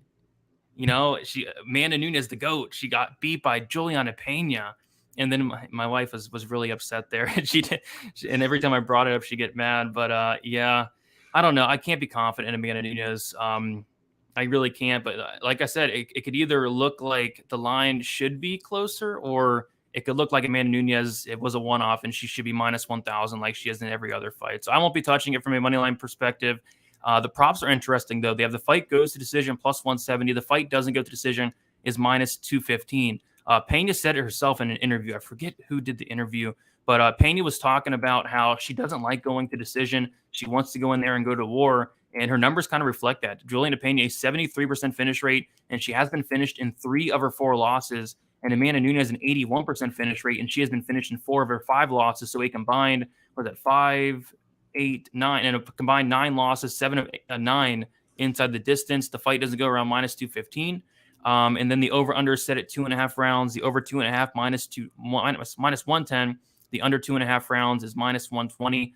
you know, Amanda Nunes, the GOAT, she got beat by Julianna Pena. And then my wife was really upset there. And every time I brought it up, she'd get mad. But yeah, I don't know. I can't be confident in Amanda Nunes. I really can't. But like I said, it could either look like the line should be closer, or it could look like Amanda Nunes, it was a one-off and she should be minus 1,000 like she is in every other fight. So I won't be touching it from a money line perspective. The props are interesting, though. They have the fight goes to decision plus 170. The fight doesn't go to decision is minus 215. Peña said it herself in an interview. I forget who did the interview, but Peña was talking about how she doesn't like going to decision. She wants to go in there and go to war, and her numbers kind of reflect that. Julianna Pena, a 73% finish rate, and she has been finished in 3 of her 4 losses. And Amanda Nunes, an 81% finish rate, and she has been finished in 4 of her 5 losses. So a combined, was that 5, 8, 9, and a combined 9 losses, 7 of 9 inside the distance. The fight doesn't go around minus 215. And then the over-under is set at 2.5 rounds. The over 2.5 minus 110. The under 2.5 rounds is minus 120.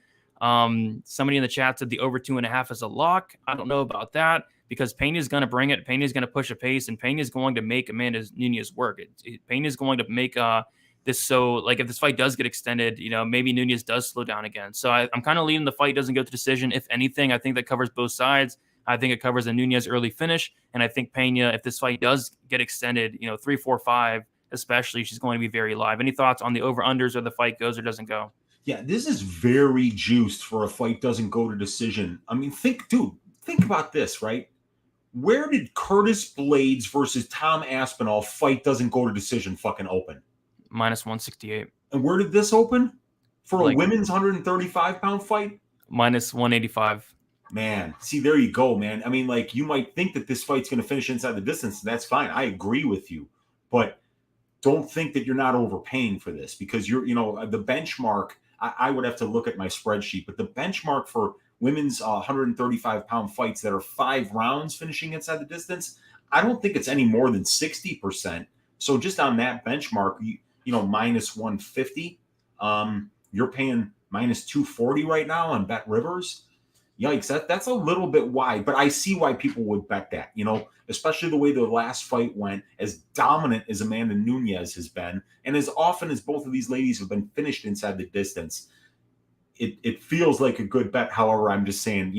Somebody in the chat said the over 2.5 is a lock. I don't know about that because Peña is going to bring it. Peña is going to push a pace, and Peña is going to make Amanda Nunes work. Peña is going to make this so, like, if this fight does get extended, you know, maybe Nunes does slow down again. So I'm kind of leaning the fight doesn't go to decision. If anything, I think that covers both sides. I think it covers a Nunes early finish. And I think Peña, if this fight does get extended, you know, 3, 4, 5, especially, she's going to be very live. Any thoughts on the over-unders or the fight goes or doesn't go? Yeah, this is very juiced for a fight doesn't go to decision. I mean, think about this, right? Where did Curtis Blades versus Tom Aspinall fight doesn't go to decision fucking open? Minus 168. And where did this open? For a women's 135-pound fight? Minus 185. Man, see, there you go, man. I mean, like, you might think that this fight's going to finish inside the distance, and that's fine. I agree with you. But don't think that you're not overpaying for this because the benchmark, I would have to look at my spreadsheet, but the benchmark for women's 135-pound fights that are 5 rounds finishing inside the distance, I don't think it's any more than 60%. So just on that benchmark, minus 150, you're paying minus 240 right now on Bet Rivers. Yikes, that's a little bit wide, but I see why people would bet that, especially the way the last fight went, as dominant as Amanda Nunes has been, and as often as both of these ladies have been finished inside the distance. It feels like a good bet. However, I'm just saying,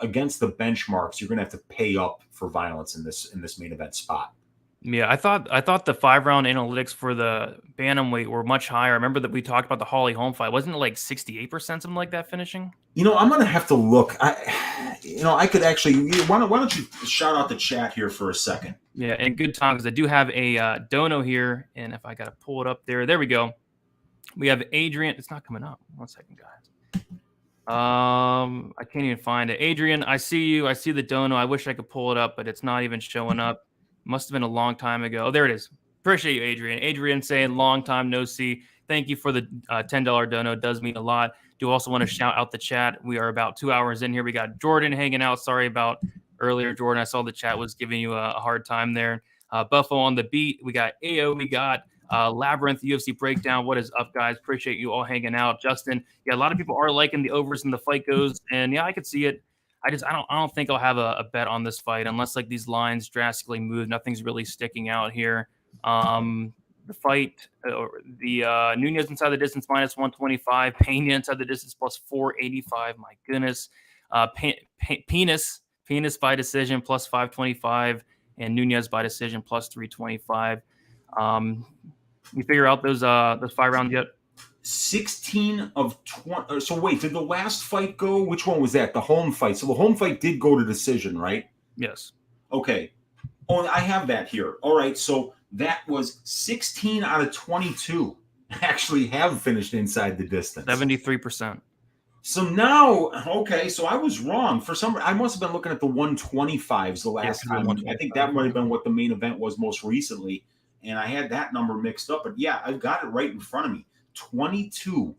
against the benchmarks, you're going to have to pay up for violence in this main event spot. Yeah, I thought the 5-round analytics for the Bantamweight were much higher. I remember that we talked about the Holly Holm fight. Wasn't it like 68%, something like that finishing? I'm going to have to look. I could actually, why don't you shout out the chat here for a second? Yeah, and good time, because I do have a dono here, and if I got to pull it up there we go. We have Adrian. It's not coming up. 1 second, guys. I can't even find it. Adrian, I see you. I see the dono. I wish I could pull it up, but it's not even showing up. Must have been a long time ago. Oh, there it is. Appreciate you, Adrian. Adrian saying long time no see. Thank you for the $10 dono. It does mean a lot. Do also want to shout out the chat. We are about 2 hours in here. We got Jordan hanging out. Sorry about earlier, Jordan. I saw the chat was giving you a hard time there. Buffalo on the beat. We got AO. We got Labyrinth UFC breakdown. What is up, guys? Appreciate you all hanging out. Justin, yeah, a lot of people are liking the overs in the fight goes, and yeah, I could see it. I don't think I'll have a bet on this fight unless like these lines drastically move. Nothing's really sticking out here. The fight, the Nunes inside the distance minus 125, Peña inside the distance plus 485. My goodness, Penis by decision plus 525, and Nunes by decision plus 325. You figure out those 5 rounds yet? 16 of 20. So wait, did the last fight go? Which one was that? The home fight. So the home fight did go to decision, right? Yes. Okay. Oh, I have that here. All right. So that was 16 out of 22 actually have finished inside the distance. 73%. So now, okay, so I was wrong. For some, I must have been looking at the 125s the last time. I think that might have been what the main event was most recently, and I had that number mixed up. But yeah, I've got it right in front of me. 22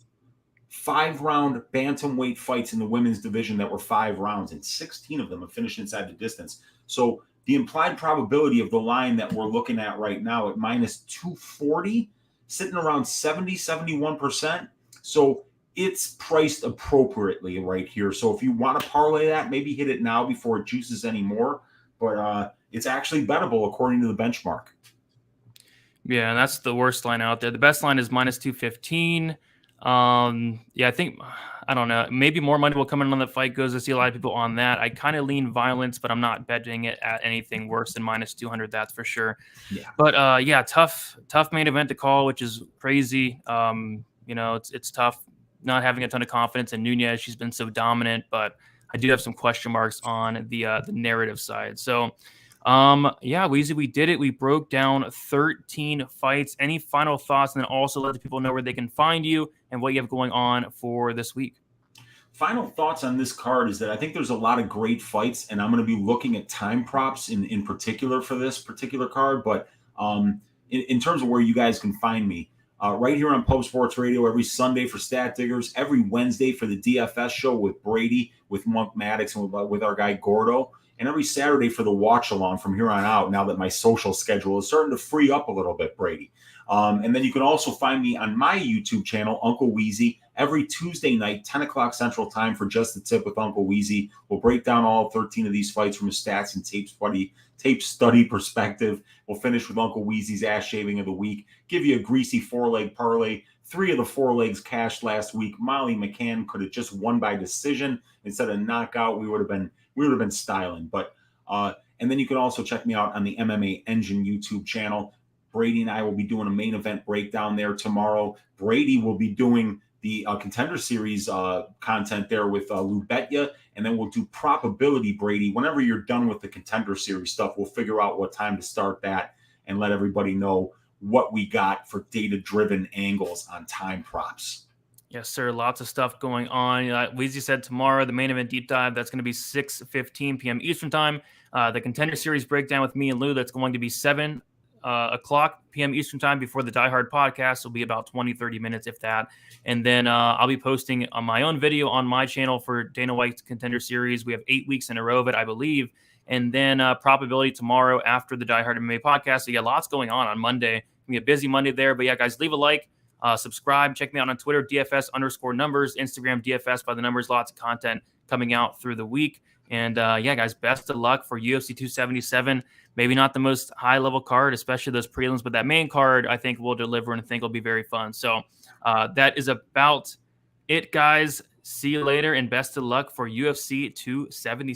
5-round bantamweight fights in the women's division that were 5 rounds, and 16 of them have finished inside the distance. So the implied probability of the line that we're looking at right now at minus 240, sitting around 71%. So it's priced appropriately right here. So if you want to parlay that, maybe hit it now before it juices anymore. But it's actually bettable according to the benchmark. Yeah, and that's the worst line out there. The best line is minus 215. Yeah, I think, I don't know, maybe more money will come in on the fight goes. I see a lot of people on that. I kind of lean violence, but I'm not betting it at anything worse than minus 200. That's for sure. Yeah. But yeah, tough main event to call, which is crazy. It's tough not having a ton of confidence in Nunes. She's been so dominant, but I do have some question marks on the narrative side. So, yeah, Weezy, we did it. We broke down 13 fights. Any final thoughts? And then also let the people know where they can find you and what you have going on for this week. Final thoughts on this card is that I think there's a lot of great fights, and I'm going to be looking at time props in particular for this particular card. But in terms of where you guys can find me, right here on Pub Sports Radio every Sunday for Stat Diggers, every Wednesday for the DFS show with Brady, with Monk Maddox, and with our guy Gordo, and every Saturday for the watch along from here on out, now that my social schedule is starting to free up a little bit, Brady. And then you can also find me on my YouTube channel, Uncle Weezy, every Tuesday night, 10 o'clock Central Time for Just the Tip with Uncle Weezy. We'll break down all 13 of these fights from a stats and tape study perspective. We'll finish with Uncle Weezy's ass shaving of the week, give you a greasy 4-leg parlay. 3 of the 4 legs cashed last week. Molly McCann could have just won by decision instead of knockout. We would have been styling. But and then you can also check me out on the MMA Engine YouTube channel. Brady and I will be doing a main event breakdown there tomorrow. Brady will be doing the Contender Series content there with Lou Betya, and then we'll do probability, Brady. Whenever you're done with the Contender Series stuff, we'll figure out what time to start that and let everybody know what we got for data-driven angles on time props. Yes, sir. Lots of stuff going on. Weezy said tomorrow, the main event deep dive, that's going to be 6:15 p.m. Eastern time. The Contender Series breakdown with me and Lou, that's going to be 7 o'clock p.m. Eastern time before the Die Hard podcast. Will be about 20, 30 minutes, if that. And then I'll be posting on my own video on my channel for Dana White's Contender Series. We have 8 weeks in a row of it, I believe. And then probability tomorrow after the Die Hard MMA podcast. So yeah, lots going on Monday. It's gonna be a busy Monday there. But yeah, guys, leave a like, subscribe, check me out on Twitter, DFS_numbers, Instagram, DFS by the numbers. Lots of content coming out through the week. And yeah, guys, best of luck for UFC 277. Maybe not the most high-level card, especially those prelims, but that main card I think will deliver and I think will be very fun. So that is about it, guys. See you later, and best of luck for UFC 277.